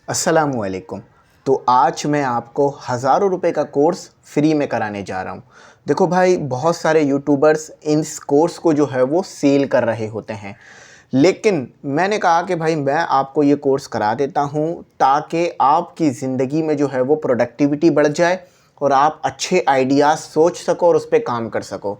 अस्सलामुअलैकुम। तो आज मैं आपको हज़ारों रुपए का कोर्स फ्री में कराने जा रहा हूँ। देखो भाई, बहुत सारे यूट्यूबर्स इस कोर्स को जो है वो सेल कर रहे होते हैं, लेकिन मैंने कहा कि भाई मैं आपको ये कोर्स करा देता हूँ ताकि आपकी ज़िंदगी में जो है वो प्रोडक्टिविटी बढ़ जाए और आप अच्छे आइडियाज़ सोच सको और उस पे काम कर सको।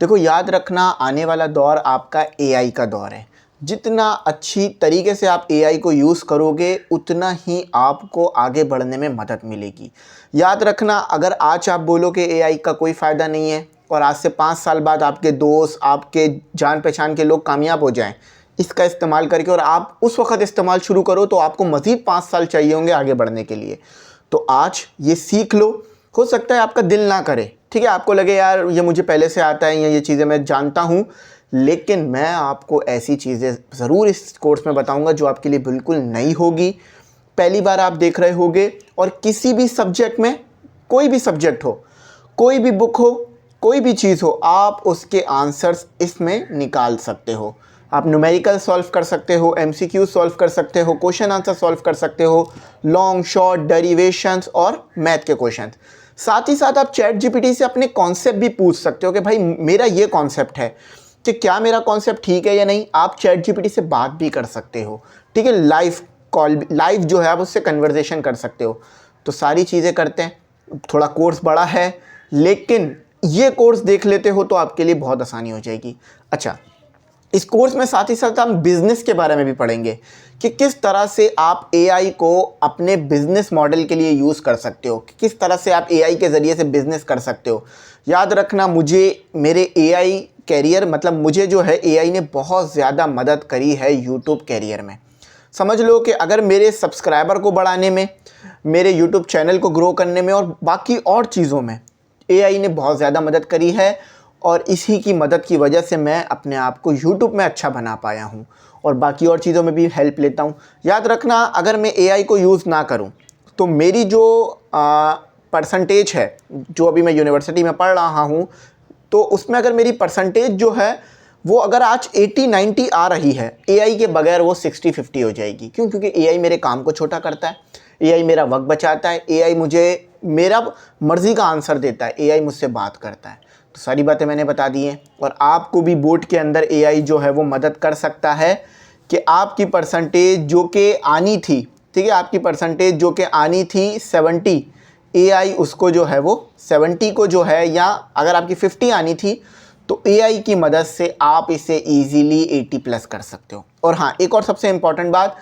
देखो, याद रखना, आने वाला दौर आपका एआई का दौर है। जितना अच्छी तरीके से आप एआई को यूज़ करोगे उतना ही आपको आगे बढ़ने में मदद मिलेगी। याद रखना, अगर आज आप बोलो कि एआई का कोई फ़ायदा नहीं है और आज से 5 साल बाद आपके दोस्त, आपके जान पहचान के लोग कामयाब हो जाएं इसका इस्तेमाल करके, और आप उस वक़्त इस्तेमाल शुरू करो, तो आपको मज़ीद 5 साल चाहिए होंगे आगे बढ़ने के लिए। तो आज ये सीख लो। हो सकता है आपका दिल ना करे, ठीक है, आपको लगे यार ये मुझे पहले से आता है या ये चीज़ें मैं जानता हूँ, लेकिन मैं आपको ऐसी चीज़ें ज़रूर इस कोर्स में बताऊंगा जो आपके लिए बिल्कुल नई होगी, पहली बार आप देख रहे होगे। और किसी भी सब्जेक्ट में, कोई भी सब्जेक्ट हो, कोई भी बुक हो, कोई भी चीज़ हो, आप उसके आंसर्स इसमें निकाल सकते हो। आप न्यूमेरिकल सॉल्व कर सकते हो, एमसीक्यू सॉल्व कर सकते हो, क्वेश्चन आंसर सॉल्व कर सकते हो, लॉन्ग शॉर्ट डेरिवेशंस और मैथ के क्वेश्चन। साथ ही साथ आप चैट जीपीटी से अपने कॉन्सेप्ट भी पूछ सकते हो कि भाई मेरा ये कॉन्सेप्ट है, कि क्या मेरा कॉन्सेप्ट ठीक है या नहीं। आप चैट जीपीटी से बात भी कर सकते हो, ठीक है, लाइव कॉल, लाइव जो है आप उससे कन्वर्सेशन कर सकते हो। तो सारी चीज़ें करते हैं। थोड़ा कोर्स बड़ा है, लेकिन ये कोर्स देख लेते हो तो आपके लिए बहुत आसानी हो जाएगी। अच्छा, इस कोर्स में साथ ही साथ हम बिज़नेस के बारे में भी पढ़ेंगे कि किस तरह से आप एआई को अपने बिज़नेस मॉडल के लिए यूज़ कर सकते हो, कि किस तरह से आप एआई के ज़रिए से बिज़नेस कर सकते हो। याद रखना, मुझे मेरे एआई कैरियर, मतलब मुझे जो है एआई ने बहुत ज़्यादा मदद करी है यूट्यूब कैरियर में। समझ लो कि अगर मेरे सब्सक्राइबर को बढ़ाने में, मेरे यूट्यूब चैनल को ग्रो करने में और बाकी और चीज़ों में एआई ने बहुत ज़्यादा मदद करी है, और इसी की मदद की वजह से मैं अपने आप को यूट्यूब में अच्छा बना पाया हूँ और बाकी और चीज़ों में भी हेल्प लेता हूँ। याद रखना, अगर मैं एआई को यूज़ ना करूँ तो मेरी जो परसेंटेज है, जो अभी मैं यूनिवर्सिटी में पढ़ रहा हूँ, तो उसमें अगर मेरी परसेंटेज जो है वो अगर आज 80-90 आ रही है, एआई के बगैर वो 60-50 हो जाएगी। क्यों? क्योंकि एआई मेरे काम को छोटा करता है, एआई मेरा वक्त बचाता है, एआई मुझे मेरा मर्ज़ी का आंसर देता है, एआई मुझसे बात करता है। तो सारी बातें मैंने बता दी हैं, और आपको भी बोर्ड के अंदर एआई जो है वो मदद कर सकता है कि आपकी परसेंटेज जो कि आनी थी, ठीक है, आपकी परसेंटेज जो कि आनी थी 70, एआई उसको जो है वो 70 को जो है, या अगर आपकी 50 आनी थी तो एआई की मदद से आप इसे इजीली 80+ कर सकते हो। और हाँ, एक और सबसे इम्पॉर्टेंट बात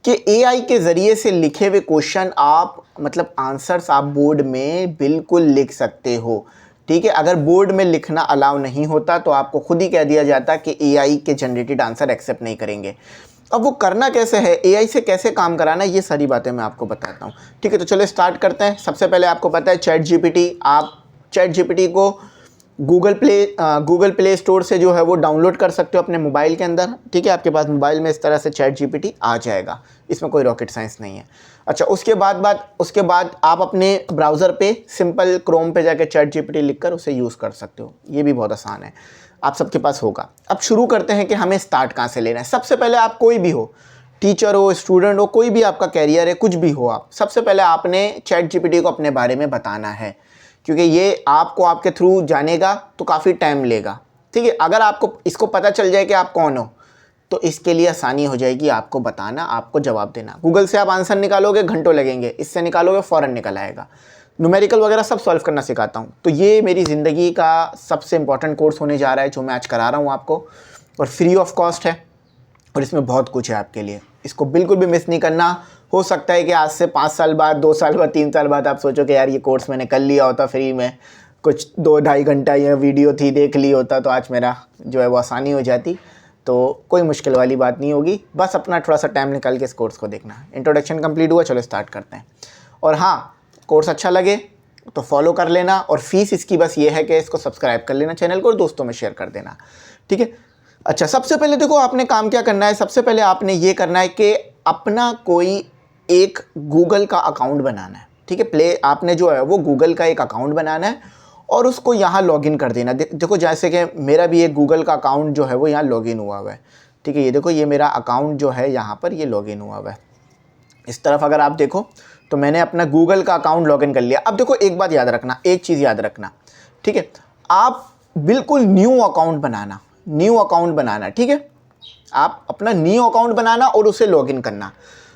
कि एआई के ज़रिए से लिखे हुए क्वेश्चन आप, मतलब आंसर्स आप बोर्ड में बिल्कुल लिख सकते हो, ठीक है। अगर बोर्ड में लिखना अलाउ नहीं होता तो आपको खुद ही कह दिया जाता कि एआई के जनरेटेड आंसर एक्सेप्ट नहीं करेंगे। अब वो करना कैसे है, एआई से कैसे काम कराना है, ये सारी बातें मैं आपको बताता हूँ, ठीक है। तो चलो स्टार्ट करते हैं। सबसे पहले आपको पता है चैट जीपीटी, आप चैट जीपीटी को गूगल प्ले स्टोर से जो है वो डाउनलोड कर सकते हो अपने मोबाइल के अंदर, ठीक है। आपके पास मोबाइल में इस तरह से चैट जीपीटी आ जाएगा, इसमें कोई रॉकेट साइंस नहीं है। अच्छा, उसके बाद आप अपने ब्राउज़र पे सिंपल क्रोम पे जाके चैट जीपीटी लिख कर उसे यूज़ कर सकते हो, ये भी बहुत आसान है, आप सबके पास होगा। अब शुरू करते हैं कि हमें स्टार्ट कहाँ से लेना है। सबसे पहले आप कोई भी हो, टीचर हो, स्टूडेंट हो, कोई भी आपका कैरियर है, कुछ भी हो आप, सबसे पहले आपने चैट जीपीटी को अपने बारे में बताना है, क्योंकि ये आपको आपके थ्रू जानेगा तो काफ़ी टाइम लेगा, ठीक है। अगर आपको इसको पता चल जाए कि आप कौन हो तो इसके लिए आसानी हो जाएगी आपको बताना, आपको जवाब देना। गूगल से आप आंसर निकालोगे, घंटों लगेंगे, इससे निकालोगे फ़ौरन निकल आएगा। न्यूमेरिकल वगैरह सब सॉल्व करना सिखाता हूँ। तो ये मेरी ज़िंदगी का सबसे इंपॉर्टेंट कोर्स होने जा रहा है जो मैं आज करा रहा हूँ आपको, और फ्री ऑफ कॉस्ट है, और इसमें बहुत कुछ है आपके लिए, इसको बिल्कुल भी मिस नहीं करना। हो सकता है कि आज से 5 साल बाद, 2 साल बाद, 3 साल बाद आप सोचो कि यार ये कोर्स मैंने कर लिया होता फ्री में, कुछ 2-2.5 घंटा ये वीडियो थी देख ली होता तो आज मेरा जो है वो आसानी हो जाती। तो कोई मुश्किल वाली बात नहीं होगी, बस अपना थोड़ा सा टाइम निकाल के इस कोर्स को देखना। इंट्रोडक्शन कंप्लीट हुआ, चलो स्टार्ट करते हैं। और हाँ, कोर्स अच्छा लगे तो फॉलो कर लेना, और फीस इसकी बस ये है कि इसको सब्सक्राइब कर लेना चैनल को और दोस्तों में शेयर कर देना, ठीक है। अच्छा, सबसे पहले देखो आपने काम क्या करना है। सबसे पहले आपने ये करना है कि अपना कोई एक गूगल का अकाउंट बनाना है, ठीक है। आपने जो है वो गूगल का एक अकाउंट बनाना है और उसको यहाँ लॉगिन कर देना। देखो, जैसे कि मेरा भी एक गूगल का अकाउंट जो है वो यहाँ लॉगिन हुआ हुआ है, ठीक है। ये देखो, ये मेरा अकाउंट जो है यहाँ पर ये लॉगिन हुआ हुआ है। इस तरफ अगर आप देखो तो मैंने अपना गूगल का अकाउंट लॉगिन कर लिया। अब देखो एक बात याद रखना, एक चीज़ याद रखना, ठीक है, आप बिल्कुल न्यू अकाउंट बनाना, ठीक है, आप अपना न्यू अकाउंट बनाना और उसे लॉगिन करना।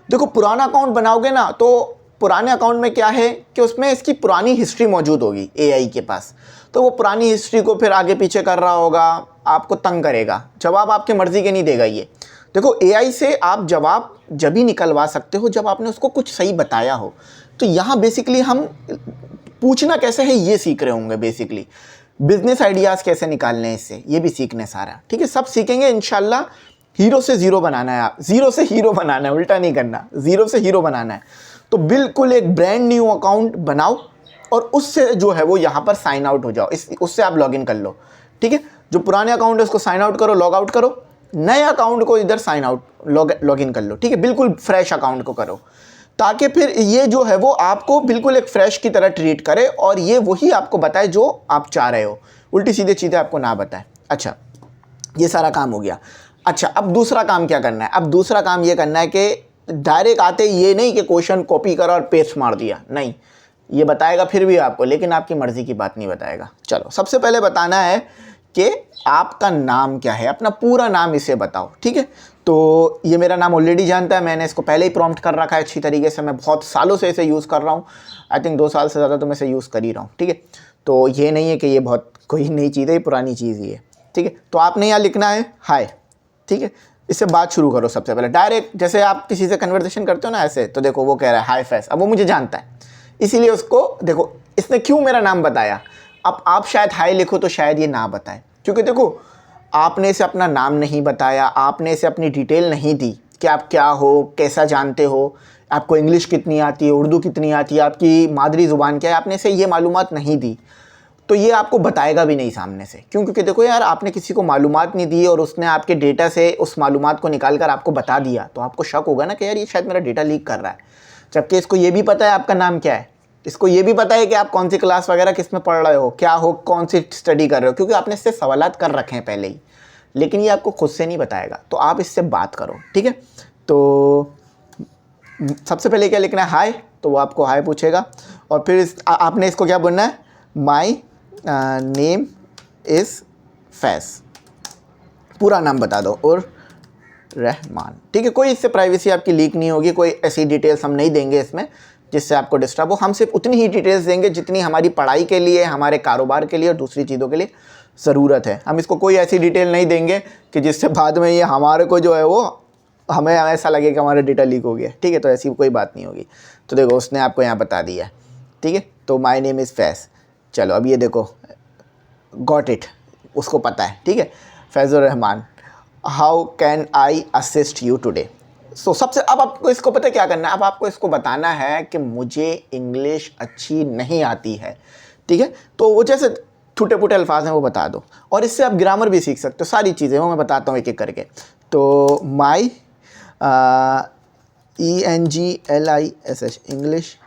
देखो पुराना अकाउंट बनाओगे ना तो पुराने अकाउंट में क्या है कि उसमें इसकी पुरानी हिस्ट्री मौजूद होगी एआई के पास, तो वो पुरानी हिस्ट्री को फिर आगे पीछे कर रहा होगा, आपको तंग करेगा, जवाब आपके मर्ज़ी के नहीं देगा ये। देखो एआई से आप जवाब जब ही निकलवा सकते हो जब आपने उसको कुछ सही बताया हो। तो यहाँ बेसिकली हम पूछना कैसे है ये सीख रहे होंगे, बेसिकली बिजनेस आइडियाज़ कैसे निकालने हैं इससे, ये भी सीखने सारा, ठीक है, सब सीखेंगे इंशाल्लाह। हीरो से ज़ीरो बनाना है, आप ज़ीरो से हीरो बनाना है, उल्टा नहीं करना, ज़ीरो से हीरो बनाना है। तो बिल्कुल एक ब्रांड न्यू अकाउंट बनाओ और उससे जो है वो यहाँ पर साइन आउट हो जाओ, उससे आप लॉगिन कर लो, ठीक है। जो पुराने अकाउंट है उसको साइन आउट करो, लॉग आउट करो, नए अकाउंट को इधर साइन आउट लॉगिन कर लो, ठीक है, बिल्कुल फ्रेश अकाउंट को करो, ताकि फिर ये जो है वो आपको बिल्कुल एक फ्रेश की तरह ट्रीट करे और ये वही आपको बताए जो आप चाह रहे हो, उल्टी सीधे चीज़ें आपको ना बताए। अच्छा, ये सारा काम हो गया। अच्छा, अब दूसरा काम क्या करना है? अब दूसरा काम ये करना है कि डायरेक्ट आते ये नहीं कि क्वेश्चन कॉपी करा और पेस्ट मार दिया, नहीं, ये बताएगा फिर भी आपको, लेकिन आपकी मर्ज़ी की बात नहीं बताएगा। चलो, सबसे पहले बताना है कि आपका नाम क्या है, अपना पूरा नाम इसे बताओ, ठीक है। तो ये मेरा नाम ऑलरेडी जानता है, मैंने इसको पहले ही प्रॉम्प्ट कर रखा है अच्छी तरीके से, मैं बहुत सालों से इसे यूज़ कर रहा हूँ, आई थिंक 2 साल से ज़्यादा तो मैं इसे यूज़ कर ही रहा हूँ, ठीक है। तो ये नहीं है कि ये बहुत कोई नई चीज़ है, ये पुरानी चीज़ ही है, ठीक है। तो आपने यहाँ लिखना है हाय, ठीक है, इससे बात शुरू करो सबसे पहले डायरेक्ट, जैसे आप किसी से कन्वर्सेशन करते हो ना ऐसे, तो देखो वो कह रहा है हाय फैस, अब वो मुझे जानता है, इसीलिए उसको देखो इसने क्यों मेरा नाम बताया। अब आप शायद हाय लिखो तो शायद ये ना बताए, क्योंकि देखो आपने इसे अपना नाम नहीं बताया, आपने इसे अपनी डिटेल नहीं दी कि आप क्या हो, कैसा जानते हो, आपको इंग्लिश कितनी आती है, उर्दू कितनी आती है, आपकी मादरी ज़ुबान क्या है, आपने इसे ये मालूमात नहीं दी, तो ये आपको बताएगा भी नहीं सामने से। क्यों? क्योंकि देखो यार, आपने किसी को मालूमात नहीं दी और उसने आपके डेटा से उस मालूमात को निकाल कर आपको बता दिया, तो आपको शक होगा ना कि यार ये शायद मेरा डेटा लीक कर रहा है। जबकि इसको ये भी पता है आपका नाम क्या है, इसको ये भी पता है कि आप कौन सी क्लास वगैरह किस में पढ़ रहे हो, क्या हो, कौन सी स्टडी कर रहे हो, क्योंकि आपने इससे सवालात कर रखे हैं पहले ही, लेकिन ये आपको खुद से नहीं बताएगा। तो आप इससे बात करो, ठीक है। तो सबसे पहले क्या लिखना है, हाय, तो वो आपको हाय पूछेगा, और फिर आपने इसको क्या बोलना है, माई नेम इज़ फैस, पूरा नाम बता दो, और रहमान, ठीक है। कोई इससे प्राइवेसी आपकी लीक नहीं होगी, कोई ऐसी डिटेल्स हम नहीं देंगे इसमें जिससे आपको डिस्टर्ब हो। हम सिर्फ उतनी ही डिटेल्स देंगे जितनी हमारी पढ़ाई के लिए, हमारे कारोबार के लिए और दूसरी चीज़ों के लिए ज़रूरत है। हम इसको कोई ऐसी डिटेल नहीं देंगे कि जिससे बाद में ये हमारे को जो है वो हमें ऐसा लगे कि हमारा डेटा लीक हो गया, ठीक है। तो ऐसी कोई बात नहीं होगी। तो देखो उसने आपको यहाँ बता दिया, ठीक है। तो माई नेम इज़ फैज़, चलो अब ये देखो, गॉट इट, उसको पता है, ठीक है। Faizur Rahman, how can I assist you today. So सबसे अब आपको इसको पता है क्या करना है, अब आपको इसको बताना है कि मुझे इंग्लिश अच्छी नहीं आती है, ठीक है। तो वो जैसे टूटे फूटे अल्फाज हैं वो बता दो, और इससे आप ग्रामर भी सीख सकते हो, सारी चीज़ें वो मैं बताता हूँ एक एक करके। तो माई ENGLISH, इंग्लिश,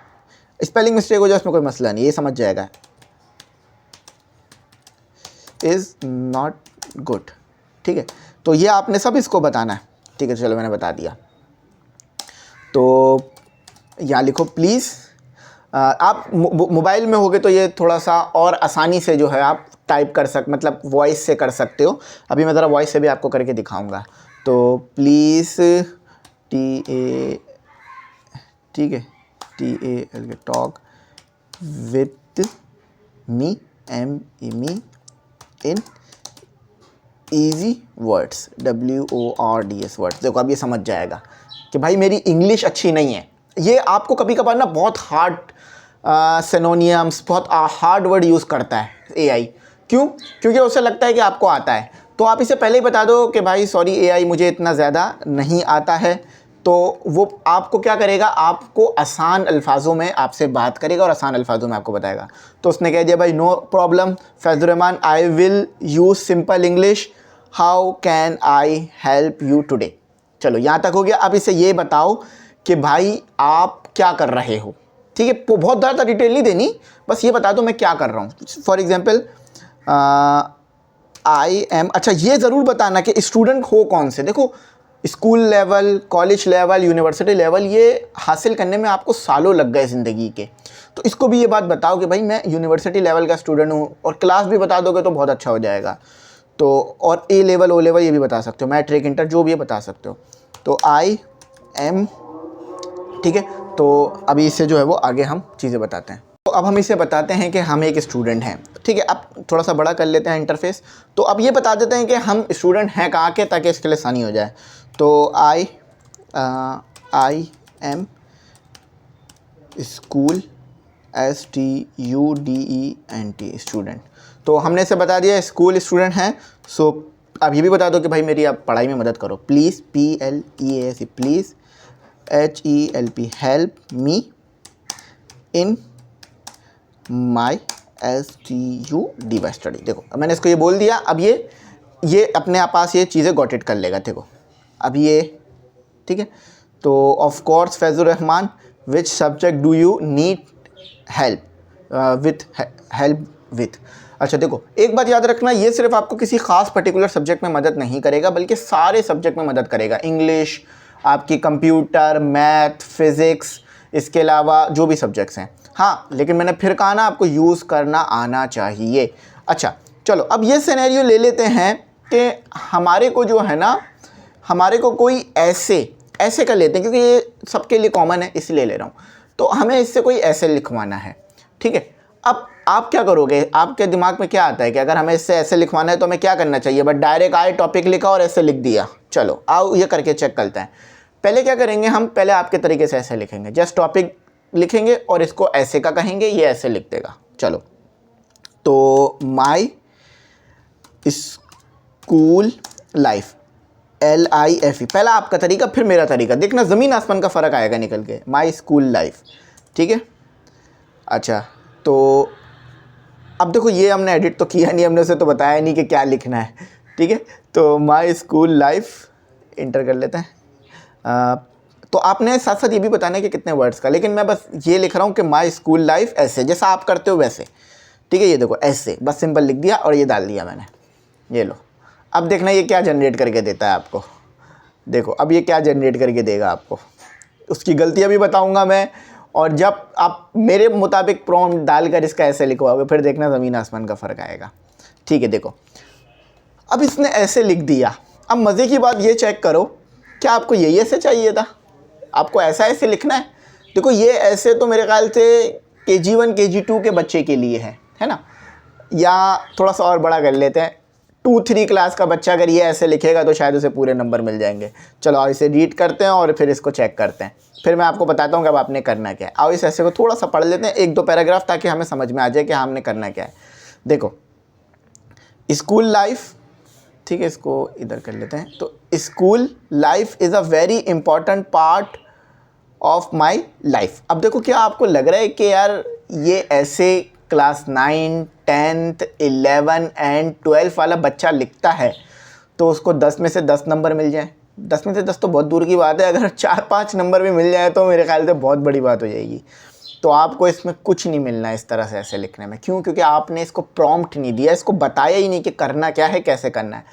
स्पेलिंग मिस्टेक हो जाए उसमें कोई मसला नहीं, ये समझ जाएगा, इज़ नॉट गुड, ठीक है। तो ये आपने सब इसको बताना है, ठीक है। चलो मैंने बता दिया। तो यहाँ लिखो प्लीज़, आप मोबाइल में होगे तो ये थोड़ा सा और आसानी से जो है आप टाइप कर मतलब वॉइस से कर सकते हो। अभी मैं ज़रा वॉइस से भी आपको करके दिखाऊंगा। तो प्लीज़ TA, ठीक है, TAL, talk with me, ME in easy words, WORDS words. देखो अब ये समझ जाएगा कि भाई मेरी इंग्लिश अच्छी नहीं है। ये आपको कभी कभार ना बहुत हार्ड सिनोनियम्स, बहुत हार्ड वर्ड यूज़ करता है AI। क्यों? क्योंकि उसे लगता है कि आपको आता है। तो आप इसे पहले ही बता दो कि भाई सॉरी AI, मुझे इतना ज़्यादा नहीं आता है। तो वो आपको क्या करेगा, आपको आसान अल्फाजों में आपसे बात करेगा और आसान अल्फाजों में आपको बताएगा। तो उसने कह दिया भाई no problem Faizur Rahman, I will use simple English, how can I help you today. चलो यहाँ तक हो गया। अब इसे ये बताओ कि भाई आप क्या कर रहे हो, ठीक है। तो बहुत ज़्यादा डिटेल नहीं देनी, बस ये बता दो मैं क्या कर रहा हूँ। फॉर एग्जाम्पल आई एम, अच्छा ये ज़रूर बताना कि स्टूडेंट हो कौन से। देखो school level, college level, university level, ये हासिल करने में आपको सालों लग गए ज़िंदगी के। तो इसको भी ये बात बताओ कि भाई मैं यूनिवर्सिटी लेवल का स्टूडेंट हूँ, और क्लास भी बता दोगे तो बहुत अच्छा हो जाएगा। तो और ए लेवल, ओ लेवल ये भी बता सकते हो, मैट्रिक, इंटर, जो भी ये बता सकते हो। तो आई एम, ठीक है। तो अभी इससे जो है वो आगे हम चीज़ें बताते हैं। तो अब हम इसे बताते हैं कि हम एक स्टूडेंट हैं, ठीक है। अब थोड़ा सा बड़ा कर लेते हैं इंटरफेस। तो अब ये बता देते हैं कि हम स्टूडेंट हैं कहाँ के, ताकि इसके लिए आसानी हो जाए। तो I am school, STUDENT, student. तो हमने इसे बता दिया स्कूल स्टूडेंट हैं। सो अब ये भी बता दो कि भाई मेरी आप पढ़ाई में मदद करो, please, PLEAS, please, HELP, help me in my STUDY study. देखो अब मैंने इसको ये बोल दिया। अब ये अपने आप पास ये चीज़ें गॉट इट कर लेगा। देखो अब ये, ठीक है। तो of course Faizur Rahman, which subject do you need help with. अच्छा देखो एक बात याद रखना, ये सिर्फ आपको किसी खास पर्टिकुलर सब्जेक्ट में मदद नहीं करेगा, बल्कि सारे सब्जेक्ट में मदद करेगा। इंग्लिश, आपकी कंप्यूटर, मैथ, फिज़िक्स, इसके अलावा जो भी सब्जेक्ट्स हैं। हाँ लेकिन मैंने फिर कहा ना, आपको यूज़ करना आना चाहिए। अच्छा चलो अब ये सिनेरियो ले लेते हैं कि हमारे को जो है ना, हमारे को कोई ऐसे कर लेते हैं, क्योंकि ये सबके लिए कॉमन है इसलिए ले रहा हूँ। तो हमें इससे कोई ऐसे लिखवाना है, ठीक है। अब आप क्या करोगे, आपके दिमाग में क्या आता है कि अगर हमें इससे ऐसे लिखवाना है तो हमें क्या करना चाहिए? बट डायरेक्ट आए, टॉपिक लिखा और ऐसे लिख दिया। चलो आओ ये करके चेक करते हैं। पहले क्या करेंगे हम, पहले आपके तरीके से ऐसे लिखेंगे, जस्ट टॉपिक लिखेंगे और इसको ऐसे का कहेंगे, ये ऐसे लिख देगा। चलो तो माई स्कूल लाइफ, LIFE, पहला आपका तरीका फिर मेरा तरीका, देखना ज़मीन आसमान का फ़र्क आएगा निकल के। माई स्कूल लाइफ, ठीक है। अच्छा तो अब देखो ये हमने एडिट तो किया नहीं, हमने उसे तो बताया नहीं कि क्या लिखना है, ठीक है। तो माई स्कूल लाइफ इंटर कर लेते हैं। तो आपने साथ साथ ये भी बताना है कि कितने वर्ड्स का, लेकिन मैं बस ये लिख रहा हूँ कि माई स्कूल लाइफ ऐसे, जैसा आप करते हो वैसे, ठीक है। ये देखो ऐसे बस सिंपल लिख दिया और ये डाल दिया मैंने, ये लो। अब देखना ये क्या जनरेट करके देता है आपको। देखो अब ये क्या जनरेट करके देगा आपको, उसकी गलतियाँ भी बताऊंगा मैं, और जब आप मेरे मुताबिक प्रॉम्प्ट डालकर इसका ऐसे लिखवाओगे फिर देखना ज़मीन आसमान का फ़र्क आएगा, ठीक है। देखो अब इसने ऐसे लिख दिया। अब मज़े की बात ये चेक करो, क्या आपको यही ऐसे चाहिए था? आपको ऐसा ऐसे लिखना है? देखो ये ऐसे तो मेरे ख्याल से KG1 KG2 के बच्चे के लिए है ना, या थोड़ा सा और बड़ा कर लेते हैं, 2-3 क्लास का बच्चा अगर ये ऐसे लिखेगा तो शायद उसे पूरे नंबर मिल जाएंगे। चलो आओ इसे रीड करते हैं और फिर इसको चेक करते हैं, फिर मैं आपको बताता हूँ कि अब आपने करना क्या है। आओ इस ऐसे को थोड़ा सा पढ़ लेते हैं, 1-2 पैराग्राफ, ताकि हमें समझ में आ जाए कि हमने करना क्या है। देखो स्कूल लाइफ, ठीक है, इसको इधर कर लेते हैं। तो school life is a very important part of my life. अब देखो क्या आपको लग रहा है कि यार ये ऐसे क्लास 9, 10th, 11 एंड 12 वाला बच्चा लिखता है तो उसको 10 में से 10 नंबर मिल जाए? 10 में से 10 तो बहुत दूर की बात है, अगर 4-5 नंबर भी मिल जाए तो मेरे ख्याल से बहुत बड़ी बात हो जाएगी। तो आपको इसमें कुछ नहीं मिलना है इस तरह से ऐसे लिखने में। क्यों? क्योंकि आपने इसको प्रॉम्प्ट नहीं दिया, इसको बताया ही नहीं कि करना क्या है, कैसे करना है।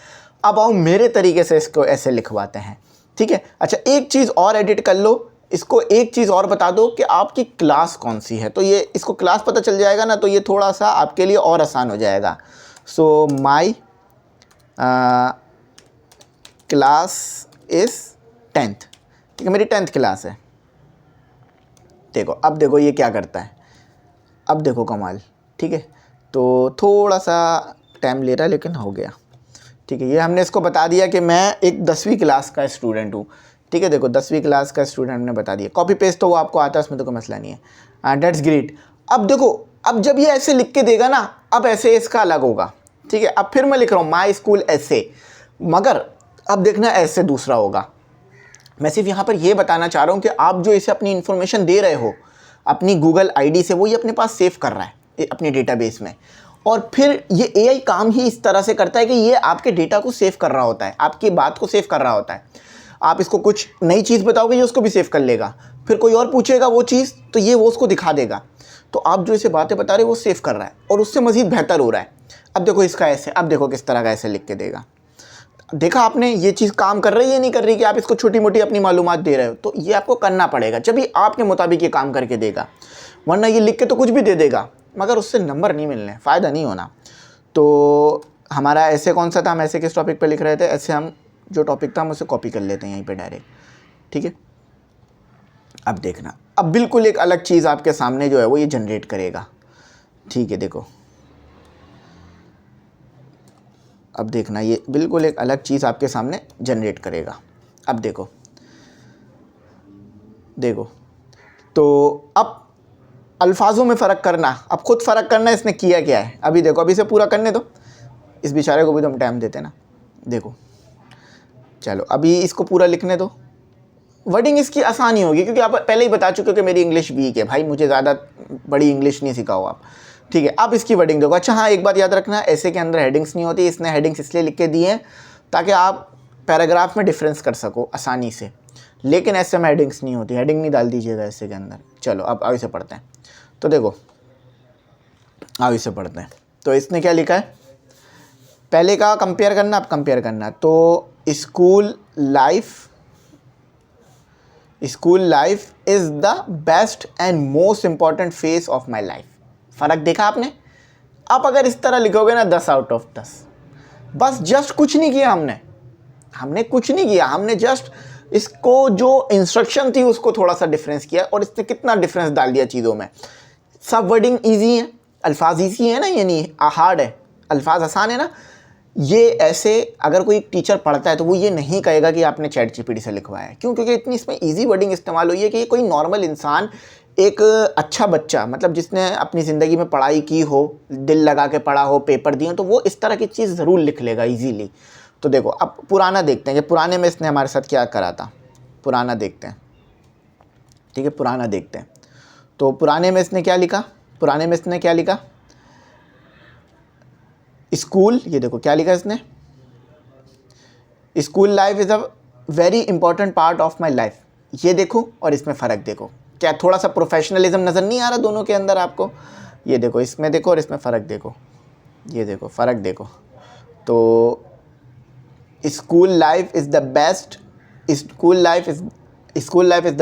अब आओ मेरे तरीके से इसको ऐसे लिखवाते हैं, ठीक है। अच्छा एक चीज़ और एडिट कर लो, इसको एक चीज़ और बता दो कि आपकी क्लास कौन सी है। तो ये इसको क्लास पता चल जाएगा ना, तो ये थोड़ा सा आपके लिए और आसान हो जाएगा। सो माई क्लास इज़ 10th, ठीक है, मेरी 10th क्लास है। देखो अब देखो ये क्या करता है, अब देखो कमाल, ठीक है। तो थोड़ा सा टाइम ले रहा है लेकिन हो गया, ठीक है। ये हमने इसको बता दिया कि मैं एक 10वीं क्लास का स्टूडेंट हूँ, ठीक है। देखो 10वीं क्लास का स्टूडेंट हमने बता दिया, कॉपी पेस्ट तो वो आपको आता है, उसमें तो कोई मसला नहीं है। That's great. अब देखो अब जब ये ऐसे लिख के देगा ना, अब ऐसे इसका अलग होगा, ठीक है। अब फिर मैं लिख रहा हूँ माई स्कूल ऐसे, मगर अब देखना ऐसे दूसरा होगा। मैं सिर्फ यहाँ पर ये बताना चाह रहा हूँ कि आप जो इसे अपनी इन्फॉर्मेशन दे रहे हो अपनी गूगल ID से, वो ये अपने पास सेव कर रहा है अपने डेटाबेस में, और फिर ये AI काम ही इस तरह से करता है कि ये आपके डेटा को सेव कर रहा होता है, आपकी बात को सेव कर रहा होता है। आप इसको कुछ नई चीज़ बताओगे ये उसको भी सेव कर लेगा, फिर कोई और पूछेगा वो चीज़ तो ये वो उसको दिखा देगा। तो आप जो इसे बातें बता रहे हो वो सेव कर रहा है और उससे मज़ीद बेहतर हो रहा है। अब देखो इसका ऐसे, अब देखो किस तरह का ऐसे लिख के देगा। देखा आपने ये चीज़ काम कर रही है नहीं कर रही, कि आप इसको छोटी मोटी अपनी मालूमात दे रहे हो, तो ये आपको करना पड़ेगा जब भी आपके मुताबिक ये काम करके देगा, वरना ये लिख के तो कुछ भी दे देगा मगर उससे नंबर नहीं मिलने, फ़ायदा नहीं होना। तो हमारा ऐसे कौन सा था, हम ऐसे किस टॉपिक पे लिख रहे थे, ऐसे हम जो टॉपिक था हम उसे कॉपी कर लेते हैं यहीं पे डायरेक्ट, ठीक है। अब देखना, अब बिल्कुल एक अलग चीज़ आपके सामने जो है वो ये जनरेट करेगा, ठीक है। देखो अब देखना, ये बिल्कुल एक अलग चीज़ आपके सामने जनरेट करेगा। अब देखो देखो, तो अब अल्फाजों में फ़र्क करना, अब खुद फ़र्क करना इसने किया क्या है। अभी देखो, अभी से पूरा करने दो, इस बेचारे को भी तो हम टाइम देते ना। देखो चलो अभी इसको पूरा लिखने दो, वर्डिंग इसकी आसानी होगी क्योंकि आप पहले ही बता चुके हो कि मेरी इंग्लिश वीक है भाई, मुझे ज़्यादा बड़ी इंग्लिश नहीं सिखाओ आप, ठीक है। अब इसकी वर्डिंग देखो। अच्छा हाँ, एक बात याद रखना, ऐसे के अंदर हेडिंग्स नहीं होती, इसने हेडिंग्स इसलिए लिख के दिए हैं ताकि आप पैराग्राफ में डिफरेंस कर सको आसानी से, लेकिन ऐसे में हेडिंग्स नहीं होती, हेडिंग नहीं डाल दीजिएगा ऐसे के अंदर। चलो अब इसे पढ़ते हैं, तो देखो अब इसे पढ़ते हैं। तो इसने क्या लिखा है, पहले का कंपेयर करना, अब कंपेयर करना। तो school life is the best and most important phase of my life. फ़र्क देखा आपने। आप अगर इस तरह लिखोगे ना 10 आउट ऑफ 10, बस जस्ट कुछ नहीं किया हमने कुछ नहीं किया, हमने जस्ट इसको जो इंस्ट्रक्शन थी उसको थोड़ा सा डिफरेंस किया, और इसने कितना डिफरेंस डाल दिया चीज़ों में। सब वर्डिंग ईजी है, अल्फाज ईजी है ना, ये नहीं हार्ड है, अल्फाज आसान है ना। ये ऐसे अगर कोई टीचर पढ़ता है तो वो ये नहीं कहेगा कि आपने चैट जीपीटी से लिखवाया है। क्यों? क्योंकि इतनी इसमें इजी वर्डिंग इस्तेमाल हुई है कि कोई नॉर्मल इंसान, एक अच्छा बच्चा, मतलब जिसने अपनी ज़िंदगी में पढ़ाई की हो, दिल लगा के पढ़ा हो, पेपर दिए हो, तो वो इस तरह की चीज़ ज़रूर लिख लेगा ईजीली। तो देखो अब पुराना देखते हैं कि पुराने में इसने हमारे साथ क्या करा था। पुराना देखते हैं, ठीक है, पुराना देखते हैं। तो पुराने में इसने क्या लिखा, स्कूल, ये देखो क्या लिखा इसने, school life is a very important part of my life. ये देखो, और इसमें फ़र्क देखो, क्या थोड़ा सा प्रोफेशनलिज्म नज़र नहीं आ रहा दोनों के अंदर आपको। ये देखो, इसमें देखो और इसमें फ़र्क देखो, ये देखो फ़र्क देखो। तो school life is the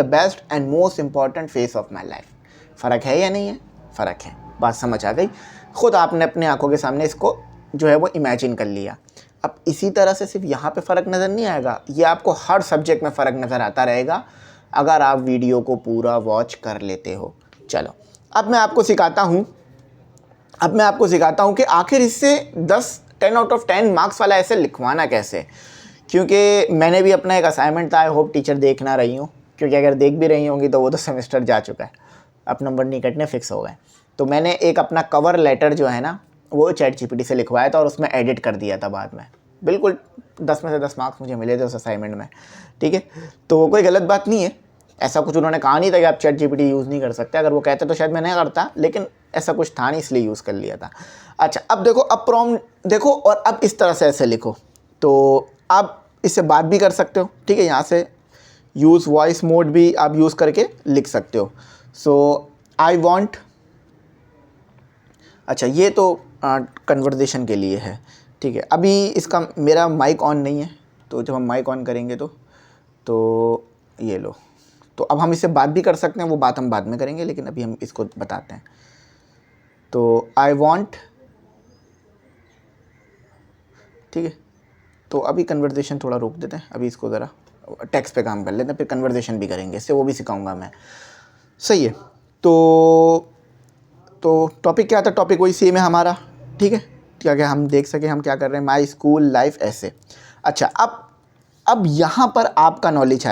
best and most important phase of my life. फ़र्क है या नहीं है? फ़र्क है, बात समझ आ गई। ख़ुद आपने अपने आंखों के सामने इसको जो है वो इमेजिन कर लिया। अब इसी तरह से सिर्फ यहाँ पे फ़र्क नज़र नहीं आएगा, ये आपको हर सब्जेक्ट में फ़र्क नज़र आता रहेगा अगर आप वीडियो को पूरा वॉच कर लेते हो। चलो अब मैं आपको सिखाता हूँ कि आखिर इससे 10 आउट ऑफ 10 मार्क्स वाला ऐसे लिखवाना कैसे। क्योंकि मैंने भी अपना एक असाइनमेंट था, आई होप टीचर देख ना रही हूँ, क्योंकि अगर देख भी रही होंगी तो वो तो सेमेस्टर जा चुका है, अब नंबर नहीं कटने फिक्स हो गए। तो मैंने एक अपना कवर लेटर जो है ना वो चैट जीपीटी से लिखवाया था और उसमें एडिट कर दिया था बाद में। बिल्कुल 10 में से 10 मार्क्स मुझे मिले थे उस असाइनमेंट में, ठीक है। तो कोई गलत बात नहीं है, ऐसा कुछ उन्होंने कहा नहीं था कि आप चैट जीपीटी यूज़ नहीं कर सकते। अगर वो कहते तो शायद मैं नहीं करता, लेकिन ऐसा कुछ था नहीं इसलिए यूज़ कर लिया था। अच्छा अब देखो, अब प्रॉम्प्ट देखो और अब इस तरह से ऐसे लिखो। तो आप इससे बात भी कर सकते हो, ठीक है। यहाँ से यूज़ वॉइस मोड भी आप यूज़ करके लिख सकते हो। सो आई वॉन्ट, अच्छा ये तो कन्वर्सेशन के लिए है, ठीक है। अभी इसका मेरा माइक ऑन नहीं है, तो जब हम माइक ऑन करेंगे तो ये लो, तो अब हम इससे बात भी कर सकते हैं, वो बात हम बाद में करेंगे, लेकिन अभी हम इसको बताते हैं। तो आई वॉन्ट, ठीक है। तो अभी कन्वर्सेशन थोड़ा रोक देते हैं, अभी इसको ज़रा टेक्स्ट पे काम कर लेते हैं, फिर कन्वर्सेशन भी करेंगे, इससे वो भी सिखाऊंगा मैं, सही है। तो टॉपिक क्या था, टॉपिक वही सेम है हमारा, ठीक है। क्या क्या हम देख सके हम क्या कर रहे हैं, माई स्कूल लाइफ ऐसे। अच्छा अब यहाँ पर आपका नॉलेज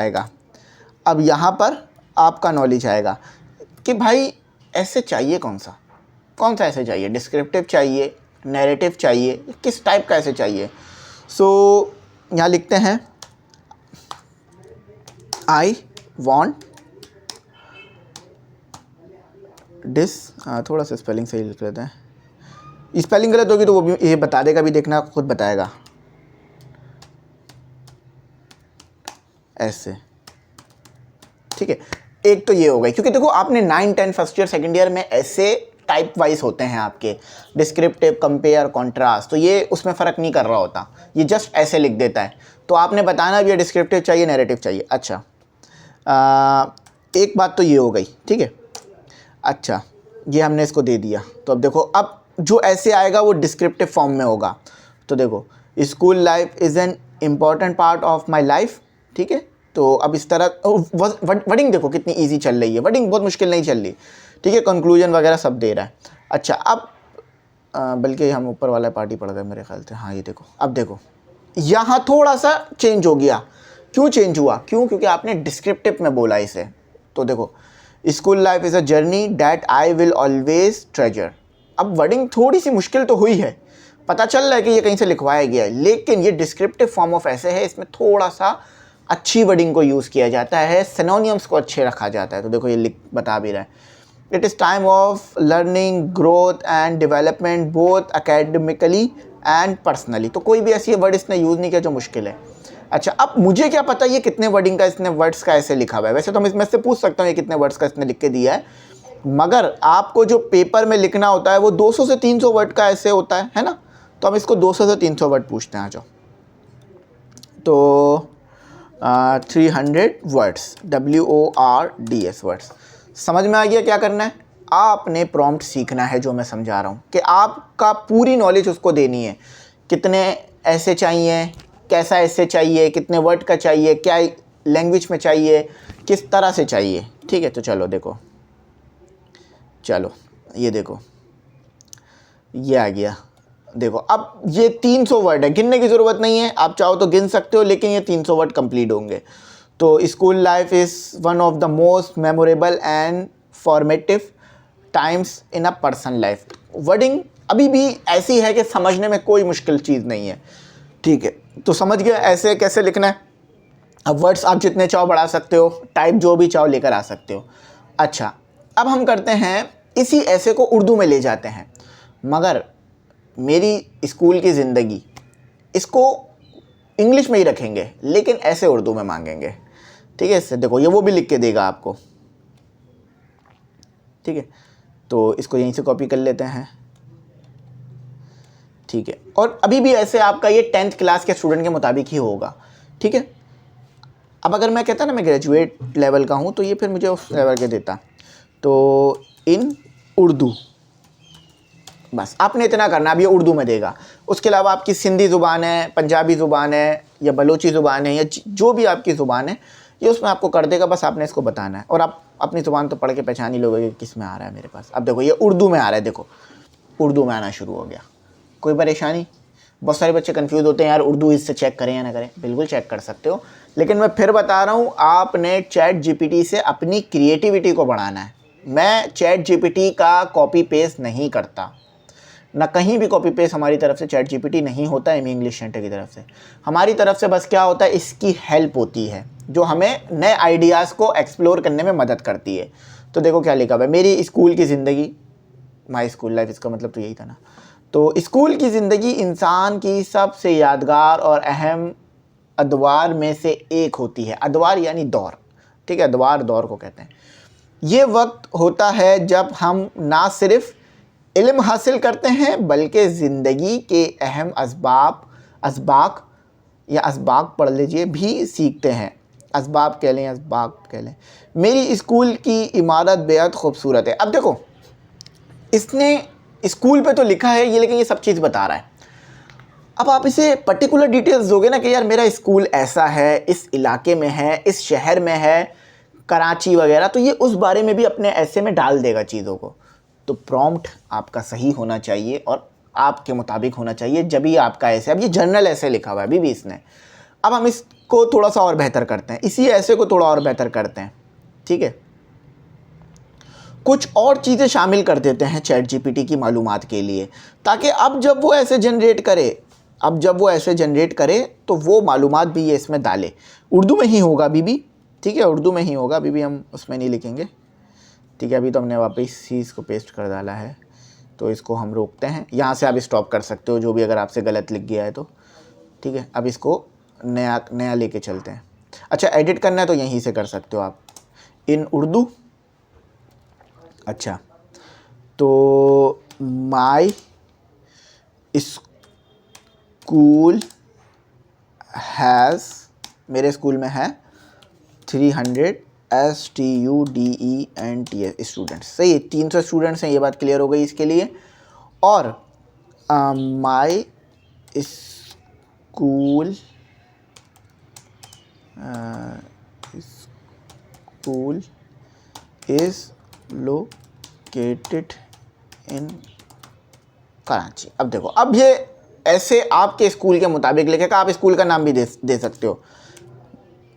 आएगा, कि भाई ऐसे चाहिए कौन सा ऐसे चाहिए, डिस्क्रिप्टिव चाहिए, नैरेटिव चाहिए, किस टाइप का ऐसे चाहिए। सो यहाँ लिखते हैं आई वॉन्ट थोड़ा सा स्पेलिंग सही लिख लेते हैं, स्पेलिंग गलत होगी तो वो भी ये बता देगा, भी देखना खुद बताएगा ऐसे, ठीक है। एक तो ये हो गई, क्योंकि देखो आपने 9, 10 फर्स्ट ईयर सेकंड ईयर में ऐसे टाइप वाइज होते हैं आपके, डिस्क्रिप्टिव, कंपेयर, कॉन्ट्रास्ट, तो ये उसमें फ़र्क नहीं कर रहा होता, ये जस्ट ऐसे लिख देता है। तो आपने बताना भी है डिस्क्रिप्टिव चाहिए, नैरेटिव चाहिए। अच्छा, एक बात तो ये हो गई, ठीक है। अच्छा, ये हमने इसको दे दिया, तो अब देखो, अब जो ऐसे आएगा वो डिस्क्रिप्टिव फॉर्म में होगा। तो देखो, school life is an important part of my life, ठीक है। तो अब इस तरह वर्डिंग देखो कितनी इजी चल रही है, वर्डिंग बहुत मुश्किल नहीं चल रही, ठीक है। कंक्लूजन वगैरह सब दे रहा है। अच्छा, अब बल्कि हम ऊपर वाला पार्टी पढ़ गए मेरे ख्याल से। हाँ, ये देखो, अब देखो यहाँ थोड़ा सा चेंज हो गया। क्यों चेंज हुआ? क्योंकि आपने डिस्क्रिप्टिव में बोला इसे। तो देखो, school life is a journey that I will always treasure. अब वर्डिंग थोड़ी सी मुश्किल तो हुई है, पता चल रहा है कि ये कहीं से लिखवाया गया है, लेकिन ये डिस्क्रिप्टिव फॉर्म ऑफ ऐसे है, इसमें थोड़ा सा अच्छी वर्डिंग को यूज़ किया जाता है, सिनोनियम्स को अच्छे रखा जाता है। तो देखो, ये लिख बता भी रहा है, it is time of learning, growth and development both academically and personally. तो कोई भी ऐसी वर्ड इसने यूज़ नहीं किया जो मुश्किल है। अच्छा, अब मुझे क्या पता ये कितने वर्डिंग का, इसने वर्ड्स का ऐसे लिखा हुआ है। वैसे तो मैं इसमें से पूछ सकता हूँ ये कितने वर्ड्स का इसने लिख के दिया है, मगर आपको जो पेपर में लिखना होता है वो 200 से 300 वर्ड का ऐसे होता है ना। तो हम इसको 200 से 300 वर्ड पूछते हैं। आ जाओ, तो 300 वर्ड्स, WORDS वर्ड्स। समझ में आ गया क्या करना है? आपने प्रॉम्प्ट सीखना है, जो मैं समझा रहा हूँ कि आपका पूरी नॉलेज उसको देनी है। कितने ऐसे चाहिए, कैसा ऐसे चाहिए, कितने वर्ड का चाहिए, क्या लैंग्वेज में चाहिए, किस तरह से चाहिए, ठीक है। तो चलो देखो, चलो ये देखो, ये आ गया। देखो, अब ये 300 वर्ड है, गिनने की ज़रूरत नहीं है, आप चाहो तो गिन सकते हो, लेकिन ये 300 वर्ड कंप्लीट होंगे। तो school life is one of the most memorable and formative times in a person life. Wording अभी भी ऐसी है कि समझने में कोई मुश्किल चीज़ नहीं है, ठीक है। तो समझ गया ऐसे कैसे लिखना है। अब वर्ड्स आप जितने चाहो बढ़ा सकते हो, टाइप जो भी चाहो लेकर आ सकते हो। अच्छा, अब हम करते हैं इसी ऐसे को उर्दू में ले जाते हैं, मगर मेरी स्कूल की ज़िंदगी, इसको इंग्लिश में ही रखेंगे लेकिन ऐसे उर्दू में मांगेंगे, ठीक है। इससे देखो, ये वो भी लिख के देगा आपको, ठीक है। तो इसको यहीं से कॉपी कर लेते हैं, ठीक है। और अभी भी ऐसे आपका ये 10th क्लास के स्टूडेंट के मुताबिक ही होगा, ठीक है। अब अगर मैं कहता ना मैं ग्रेजुएट लेवल का हूँ, तो ये फिर मुझे उस लेवल के देता। तो इन उर्दू, बस आपने इतना करना, अब ये उर्दू में देगा। उसके अलावा आपकी सिंधी ज़ुबान है, पंजाबी ज़ुबान है, या बलोची ज़ुबान है, या जो भी आपकी ज़ुबान है, ये उसमें आपको कर देगा। बस आपने इसको बताना है, और आप अपनी ज़ुबान तो पढ़ के पहचान ही लोगे कि किस में आ रहा है मेरे पास। अब देखो, ये उर्दू में आ रहा है, देखो उर्दू में आना शुरू हो गया। कोई परेशानी? बहुत सारे बच्चे कंफ्यूज होते हैं, यार उर्दू इससे चेक करें या ना करें। बिल्कुल चेक कर सकते हो, लेकिन मैं फिर बता रहा हूँ, आपने चैट जीपीटी से अपनी क्रिएटिविटी को बढ़ाना है। मैं चैट जीपीटी का कॉपी पेस्ट नहीं करता, ना कहीं भी कॉपी पेस्ट हमारी तरफ से चैट जीपीटी नहीं होता है इंग्लिश सेंटर की तरफ से। हमारी तरफ से बस क्या होता है, इसकी हेल्प होती है जो हमें नए आइडियाज़ को एक्सप्लोर करने में मदद करती है। तो देखो क्या लिखा हुआ है, मेरी स्कूल की ज़िंदगी, माई स्कूल लाइफ, इसका मतलब तो यही था ना। तो स्कूल की ज़िंदगी इंसान की सबसे यादगार और अहम अदवार में से एक होती है। अदवार यानी दौर, ठीक है, अदवार दौर को कहते हैं। ये वक्त होता है जब हम ना सिर्फ इल्म हासिल करते हैं, बल्कि ज़िंदगी के अहम असबाक या असबाक पढ़ लीजिए भी सीखते हैं। असबाब कह लें, असबाक कह लें। मेरी स्कूल की इमारत बेहद खूबसूरत है। अब देखो, इसने स्कूल पे तो लिखा है ये, लेकिन ये सब चीज़ बता रहा है। अब आप इसे पर्टिकुलर डिटेल्स दोगे ना कि यार मेरा स्कूल ऐसा है, इस इलाके में है, इस शहर में है, कराची वगैरह, तो ये उस बारे में भी अपने ऐसे में डाल देगा चीज़ों को। तो प्रॉम्प्ट आपका सही होना चाहिए और आपके मुताबिक होना चाहिए, जब ही आपका ऐसे। अब ये जर्नल ऐसे लिखा हुआ है अभी भी इसने। अब हम इसको थोड़ा सा और बेहतर करते हैं, इसी ऐसे को थोड़ा और बेहतर करते हैं, ठीक है। कुछ और चीज़ें शामिल कर देते हैं चैट जीपीटी की मालूमात के लिए, ताकि अब जब वो ऐसे जनरेट करे तो वो मालूमात भी ये इसमें डाले। उर्दू में ही होगा अभी भी, ठीक है, उर्दू में ही होगा अभी भी, हम उसमें नहीं लिखेंगे, ठीक है। अभी तो हमने वापस ही इसको पेस्ट कर डाला है, तो इसको हम रोकते हैं। यहाँ से आप स्टॉप कर सकते हो जो भी, अगर आपसे गलत लिख गया है तो, ठीक है। अब इसको नया लेके चलते हैं। अच्छा, एडिट करना है तो यहीं से कर सकते हो आप, इन उर्दू। अच्छा, तो माई स्कूल हैज़, मेरे स्कूल में है 300 STUDENTS स्टूडेंट्स। सही है, 300 स्टूडेंट्स हैं, ये बात क्लियर हो गई इसके लिए। और my school is located in Karachi. अब देखो, अब ये ऐसे आपके स्कूल के मुताबिक लिखेगा, आप स्कूल का नाम भी दे सकते हो।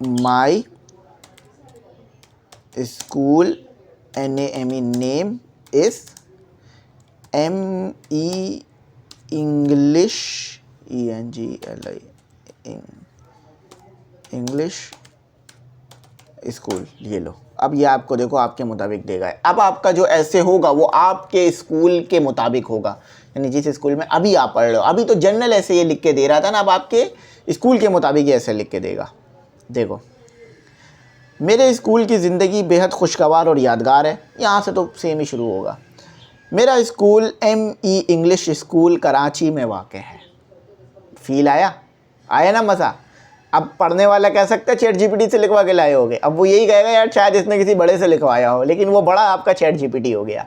My school NAME name is MEE English ENGLI English school. ये लो, अब ये आपको देखो आपके मुताबिक देगा। अब आपका जो ऐसे होगा वो आपके स्कूल के मुताबिक होगा, यानी जिस स्कूल में अभी आप पढ़ रहे हो। अभी तो जनरल ऐसे ये लिख के दे रहा था ना, अब आपके स्कूल के मुताबिक ये ऐसे लिख के देगा। देखो, मेरे स्कूल की ज़िंदगी बेहद खुशगवार और यादगार है। यहाँ से तो सेम ही शुरू होगा। मेरा school MEE English school Karachi में वाक़ है। फील आया ना मज़ा? अब पढ़ने वाला कह सकता है चैट GPT से लिखवा के लाए होगे। अब वो यही कहेगा यार शायद इसने किसी बड़े से लिखवाया हो, लेकिन वो बड़ा आपका चैट GPT हो गया।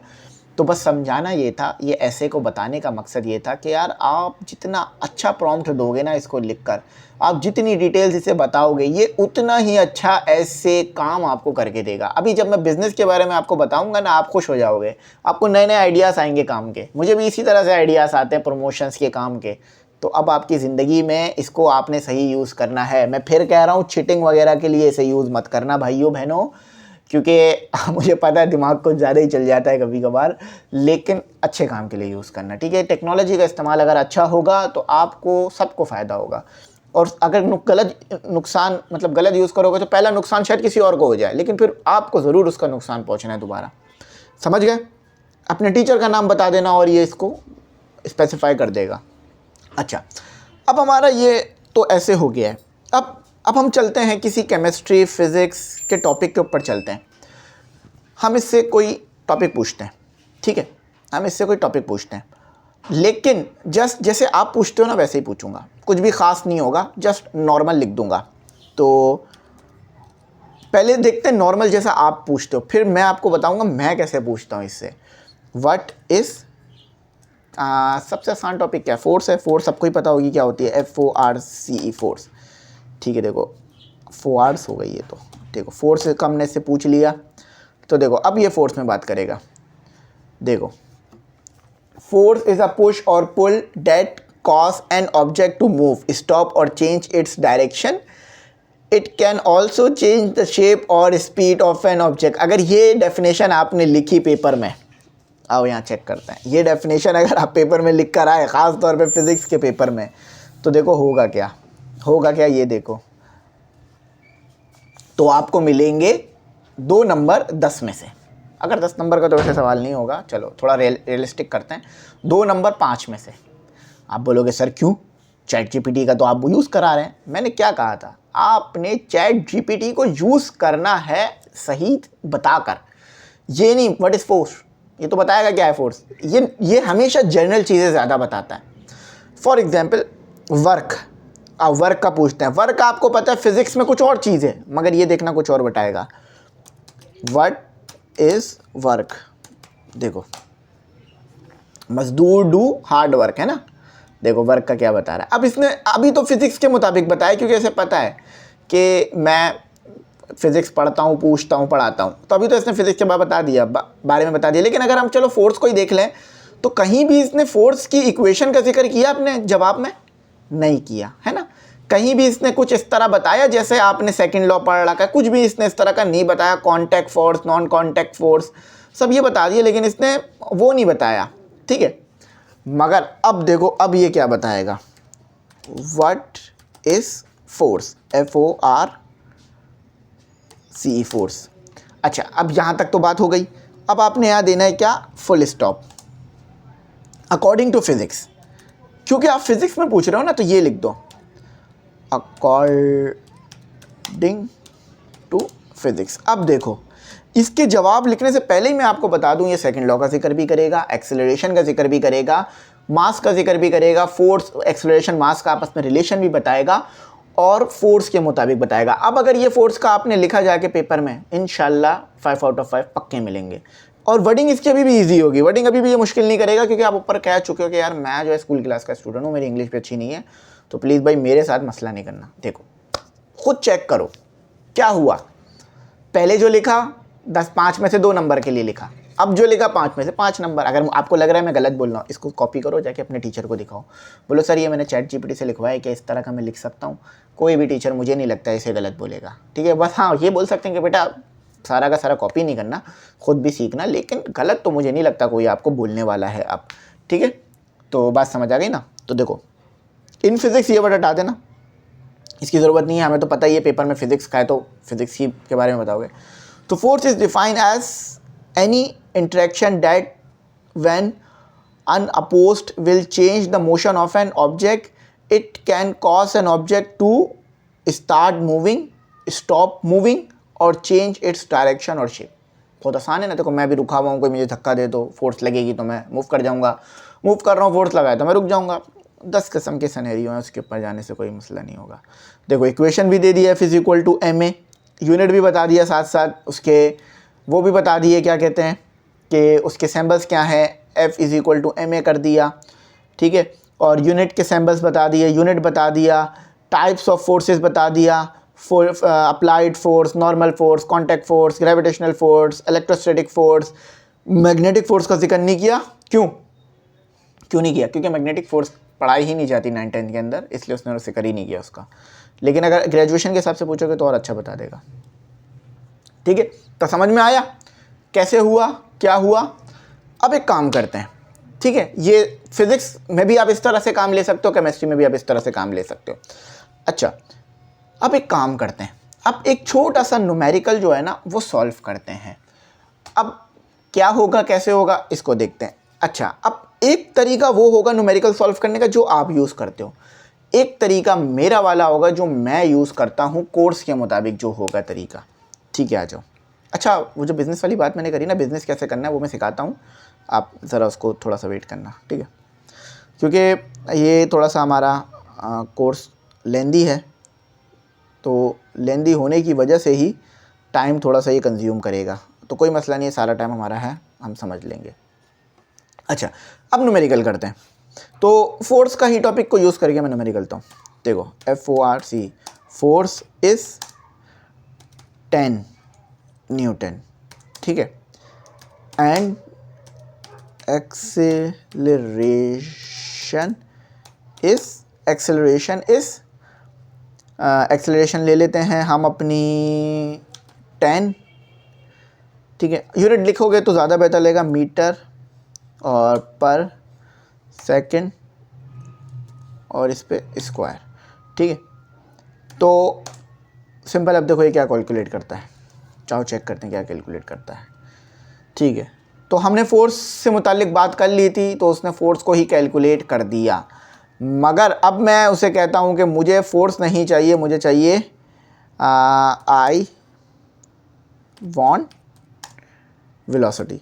तो बस समझाना ये था, ये ऐसे को बताने का मकसद ये था कि यार आप जितना अच्छा प्रॉम्प्ट दोगे ना इसको लिखकर, आप जितनी डिटेल्स इसे बताओगे, ये उतना ही अच्छा ऐसे काम आपको करके देगा। अभी जब मैं बिज़नेस के बारे में आपको बताऊंगा ना, आप खुश हो जाओगे। आपको नए नए आइडियाज़ आएंगे काम के। मुझे भी इसी तरह से आइडियाज़ आते हैं प्रमोशंस के, काम के। तो अब आपकी ज़िंदगी में इसको आपने सही यूज़ करना है। मैं फिर कह रहा हूँ, चीटिंग वगैरह के लिए इसे यूज़ मत करना भाइयों बहनों, क्योंकि मुझे पता है दिमाग कुछ ज़्यादा ही चल जाता है कभी कभार, लेकिन अच्छे काम के लिए यूज़ करना, ठीक है। टेक्नोलॉजी का इस्तेमाल अगर अच्छा होगा तो आपको सबको फ़ायदा होगा, और अगर गलत यूज़ करोगे तो पहला नुकसान शायद किसी और को हो जाए, लेकिन फिर आपको ज़रूर उसका नुकसान पहुँचना है दोबारा। समझ गए? अपने टीचर का नाम बता देना और ये इसको स्पेसिफाई कर देगा। अच्छा, अब हमारा ये तो ऐसे हो गया है। अब हम चलते हैं किसी केमिस्ट्री फिज़िक्स के टॉपिक के ऊपर चलते हैं। हम इससे कोई टॉपिक पूछते हैं, ठीक है, हम इससे कोई टॉपिक पूछते हैं, लेकिन जस्ट जैसे आप पूछते हो ना वैसे ही पूछूंगा, कुछ भी ख़ास नहीं होगा, जस्ट नॉर्मल लिख दूंगा। तो पहले देखते हैं नॉर्मल जैसा आप पूछते हो, फिर मैं आपको बताऊंगा मैं कैसे पूछता हूँ इससे। व्हाट इज़, सबसे आसान टॉपिक क्या है? फोर्स है। फोर्स सबको ही पता होगी क्या होती है, FORCE फोर्स, ठीक है। देखो फोर्स हो गई ये, तो देखो फोर्स से हमने से पूछ लिया। तो देखो अब ये फोर्स में बात करेगा। देखो, force is a push or pull that cause an object to move, stop or change its direction. It can also change the shape or speed of an object. अगर ये डेफिनेशन आपने लिखी पेपर में, आओ यहाँ चेक करते हैं, ये डेफिनेशन अगर आप पेपर में लिख कर आए, ख़ास तौर पे फिज़िक्स के पेपर में, तो देखो होगा क्या, ये देखो, तो आपको मिलेंगे 2 नंबर 10 में से। अगर 10 नंबर का तो वैसे सवाल नहीं होगा, चलो थोड़ा रियलिस्टिक करते हैं, 2 नंबर 5 में से। आप बोलोगे सर क्यों? चैट GPT का तो आप यूज़ करा रहे हैं। मैंने क्या कहा था? आपने चैट GPT को यूज़ करना है सही बताकर, ये नहीं व्हाट इज़ फोर्स, ये तो बताएगा क्या है फोर्स। ये हमेशा जनरल चीज़ें ज़्यादा बताता है। फॉर एग्जाम्पल वर्क का पूछते हैं। वर्क आपको पता है फिज़िक्स में कुछ और चीज़ है, मगर ये देखना कुछ और बताएगा। What is work? देखो, मजदूर डू हार्ड वर्क, है ना। देखो वर्क का क्या बता रहा है। अब इसने अभी तो फिज़िक्स के मुताबिक बताया, क्योंकि ऐसे पता है कि मैं फिज़िक्स पढ़ता हूँ, पूछता हूँ, पढ़ाता हूँ, तो अभी तो इसने फिज़िक्स के बारे में बता दिया। लेकिन अगर हम चलो फोर्स को ही देख लें, तो कहीं भी इसने फोर्स की इक्वेशन का जिक्र किया अपने जवाब में? नहीं किया, है ना। कहीं भी इसने कुछ इस तरह बताया जैसे आपने सेकंड लॉ पढ़ रखा है, कुछ भी इसने इस तरह का नहीं बताया। Contact force, non contact force, सब ये बता दिए, लेकिन इसने वो नहीं बताया, ठीक है। मगर अब देखो, अब ये क्या बताएगा? What is force? FORCE force. अच्छा, अब यहाँ तक तो बात हो गई। अब आपने यहाँ देना है क्या? Full stop. According to physics, क्योंकि आप फिज़िक्स में पूछ रहे हो ना, तो ये लिख दो अकॉर्डिंग टू फिज़िक्स। अब देखो, इसके जवाब लिखने से पहले ही मैं आपको बता दूं, ये सेकंड लॉ का जिक्र भी करेगा, एक्सेलरेशन का जिक्र भी करेगा, मास का जिक्र भी करेगा, फोर्स एक्सेलरेशन मास का आपस में रिलेशन भी बताएगा और फोर्स के मुताबिक बताएगा। अब अगर ये फोर्स का आपने लिखा जाके पेपर में, इंशाल्लाह 5 आउट ऑफ 5 पक्के मिलेंगे। और वर्डिंग इसकी अभी भी ईजी होगी, वर्डिंग अभी भी ये मुश्किल नहीं करेगा, क्योंकि आप ऊपर कह चुके हो कि यार मैं जो है स्कूल क्लास का स्टूडेंट हूँ, मेरी इंग्लिश भी अच्छी नहीं है, तो प्लीज़ भाई मेरे साथ मसला नहीं करना। देखो खुद चेक करो क्या हुआ। पहले जो लिखा 5 में से 2 नंबर के लिए लिखा, अब जो लिखा 5 में से 5 नंबर। अगर आपको लग रहा है मैं गलत बोल रहा हूँ, इसको कॉपी करो, जाके अपने टीचर को दिखाओ, बोलो सर ये मैंने चैट जीपीटी से लिखवाया है, क्या इस तरह का मैं लिख सकता हूँ? कोई भी टीचर मुझे नहीं लगता इसे गलत बोलेगा, ठीक है। बस हाँ ये बोल सकते हैं कि बेटा सारा का सारा कॉपी नहीं करना, खुद भी सीखना, लेकिन गलत तो मुझे नहीं लगता कोई आपको बोलने वाला है अब, ठीक है। तो बात समझ आ गई ना। तो देखो इन फिजिक्स ये वर्ड हटा देना, इसकी ज़रूरत नहीं है, हमें तो पता ही है पेपर में फिजिक्स का है तो फिजिक्स ही के बारे में बताओगे। तो force is defined as any interaction that when unopposed will change the motion of an object, it can cause an object to start moving, stop moving और चेंज इट्स डायरेक्शन और शेप। बहुत आसान है ना। देखो मैं भी रुका हुआ हूँ, कोई मुझे धक्का दे तो फोर्स लगेगी तो मैं मूव कर जाऊँगा, मूव कर रहा हूँ फोर्स लगाए तो मैं रुक जाऊँगा। 10 किस्म के सिनेरियो हैं, उसके ऊपर जाने से कोई मसला नहीं होगा। देखो इक्वेशन भी दे दिया है, F=ma, यूनिट भी बता दिया, साथ साथ उसके वो भी बता दिए क्या कहते हैं कि उसके सिंबल्स क्या हैं, F=ma कर दिया, ठीक है। और यूनिट के सिंबल्स बता दिए, यूनिट बता दिया, टाइप्स ऑफ फोर्सेस बता दिया, applied force, normal force, contact force, gravitational force, electrostatic force. Magnetic force का जिक्र नहीं किया, क्यों नहीं किया? क्योंकि मैग्नेटिक फोर्स पढ़ाई ही नहीं जाती 9-10 के अंदर, इसलिए उसने जिक्र ही नहीं किया उसका। लेकिन अगर ग्रेजुएशन के हिसाब से पूछोगे तो और अच्छा बता देगा, ठीक है। तो समझ में आया कैसे हुआ, क्या हुआ? अब एक काम करते हैं, ठीक है। ये फिजिक्स में भी आप इस तरह से काम ले सकते हो, केमिस्ट्री में भी आप इस तरह से काम ले सकते हो। अच्छा अब एक काम करते हैं, अब एक छोटा सा न्यूमेरिकल जो है ना वो सॉल्व करते हैं। अब क्या होगा, कैसे होगा, इसको देखते हैं। अच्छा अब एक तरीका वो होगा न्यूमेरिकल सॉल्व करने का जो आप यूज़ करते हो, एक तरीका मेरा वाला होगा जो मैं यूज़ करता हूँ कोर्स के मुताबिक जो होगा तरीका, ठीक है। आ जाओ। अच्छा वो जो बिज़नेस वाली बात मैंने करी ना, बिज़नेस कैसे करना है वो मैं सिखाता हूँ, आप ज़रा उसको थोड़ा सा वेट करना, ठीक है। क्योंकि ये थोड़ा सा हमारा कोर्स लेंदी है, तो लेंदी होने की वजह से ही टाइम थोड़ा सा ये कंज्यूम करेगा, तो कोई मसला नहीं है, सारा टाइम हमारा है, हम समझ लेंगे। अच्छा अब न्यूमेरिकल करते हैं। तो फोर्स का ही टॉपिक को यूज़ करके मैं न्यूमेरिकल करता हूँ। देखो FORC, फोर्स इज 10 न्यूटन, ठीक है। एंड एक्सेलरेशन इज एक्सेलरेशन ले लेते हैं हम अपनी 10, ठीक है। यूनिट लिखोगे तो ज़्यादा बेहतर लगेगा, मीटर और पर सेकंड और इस पे स्क्वायर, ठीक है। तो सिंपल, अब देखो ये क्या कैलकुलेट करता है, चाहो चेक करते हैं क्या कैलकुलेट करता है, ठीक है। तो हमने फोर्स से मुतालिक बात कर ली थी, तो उसने फोर्स को ही कैलकुलेट कर दिया, मगर अब मैं उसे कहता हूँ कि मुझे फोर्स नहीं चाहिए, मुझे चाहिए आई वांट वेलोसिटी।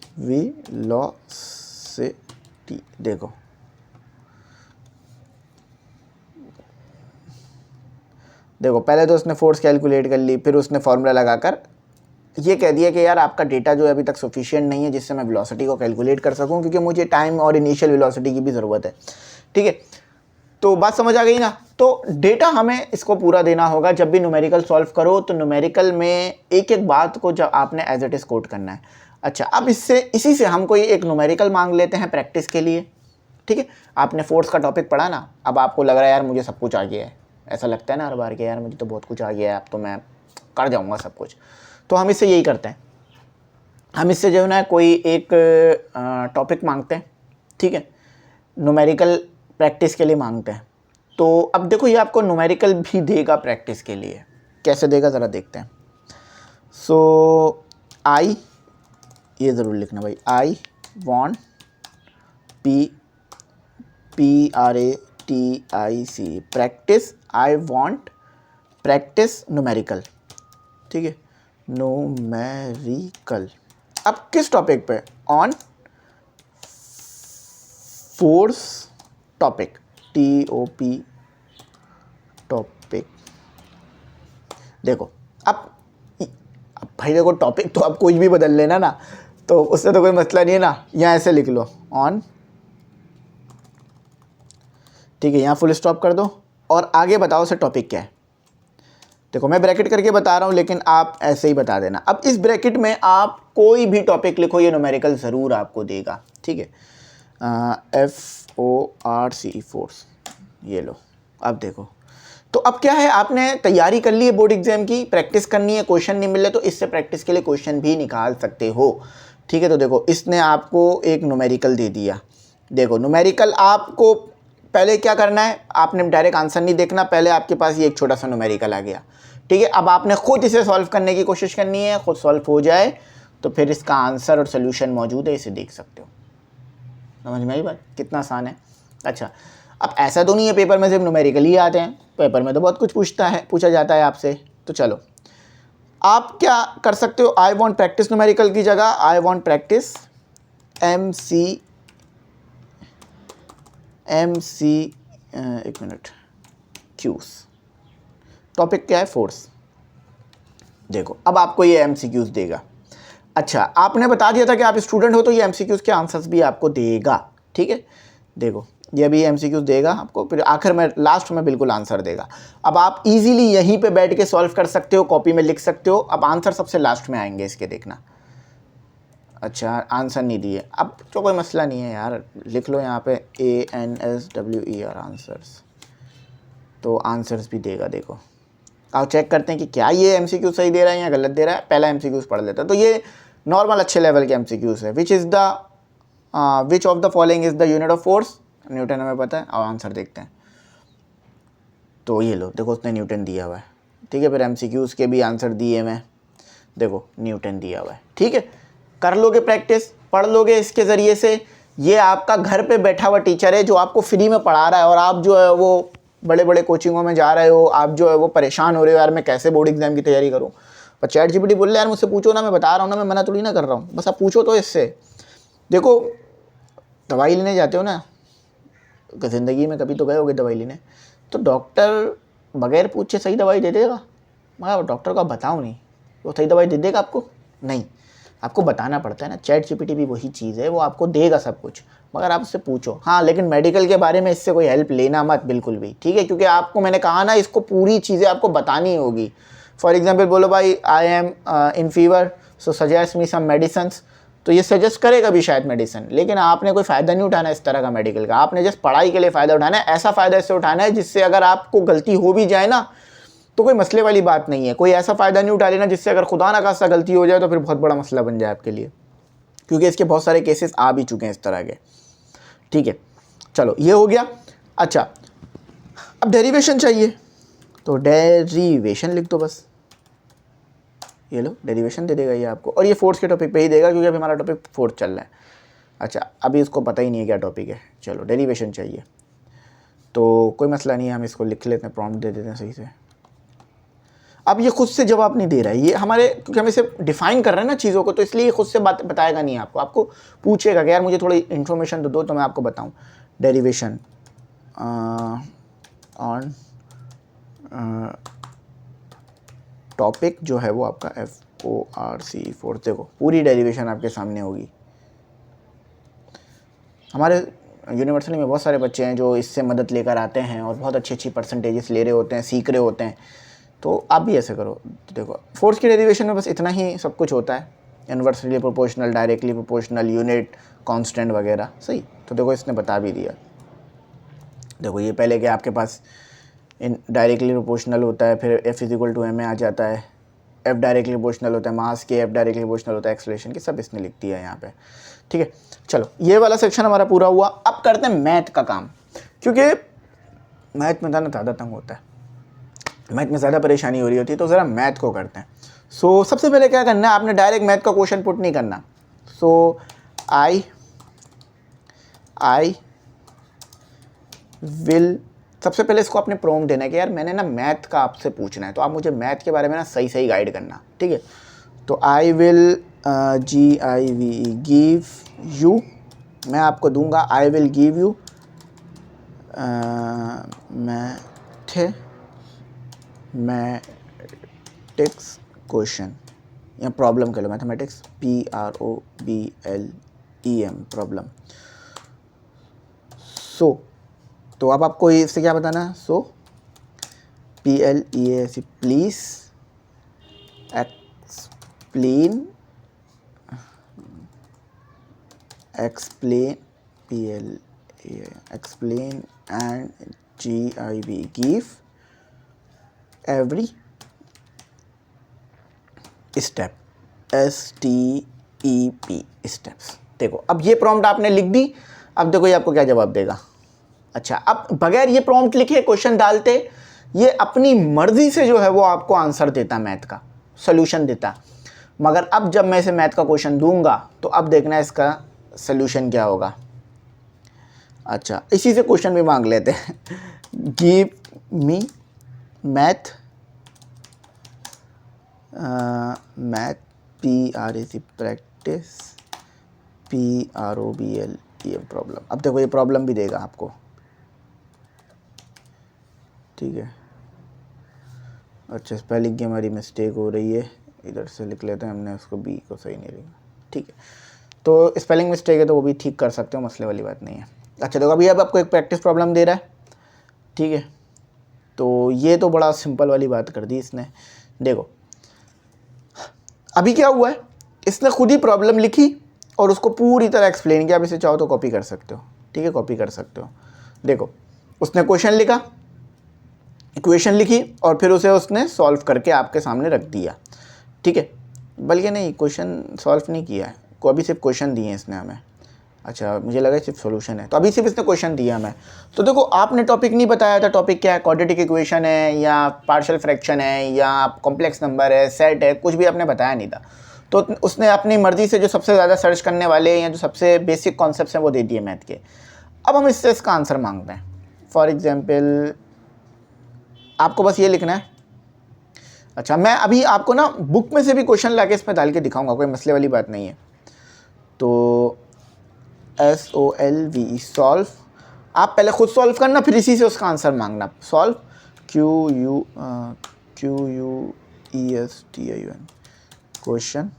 देखो पहले तो उसने फोर्स कैलकुलेट कर ली, फिर उसने फॉर्मूला लगाकर ये कह दिया कि यार आपका डेटा जो है अभी तक सफिशिएंट नहीं है जिससे मैं वेलोसिटी को कैलकुलेट कर सकूं, क्योंकि मुझे टाइम और इनिशियल वेलोसिटी की भी ज़रूरत है, ठीक है। तो बात समझ आ गई ना। तो डेटा हमें इसको पूरा देना होगा। जब भी न्यूमेरिकल सॉल्व करो तो न्यूमेरिकल में एक एक बात को जब आपने एज इट इज कोट करना है। अच्छा अब इसी से हम कोई एक न्यूमेरिकल मांग लेते हैं प्रैक्टिस के लिए, ठीक है। आपने फोर्स का टॉपिक पढ़ा ना, अब आपको लग रहा है यार मुझे सब कुछ आ गया है, ऐसा लगता है ना हर बार के यार मुझे तो बहुत कुछ आ गया है, अब तो मैं कर जाऊँगा सब कुछ। तो हम इससे यही करते हैं, हम इससे जो है ना कोई एक टॉपिक मांगते हैं, ठीक है, न्यूमेरिकल प्रैक्टिस के लिए मांगते हैं। तो अब देखो ये आपको न्यूमेरिकल भी देगा प्रैक्टिस के लिए, कैसे देगा ज़रा देखते हैं। सो आई, ये ज़रूर लिखना भाई, I want PRACTIC practice, I want practice numerical, ठीक है। न्यूमेरिकल। अब किस टॉपिक पे? On force topic, TOP topic. देखो अब भाई देखो, टॉपिक तो आप कुछ भी बदल लेना ना, तो उससे तो कोई मसला नहीं है ना। यहाँ ऐसे लिख लो ऑन, ठीक है, यहाँ फुल स्टॉप कर दो और आगे बताओ से टॉपिक क्या है। देखो मैं ब्रैकेट करके बता रहा हूँ, लेकिन आप ऐसे ही बता देना। अब इस ब्रैकेट में आप कोई भी टॉपिक लिखो, ये न्यूमेरिकल ज़रूर आपको देगा, ठीक है। FORCE फोर्स, ये लो। अब देखो, तो अब क्या है, आपने तैयारी कर ली है बोर्ड एग्जाम की, प्रैक्टिस करनी है, क्वेश्चन नहीं मिले तो इससे प्रैक्टिस के लिए क्वेश्चन भी निकाल सकते हो, ठीक है। तो देखो इसने आपको एक न्यूमेरिकल दे दिया। देखो न्यूमेरिकल आपको पहले क्या करना है, आपने डायरेक्ट आंसर नहीं देखना, पहले आपके पास ये एक छोटा सा न्यूमेरिकल आ गया, ठीक है। अब आपने खुद इसे सॉल्व करने की कोशिश करनी है, खुद सॉल्व हो जाए तो फिर इसका आंसर और सोल्यूशन मौजूद है, इसे देख सकते हो। समझ में आई बात, कितना आसान है। अच्छा, अब ऐसा तो नहीं है पेपर में सिर्फ न्यूमेरिकल ही आते हैं, पेपर में तो बहुत कुछ पूछा जाता है आपसे। तो चलो आप क्या कर सकते हो, आई वॉन्ट प्रैक्टिस न्यूमेरिकल की जगह आई वॉन्ट प्रैक्टिस MC एक मिनट, क्यूज। टॉपिक क्या है? फोर्स। देखो अब आपको ये MCQs देगा। अच्छा, आपने बता दिया था कि आप स्टूडेंट हो, तो ये MCQs के आंसर्स भी आपको देगा, ठीक है। देखो ये भी MCQs देगा आपको, फिर आखिर में लास्ट में बिल्कुल आंसर देगा। अब आप इजीली यहीं पे बैठ के सॉल्व कर सकते हो, कॉपी में लिख सकते हो। अब आंसर सबसे लास्ट में आएंगे इसके, देखना। अच्छा, आंसर नहीं दिए, अब तो कोई मसला नहीं है यार, लिख लो यहाँ पे ANSWER आंसर्स, तो आंसर्स भी देगा। देखो आप चेक करते हैं कि क्या ये MCQ सही दे रहा है या गलत दे रहा है। पहला MCQs पढ़ लेता है, तो ये नॉर्मल अच्छे लेवल के MCQs है। Which of the following is the unit of force? Newton हमें पता है। और आंसर देखते हैं, तो ये लो, देखो उसने न्यूटन दिया हुआ है, ठीक है। फिर MCQs के भी आंसर दिए मैं, देखो न्यूटन दिया हुआ है, ठीक है। कर लोगे प्रैक्टिस, पढ़ लोगे इसके ज़रिए से। ये आपका घर पे बैठा हुआ टीचर है जो आपको फ्री में पढ़ा रहा है, और आप जो है वो बड़े बड़े कोचिंगों में जा रहे हो, आप जो है वो परेशान हो रहे हो, यार मैं कैसे बोर्ड एग्जाम की तैयारी करूँ। पर ChatGPT बोल रहा है यार मुझसे पूछो ना, मैं बता रहा हूँ ना, मैं मना थोड़ी ना कर रहा हूँ, बस आप पूछो तो इससे। देखो दवाई लेने जाते हो ना, ज़िंदगी में कभी तो गए होगे दवाई लेने, तो डॉक्टर बगैर पूछे सही दवाई दे देगा? मगर डॉक्टर को आप बताओ नहीं, वो सही दवाई दे देगा आपको? नहीं, आपको बताना पड़ता है ना। ChatGPT भी वही चीज़ है, वो आपको देगा सब कुछ, मगर आप उससे पूछो। हाँ, लेकिन मेडिकल के बारे में इससे कोई हेल्प लेना मत बिल्कुल भी, ठीक है, क्योंकि आपको मैंने कहा ना, इसको पूरी चीज़ें आपको बतानी होगी। फॉर एग्जाम्पल बोलो भाई I am in fever, so suggest me some medicines, तो ये सजेस्ट करेगा भी शायद मेडिसिन, लेकिन आपने कोई फ़ायदा नहीं उठाना इस तरह का मेडिकल का। आपने जस्ट पढ़ाई के लिए फ़ायदा उठाना है, ऐसा फ़ायदा इससे उठाना है जिससे अगर आपको गलती हो भी जाए ना, तो कोई मसले वाली बात नहीं है। कोई ऐसा फ़ायदा नहीं उठा लेना जिससे अगर खुदा ना खास्ता गलती हो जाए तो फिर बहुत बड़ा मसला बन जाए आपके लिए, क्योंकि इसके बहुत सारे केसेस आ भी चुके हैं इस तरह के, ठीक है। चलो ये हो गया। अच्छा, अब डेरिवेशन चाहिए, तो डेरिवेशन लिख दो बस, ये लो डेरिवेशन दे देगा ये आपको, और ये फोर्स के टॉपिक पे ही देगा क्योंकि अभी हमारा टॉपिक फोर्स चल रहा है। अच्छा, अभी इसको पता ही नहीं है क्या टॉपिक है। चलो डेरिवेशन चाहिए, तो कोई मसला नहीं है, हम इसको लिख लेते हैं, प्रॉम्प्ट दे देते हैं सही से। अब ये खुद से जवाब नहीं दे रहा है, ये हमारे, क्योंकि हम इसे डिफाइन कर रहे हैं ना चीज़ों को, तो इसलिए ये खुद से बात बताएगा नहीं आपको। आपको पूछेगा कि यार मुझे थोड़ी इन्फॉर्मेशन तो दो, तो मैं आपको बताऊं। डेरिवेशन ऑन टॉपिक जो है वो आपका FORCE फोर्स। देखो पूरी डेरिवेशन आपके सामने होगी। हमारे यूनिवर्सिटी में बहुत सारे बच्चे हैं जो इससे मदद लेकर आते हैं और बहुत अच्छी अच्छी परसेंटेजेस ले रहे होते हैं, सीख रहे होते हैं, तो आप भी ऐसे करो। तो देखो फोर्स की डेरिवेशन में बस इतना ही सब कुछ होता है, inversely proportional, directly proportional, unit, constant वगैरह, सही। तो देखो इसने बता भी दिया। देखो ये पहले कि आपके पास इन डायरेक्टली प्रोपोर्शनल होता है, फिर F = ma आ जाता है, F डायरेक्टली प्रोपोर्शनल होता है मास के, F डायरेक्टली प्रोपोर्शनल होता है एक्सेलरेशन के, सब इसने लिख दिया है यहाँ पे, ठीक है। चलो ये वाला सेक्शन हमारा पूरा हुआ। अब करते हैं मैथ का काम, क्योंकि मैथ में ना ज़्यादा तंग होता है, मैथ में ज़्यादा परेशानी हो रही होती है, तो ज़रा मैथ को करते हैं। सो सबसे पहले क्या करना है, आपने डायरेक्ट मैथ का क्वेश्चन पुट नहीं करना। सो आई विल, सबसे पहले इसको आपने प्रॉम्प्ट देना है कि यार मैंने ना मैथ का आपसे पूछना है, तो आप मुझे मैथ के बारे में ना सही सही गाइड करना, ठीक है। तो I will GIVE give you, मैं आपको दूंगा, I will give you mathematics question, या प्रॉब्लम कह लो, मैथमेटिक्स PROBLEM प्रॉब्लम। सो तो अब आपको इससे क्या बताना है, सो PLEAS please explain and GIV give every step, STEP steps। देखो अब ये प्रॉम्प्ट आपने लिख दी, अब देखो ये आपको क्या जवाब देगा। अच्छा, अब बगैर ये प्रॉम्प्ट लिखे क्वेश्चन डालते, ये अपनी मर्जी से जो है वो आपको आंसर देता, मैथ का सोल्यूशन देता। मगर अब जब मैं इसे मैथ का क्वेश्चन दूंगा तो अब देखना इसका सोल्यूशन क्या होगा। अच्छा, इसी से क्वेश्चन भी मांग लेते हैं। Give me math practice PROBLEM problem. अब देखो ये प्रॉब्लम भी देगा आपको, ठीक है। अच्छा, स्पेलिंग की हमारी मिस्टेक हो रही है, इधर से लिख लेते हैं हमने उसको, बी को सही नहीं लिखा, ठीक है। तो स्पेलिंग मिस्टेक है तो वो भी ठीक कर सकते हो, मसले वाली बात नहीं है। अच्छा देखो अभी अब आपको एक प्रैक्टिस प्रॉब्लम दे रहा है, ठीक है। तो ये तो बड़ा सिंपल वाली बात कर दी इसने। देखो अभी क्या हुआ है, इसने खुद ही प्रॉब्लम लिखी और उसको पूरी तरह एक्सप्लेन किया। आप इसे चाहो तो कॉपी कर सकते हो, ठीक है, कॉपी कर सकते हो। देखो उसने क्वेश्चन लिखा, इक्वेशन लिखी और फिर उसे उसने सॉल्व करके आपके सामने रख दिया, ठीक है। बल्कि नहीं, क्वेश्चन सॉल्व नहीं किया है, को अभी सिर्फ क्वेश्चन दिए इसने हमें। अच्छा मुझे लगा सिर्फ सॉल्यूशन है, तो अभी सिर्फ इसने क्वेश्चन दिया हमें। तो देखो आपने टॉपिक नहीं बताया था, टॉपिक क्या है, क्वाड्रेटिक इक्वेशन है या पार्शियल फ्रैक्शन है या कॉम्प्लेक्स नंबर है, सेट है, कुछ भी आपने बताया नहीं था। तो उसने अपनी मर्ज़ी से जो सबसे ज़्यादा सर्च करने वाले या जो सबसे बेसिक कॉन्सेप्ट्स हैं वो दे दिए मैथ के। अब हम इससे इसका आंसर मांगते हैं। फॉर एग्जाम्पल आपको बस ये लिखना है। अच्छा मैं अभी आपको ना बुक में से भी क्वेश्चन लाके इसमें डाल के दिखाऊंगा, कोई मसले वाली बात नहीं है। तो SOLVE सॉल्व, आप पहले खुद सॉल्व करना फिर इसी से उसका आंसर मांगना। Solve QUESTION question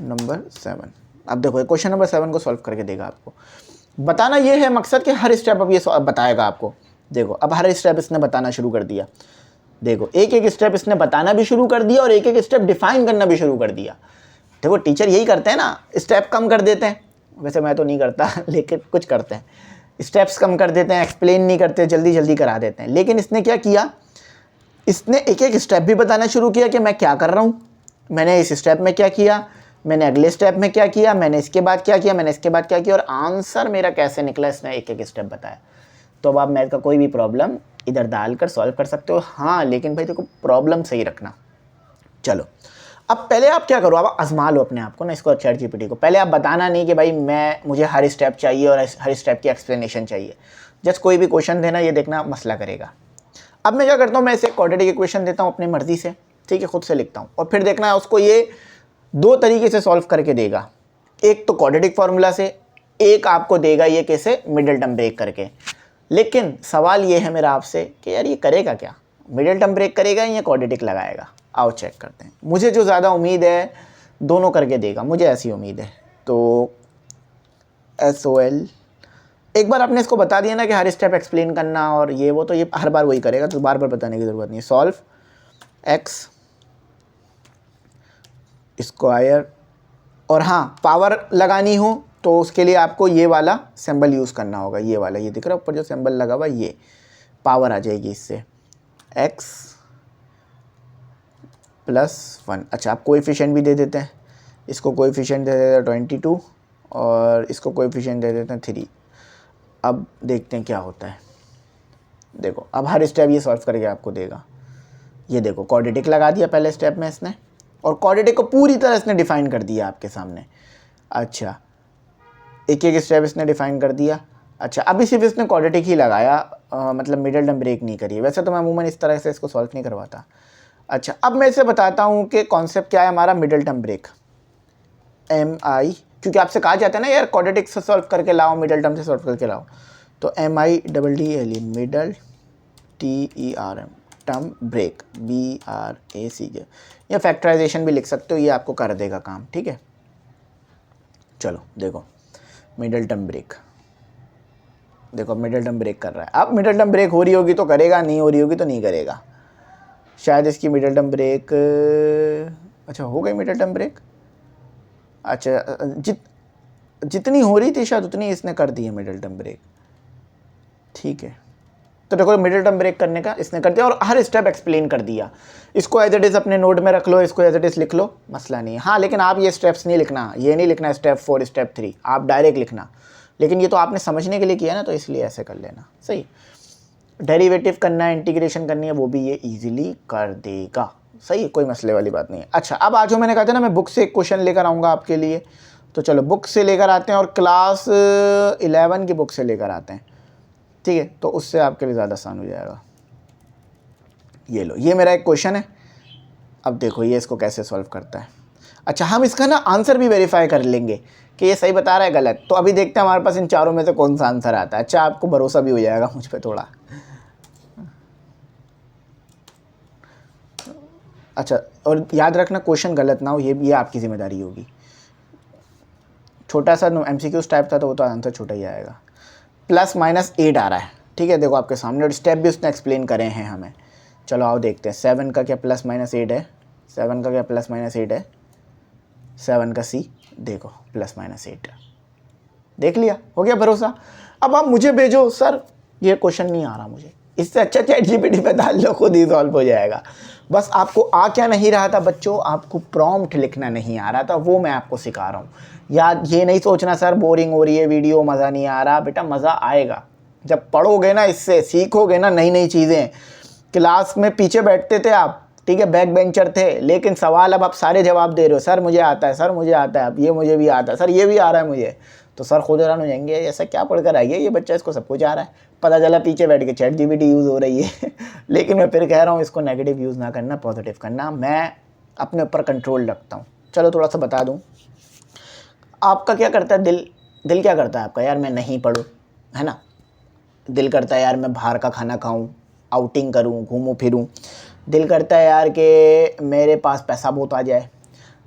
number 7। अब देखो क्वेश्चन नंबर 7 को सॉल्व करके देगा आपको। बताना ये है मकसद कि हर स्टेप अब ये बताएगा आपको। देखो अब हर स्टेप इसने बताना शुरू कर दिया। देखो एक एक स्टेप इसने बताना भी शुरू कर दिया और एक एक स्टेप डिफाइन करना भी शुरू कर दिया। देखो टीचर यही करते हैं ना, स्टेप कम कर देते हैं, वैसे मैं तो नहीं करता लेकिन कुछ करते हैं, स्टेप्स कम कर देते हैं, एक्सप्लेन नहीं करते, जल्दी जल्दी करा देते हैं। लेकिन इसने क्या किया, इसने एक एक स्टेप भी बताना शुरू किया कि मैं क्या कर रहा हूँ, मैंने इस स्टेप में क्या किया, मैंने अगले स्टेप में क्या किया, मैंने इसके बाद क्या किया, मैंने इसके बाद क्या किया और आंसर मेरा कैसे निकला, इसने एक एक स्टेप बताया। तो अब आप मैथ का कोई भी प्रॉब्लम इधर डालकर सॉल्व कर सकते हो। हाँ लेकिन भाई देखो प्रॉब्लम सही रखना। चलो अब पहले आप क्या करो, आप आजमा लो अपने आप को ना, इसको चैट जीपीटी को। पहले आप बताना नहीं कि भाई मुझे हर स्टेप चाहिए और हर स्टेप की एक्सप्लेनेशन चाहिए। जस्ट कोई भी क्वेश्चन देना, ये देखना मसला करेगा। अब मैं क्या करता हूँ, मैं इसे क्वाड्रेटिक इक्वेशन देता हूँ अपनी मर्जी से, ठीक है, खुद से लिखता हूँ और फिर देखना है उसको ये दो तरीके से सॉल्व करके देगा। एक तो क्वाड्रेटिक फार्मूला से, एक आपको देगा ये कैसे मिडिल टर्म ब्रेक करके। लेकिन सवाल ये है मेरा आपसे कि यार ये करेगा क्या, मिडिल टर्म ब्रेक करेगा या क्वाड्रेटिक लगाएगा। आओ चेक करते हैं। मुझे जो ज़्यादा उम्मीद है दोनों करके देगा, मुझे ऐसी उम्मीद है। तो SOL एक बार आपने इसको बता दिया ना कि हर स्टेप एक्सप्लेन करना और ये वो, तो ये हर बार वही करेगा, तो बार बार बताने की ज़रूरत नहीं है। सॉल्व x स्क्वायर, और हाँ पावर लगानी हो तो उसके लिए आपको ये वाला सिंबल यूज़ करना होगा, ये वाला, ये दिख रहा है ऊपर जो सिंबल लगा हुआ, ये पावर आ जाएगी इससे, x +1। अच्छा आप कोएफिशिएंट भी दे देते हैं, इसको कोएफिशिएंट दे देते हैं 22 और इसको कोएफिशिएंट दे देते हैं 3। अब देखते हैं क्या होता है। देखो अब हर स्टेप ये सॉल्व करके आपको देगा। ये देखो क्वाड्रेटिक लगा दिया पहले स्टेप में इसने, और क्वाड्रेटिक को पूरी तरह इसने डिफाइन कर दिया आपके सामने। अच्छा एक एक स्टेप इसने डिफाइन कर दिया। अच्छा अभी सिर्फ इसने क्वाड्रेटिक ही लगाया, मतलब मिडिल टर्म ब्रेक नहीं करी। वैसे तो मैं अमूमन इस तरह से इसको सॉल्व नहीं करवाता। अच्छा, अब मैं इसे बताता हूँ कि कॉन्सेप्ट क्या है हमारा मिडिल टर्म ब्रेक। MI, क्योंकि आपसे कहा जाता है ना यार क्वाड्रेटिक से सॉल्व करके लाओ, मिडिल टर्म से सॉल्व करके लाओ, तो MIDDLE middle TERM term break BRAC, या फैक्टराइजेशन भी लिख सकते हो, ये आपको कर देगा काम, ठीक है। चलो देखो मिडिल टर्म ब्रेक, देखो मिडिल टर्म ब्रेक कर रहा है। अब मिडिल टर्म ब्रेक हो रही होगी तो करेगा, नहीं हो रही होगी तो नहीं करेगा। शायद इसकी मिडिल टर्म ब्रेक, अच्छा हो गई मिडिल टर्म ब्रेक। अच्छा जितनी हो रही थी शायद उतनी इसने कर दी है मिडिल टर्म ब्रेक, ठीक है। तो देखो मिडिल टर्म ब्रेक करने का इसने कर दिया और हर स्टेप एक्सप्लेन कर दिया। इसको एज इट इज़ अपने नोट में रख लो, इसको एज इट इज़ लिख लो, मसला नहीं है। हाँ लेकिन आप ये स्टेप्स नहीं लिखना, ये नहीं लिखना स्टेप 4 स्टेप 3, आप डायरेक्ट लिखना। लेकिन ये तो आपने समझने के लिए किया ना, तो इसलिए ऐसे कर लेना, सही। डेरिवेटिव करना है, इंटीग्रेशन करनी है, वो भी ये ईजिली कर देगा, सही है, कोई मसले वाली बात नहीं है। अच्छा अब आज मैंने कहा था ना मैं बुक से एक क्वेश्चन लेकर आऊँगा आपके लिए, तो चलो बुक से लेकर आते हैं और क्लास 11 की बुक से लेकर आते हैं, ठीक है। तो उससे आपके लिए ज़्यादा आसान हो जाएगा। ये लो, ये मेरा एक क्वेश्चन है, अब देखो ये इसको कैसे सॉल्व करता है। अच्छा हम इसका ना आंसर भी वेरीफाई कर लेंगे कि ये सही बता रहा है गलत, तो अभी देखते हैं हमारे पास इन चारों में से कौन सा आंसर आता है। अच्छा आपको भरोसा भी हो जाएगा मुझ पर थोड़ा। अच्छा और याद रखना क्वेश्चन गलत ना हो, ये आपकी जिम्मेदारी होगी। छोटा सा MCQ टाइप था तो वो तो आंसर छोटा ही आएगा। +-8 आ रहा है, ठीक है, देखो आपके सामने, और स्टेप भी उसने एक्सप्लेन करे हैं हमें। चलो आओ देखते हैं 7 का क्या +-8 है, 7 का क्या +-8 है, 7 का C, देखो +-8, देख लिया, हो गया भरोसा। अब आप मुझे भेजो सर ये क्वेश्चन नहीं आ रहा मुझे, इससे अच्छा ChatGPT पे डाल लो, खुद ही सॉल्व हो जाएगा। बस आपको आ क्या नहीं रहा था बच्चों, आपको प्रॉम्प्ट लिखना नहीं आ रहा था, वो मैं आपको सिखा रहा हूँ। याद ये नहीं सोचना सर बोरिंग हो रही है वीडियो, मज़ा नहीं आ रहा, बेटा मज़ा आएगा जब पढ़ोगे ना, इससे सीखोगे ना नई नई चीज़ें। क्लास में पीछे बैठते थे आप, ठीक है, बैक बेंचर थे, लेकिन सवाल अब आप सारे जवाब दे रहे हो, सर मुझे आता है, सर मुझे आता है, अब ये मुझे भी आता है, सर ये भी आ रहा है मुझे, तो सर खुद हैरान हो जाएंगे ऐसा क्या पढ़कर आई है ये बच्चा, इसको सब कुछ आ रहा है। पता चला पीछे बैठ के ChatGPT यूज़ हो रही है लेकिन मैं फिर कह रहा हूँ इसको नेगेटिव यूज़ ना करना, पॉजिटिव करना, मैं अपने ऊपर कंट्रोल रखता हूँ। चलो थोड़ा सा बता दूँ, आपका क्या करता है दिल क्या करता है आपका, यार मैं नहीं पढूं, है ना। दिल करता है यार मैं बाहर का खाना खाऊं, आउटिंग करूं, घूमूं फिरूं। दिल करता है यार कि मेरे पास पैसा बहुत आ जाए।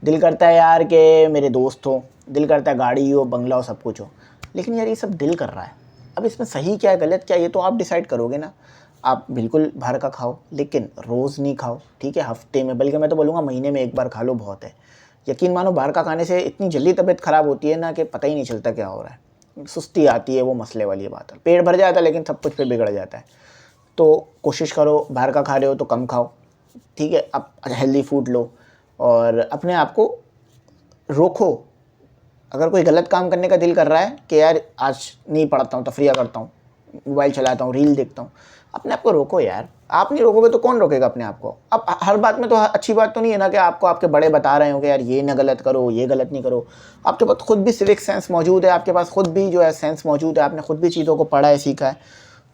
दिल करता है यार कि मेरे दोस्त हो। दिल करता है गाड़ी हो, बंगला हो, सब कुछ हो। लेकिन यार ये सब दिल कर रहा है, अब इसमें सही क्या है गलत क्या है ये तो आप डिसाइड करोगे ना। आप बिल्कुल बाहर का खाओ लेकिन रोज़ नहीं खाओ, ठीक है, हफ्ते में, बल्कि मैं तो बोलूँगा महीने में एक बार खा लो, बहुत है। यकीन मानो बाहर का खाने से इतनी जल्दी तबीयत ख़राब होती है ना कि पता ही नहीं चलता क्या हो रहा है, सुस्ती आती है, वो मसले वाली बात है। पेट भर जाता है लेकिन सब कुछ फिर बिगड़ जाता है। तो कोशिश करो बाहर का खा रहे हो तो कम खाओ, ठीक है, अब हेल्दी फूड लो और अपने आप को रोको। अगर कोई गलत काम करने का दिल कर रहा है कि यार आज नहीं पढ़ता हूँ, तफरिया करता हूँ, मोबाइल चलाता हूँ, रील देखता हूँ, अपने आप को रोको यार। आप नहीं रोकोगे तो कौन रोकेगा अपने आप को। अब हर बात में तो अच्छी बात तो नहीं है ना कि आपको आपके बड़े बता रहे हो कि यार ये ना गलत करो, ये गलत नहीं करो। आपके पास खुद भी सिविक सेंस मौजूद है, आपके पास खुद भी जो है सेंस मौजूद है, आपने खुद भी चीज़ों को पढ़ा है, सीखा है,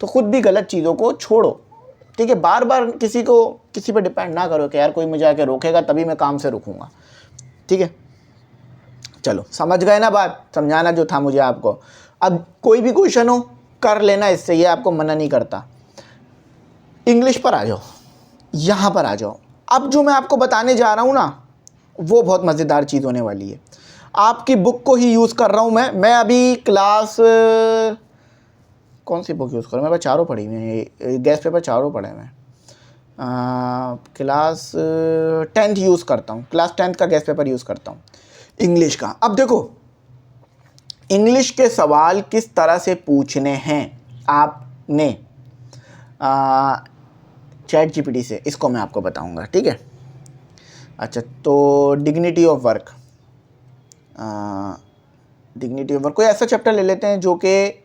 तो खुद भी गलत चीज़ों को छोड़ो, ठीक है। बार बार किसी पर डिपेंड ना करो कि यार कोई मुझे आके रोकेगा तभी मैं काम से रुकूँगा, ठीक है। चलो समझ गए ना बात, समझाना जो था मुझे आपको। अब कोई भी क्वेश्चन हो कर लेना इससे, ये आपको मना नहीं करता। इंग्लिश पर आ जाओ, यहाँ पर आ जाओ। अब जो मैं आपको बताने जा रहा हूँ ना वो बहुत मज़ेदार चीज़ होने वाली है। आपकी बुक को ही यूज़ कर रहा हूँ मैं अभी क्लास कौन सी बुक यूज़ करूँ, मेरे पास चारों पढ़ी हुई हैं, गैस पेपर चारों पढ़े हैं। क्लास 10th यूज़ करता हूँ, क्लास 10th का गैस पेपर यूज़ करता हूँ इंग्लिश का। अब देखो इंग्लिश के सवाल किस तरह से पूछने हैं आपने ChatGPT से, इसको मैं आपको बताऊंगा, ठीक है। अच्छा तो डिग्निटी ऑफ वर्क, कोई ऐसा चैप्टर ले लेते हैं जो कि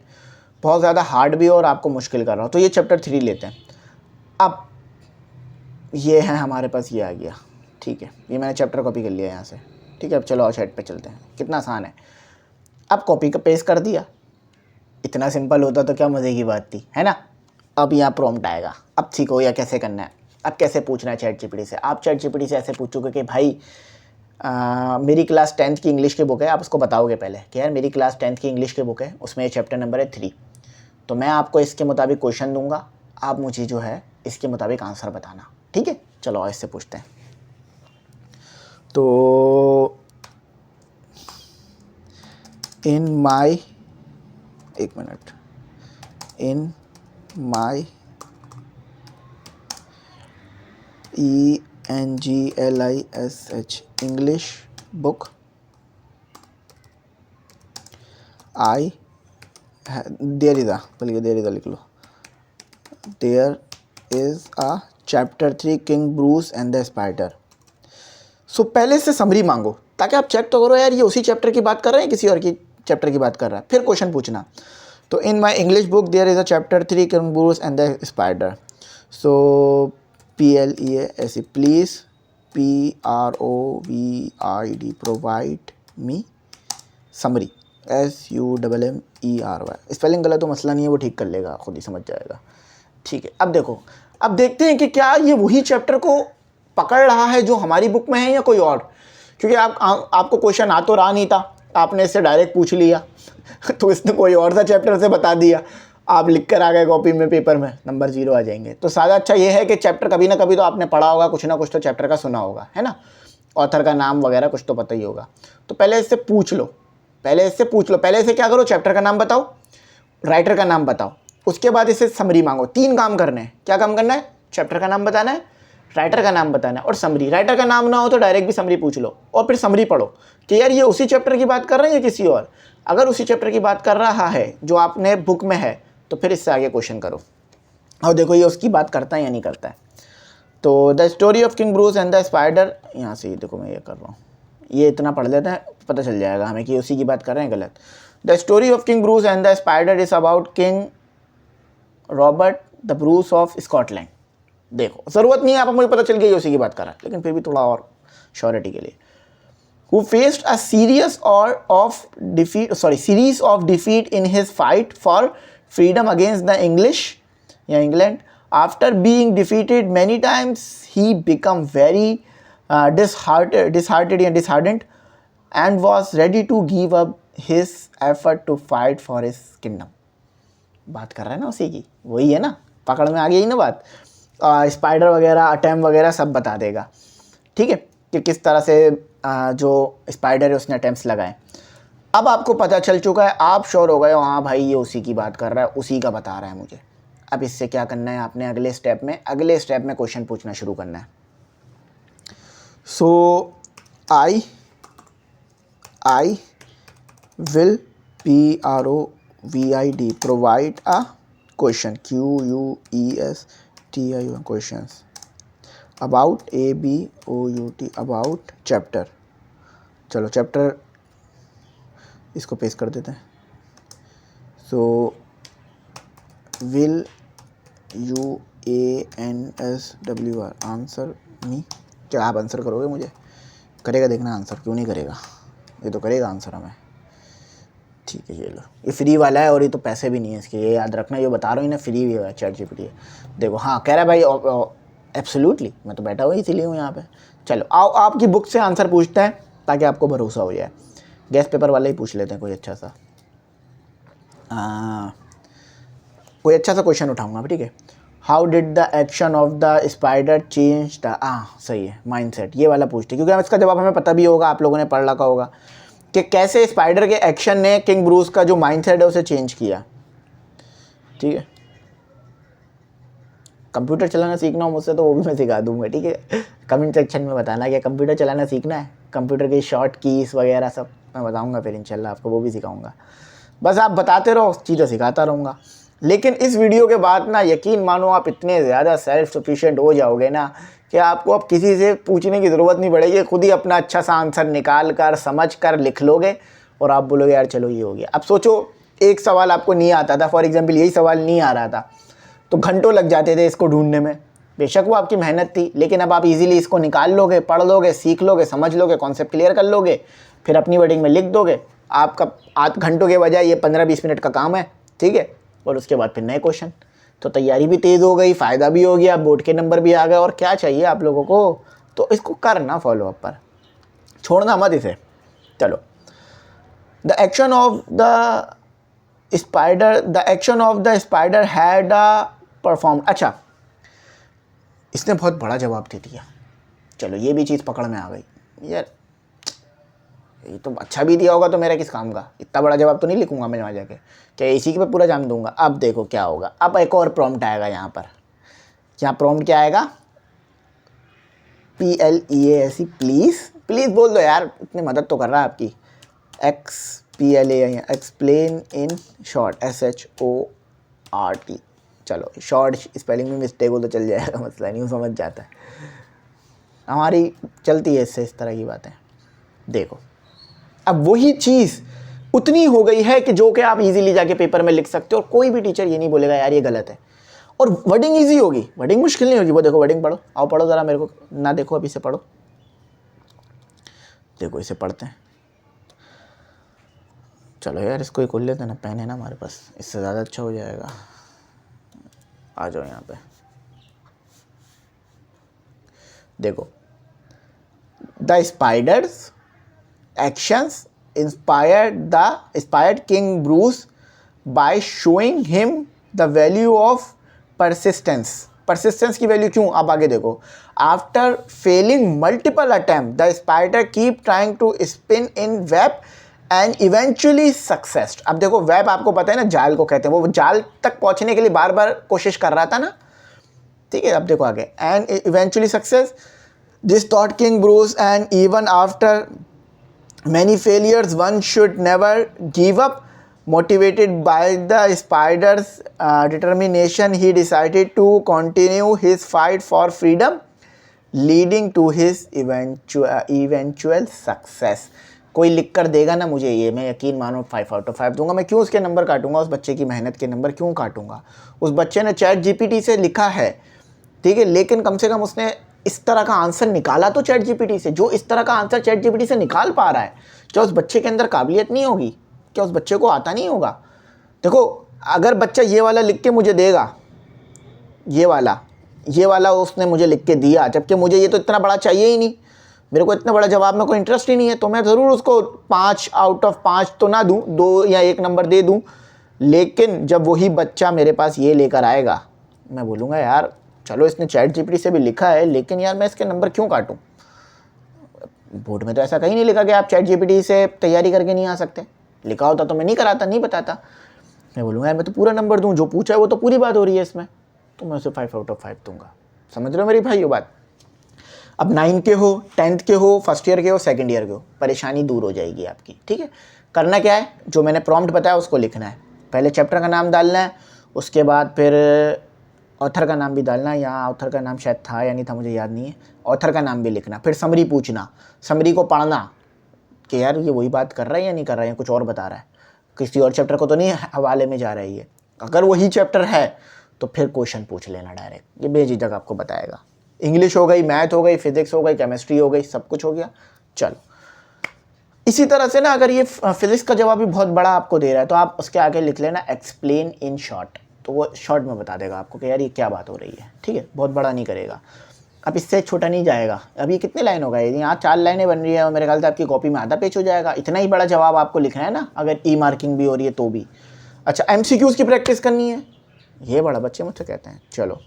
बहुत ज़्यादा हार्ड भी हो और आपको मुश्किल कर रहा हो, तो ये चैप्टर 3 लेते हैं। अब ये है हमारे पास, ये आ गया, ठीक है, ये मैंने चैप्टर कॉपी कर लिया यहाँ से, ठीक है। अब चलो चैट पे चलते हैं, कितना आसान है। अब कॉपी का पेस्ट कर दिया, इतना सिंपल होता तो क्या मज़े की बात थी, है ना। अब यहाँ प्रॉम्प्ट आएगा, अब सीखो या कैसे करना है। अब कैसे पूछना है चैट जीपीटी से? आप चैट जीपीटी से ऐसे पूछोगे कि भाई मेरी क्लास 10th की इंग्लिश की बुक है, आप उसको बताओगे पहले कि यार मेरी क्लास 10th की इंग्लिश की बुक है, उसमें ये चैप्टर नंबर है 3, तो मैं आपको इसके मुताबिक क्वेश्चन दूंगा, आप मुझे जो है इसके मुताबिक आंसर बताना, ठीक है? चलो और इससे पूछते हैं। तो in my ENGLISH English book I there is लिख लो, there is a chapter 3 king Bruce and the spider. So पहले से समरी मांगो ताकि आप चेक तो करो यार ये उसी चैप्टर की बात कर रहे हैं, किसी और की चैप्टर की बात कर रहा है, फिर क्वेश्चन पूछना। तो in my English book there is a chapter 3 king Bruce and the spider. So PLEASE please PROVID provide me summary SUMMERY। Spelling गलत तो मसला नहीं है, वो ठीक कर लेगा, खुद ही समझ जाएगा, ठीक है? अब देखो, अब देखते हैं कि क्या ये वही चैप्टर को पकड़ रहा है जो हमारी बुक में है या कोई और, क्योंकि आपको क्वेश्चन आ तो रहा नहीं था, आपने इससे डायरेक्ट पूछ लिया तो इसने कोई और सा चैप्टर से बता दिया, आप लिख कर आ गए कॉपी में, पेपर में, नंबर 0 आ जाएंगे। तो सादा अच्छा ये है कि चैप्टर कभी ना कभी तो आपने पढ़ा होगा, कुछ ना कुछ तो चैप्टर का सुना होगा, है ना? ऑथर का नाम वगैरह कुछ तो पता ही होगा। तो पहले इससे पूछ लो, पहले इससे क्या करो, चैप्टर का नाम बताओ, राइटर का नाम बताओ, उसके बाद इससे समरी मांगो। 3 काम करने हैं। क्या काम करना है? चैप्टर का नाम बताना है, राइटर का नाम बताना है और समरी। राइटर का नाम ना हो तो डायरेक्ट भी समरी पूछ लो और फिर समरी पढ़ो कि यार ये उसी चैप्टर की बात कर रहे हैं या किसी और। अगर उसी चैप्टर की बात कर रहा है जो आपने बुक में है तो फिर इससे आगे क्वेश्चन करो और देखो ये उसकी बात करता है या नहीं करता है। तो the story of king Bruce and the spider, यहाँ से देखो मैं ये कर रहा हूँ, ये इतना पढ़ लेते हैं, पता चल जाएगा हमें कि उसी की बात कर रहे हैं, गलत। The story of king Bruce and the spider is about king Robert the Bruce of Scotland. देखो ज़रूरत नहीं है, आप मुझे पता चल गई उसी की बात कर रहा है, लेकिन फिर भी थोड़ा और श्योरिटी के लिए। Who faced a series of defeat in his fight for freedom against the English या England. After being defeated many times, he became very disheartened and was ready to give up his effort to fight for his kingdom. बात कर रहा है ना उसी की, वही है ना, पकड़ में आ गई ना बात। स्पाइडर वगैरह, अटैम्प वगैरह सब बता देगा, ठीक है, कि किस तरह से जो स्पाइडर है उसने अटैम्प्ट्स लगाए। अब आपको पता चल चुका है, आप श्योर हो गए हो, हाँ भाई ये उसी की बात कर रहा है, उसी का बता रहा है मुझे। अब इससे क्या करना है आपने, अगले स्टेप में क्वेश्चन पूछना शुरू करना है। So I will PROVID provide a question QUESTION questions about ABOUT about chapter. चलो चैप्टर इसको पेस्ट कर देते हैं। So will UANSWR answer me. क्या आप आंसर करोगे मुझे? करेगा, देखना आंसर, क्यों नहीं करेगा, ये तो करेगा आंसर हमें, ठीक है। ये लो, ये फ्री वाला है और ये तो पैसे भी नहीं है इसके, ये याद रखना, ये बता रहा हूँ ना, फ्री भी है, चैट जीपीटी है। देखो हाँ कह रहा है भाई एब्सोल्युटली, मैं तो बैठा हुआ इसीलिए हूँ यहाँ पे। चलो आओ आपकी बुक से आंसर पूछते हैं ताकि आपको भरोसा हो जाए। गैस पेपर वाला ही पूछ लेते हैं, कोई अच्छा सा क्वेश्चन उठाऊंगा, ठीक है। How did the action of the spider change the, सही है, माइंडसेट, ये वाला पूछते हैं क्योंकि इसका जवाब हमें पता भी होगा, आप लोगों ने पढ़ रखा होगा कि कैसे स्पाइडर के एक्शन ने किंग ब्रूस का जो माइंडसेट है उसे चेंज किया, ठीक है। कंप्यूटर चलाना सीखना हो मुझसे तो वो भी मैं सिखा दूंगा, ठीक है। कमेंट सेक्शन में बताना कि कंप्यूटर चलाना सीखना है, कंप्यूटर की शॉर्ट कीज़ वगैरह सब मैं बताऊंगा, फिर इंशाल्लाह आपको वो भी सिखाऊंगा। बस आप बताते रहो, चीज़ें सिखाता रहूँगा। लेकिन इस वीडियो के बाद ना यकीन मानो आप इतने ज़्यादा सेल्फ सफिशिएंट हो जाओगे ना कि आपको अब किसी से पूछने की ज़रूरत नहीं पड़ेगी, खुद ही अपना अच्छा सा आंसर निकाल कर समझ कर लिख लोगे और आप बोलोगे यार चलो ये हो गया। अब सोचो एक सवाल आपको नहीं आता था, फॉर एग्जाम्पल यही सवाल नहीं आ रहा था तो घंटों लग जाते थे इसको ढूंढने में, बेशक वो आपकी मेहनत थी, लेकिन अब आप इजीली इसको निकाल लोगे, पढ़ लोगे, सीख लोगे, समझ लोगे, कॉन्सेप्ट क्लियर कर लोगे, फिर अपनी वर्डिंग में लिख दोगे। आपका 8 घंटों के बजाय ये 15-20 मिनट का काम है, ठीक है। और उसके बाद फिर नए क्वेश्चन, तो तैयारी भी तेज़ हो गई, फ़ायदा भी हो गया, बोर्ड के नंबर भी आ गए, और क्या चाहिए आप लोगों को। तो इसको करना फॉलो अप पर, छोड़ना मत इसे। चलो, the action of the spider had a perform. अच्छा, इसने बहुत बड़ा जवाब दे दिया। चलो, ये भी चीज़ पकड़ में आ गई यार, ये तो अच्छा भी दिया होगा तो मेरा किस काम का, इतना बड़ा जवाब तो नहीं लिखूंगा मैं वहाँ जाके, क्या इसी के पे पूरा जान दूंगा। अब देखो क्या होगा, अब एक और प्रॉम्प्ट आएगा यहाँ पर। यहाँ प्रॉम्प्ट क्या आएगा, PLEASE, प्लीज़ बोल दो यार, इतनी मदद तो कर रहा है आपकी। Explain in short, SHORT। चलो, शॉर्ट स्पेलिंग में मिस्टेक हो तो चल जाएगा, मसला नहीं, समझ जाता है, हमारी चलती है इससे इस तरह की बातें। देखो, अब वही चीज़ उतनी हो गई है कि जो कि आप इजीली जाके पेपर में लिख सकते हो, और कोई भी टीचर ये नहीं बोलेगा यार ये गलत है। और वर्डिंग इजी होगी, वर्डिंग मुश्किल नहीं होगी। वो देखो, वर्डिंग पढ़ो, आओ पढ़ो ज़रा, मेरे को ना देखो, अभी से पढ़ो। देखो, इसे पढ़ते हैं। चलो यार, इसको ही खोल लेते हैं ना, पेन है ना हमारे पास, इससे ज़्यादा अच्छा हो जाएगा। आ जाओ यहाँ पे, देखो, the spiders actions inspired King Bruce by showing him the value of persistence। persistence की वैल्यू क्यों, अब आगे देखो। After failing multiple attempt the spider keep trying to spin in web and eventually succeeded. अब देखो, वेब आपको पता है ना, जाल को कहते हैं, वो जाल तक पहुंचने के लिए बार बार कोशिश कर रहा था ना, ठीक है। अब देखो आगे, and eventually success this thought king Bruce and even after many failures one should never give up। Motivated by the spider's determination, he decided to continue his fight for freedom, leading to his eventual success। कोई लिख कर देगा ना मुझे ये, मैं यकीन मानो 5 आउट ऑफ 5 दूंगा। मैं क्यों उसके नंबर काटूंगा, उस बच्चे की मेहनत के नंबर क्यों काटूंगा। उस बच्चे ने चैट जीपीटी से लिखा है, ठीक है, लेकिन कम से कम उसने इस तरह का आंसर निकाला तो चैट जीपीटी से। जो इस तरह का आंसर चैट जीपीटी से निकाल पा रहा है, क्या उस बच्चे के अंदर काबिलियत नहीं होगी, क्या उस बच्चे को आता नहीं होगा। देखो, अगर बच्चा ये वाला लिख के मुझे देगा, ये वाला उसने मुझे लिख के दिया, जबकि मुझे ये तो इतना बड़ा चाहिए ही नहीं, मेरे को इतना बड़ा जवाब में कोई इंटरेस्ट ही नहीं है, तो मैं ज़रूर उसको 5 आउट ऑफ 5 तो ना दूँ, 2 या 1 नंबर दे दूँ। लेकिन जब वही बच्चा मेरे पास ये लेकर आएगा, मैं बोलूँगा यार चलो, इसने चैट जीपीटी से भी लिखा है, लेकिन यार मैं इसके नंबर क्यों काटूं। बोर्ड में तो ऐसा कहीं नहीं लिखा कि आप चैट जीपीटी से तैयारी करके नहीं आ सकते। लिखा होता तो मैं नहीं कराता, नहीं बताता। मैं बोलूँगा यार मैं तो पूरा नंबर दूं, जो पूछा है वो तो पूरी बात हो रही है इसमें, तो मैं उसे 5 आउट ऑफ 5 दूंगा। समझ रहे हो मेरी भाई ये बात। अब 9 के हो, 10th के हो, फर्स्ट ईयर के हो, सेकेंड ईयर के हो, परेशानी दूर हो जाएगी आपकी, ठीक है। करना क्या है, जो मैंने प्रॉम्प्ट बताया उसको लिखना है। पहले चैप्टर का नाम डालना है, उसके बाद फिर ऑथर का नाम भी डालना है। यहाँ ऑथर का नाम शायद था या नहीं था, मुझे याद नहीं है। ऑथर का नाम भी लिखना, फिर समरी पूछना, समरी को पढ़ना कि यार ये वही बात कर रहा है या नहीं कर रहा है, कुछ और बता रहा है, किसी और चैप्टर को तो नहीं हवाले में जा रहा है ये। अगर वही चैप्टर है तो फिर क्वेश्चन पूछ लेना डायरेक्ट, ये बेझिझक आपको बताएगा। इंग्लिश हो गई, मैथ हो गई, फिजिक्स हो गई, केमिस्ट्री हो गई, सब कुछ हो गया। चलो, इसी तरह से ना, अगर ये फिजिक्स का जवाब भी बहुत बड़ा आपको दे रहा है तो आप उसके आगे लिख लेना एक्सप्लेन इन शॉर्ट, तो वो शॉर्ट में बता देगा आपको कि यार ये क्या बात हो रही है, ठीक है। बहुत बड़ा नहीं करेगा। अब इससे छोटा नहीं जाएगा। अब ये कितने लाइन होगा, यहाँ 4 लाइनें बन रही है और मेरे ख्याल से आपकी कॉपी में आधा पेज हो जाएगा। इतना ही बड़ा जवाब आपको लिखना है ना, अगर ई मार्किंग भी हो रही है तो भी। अच्छा, MCQs की प्रैक्टिस करनी है, ये बड़ा बच्चे मुझसे कहते हैं। चलो,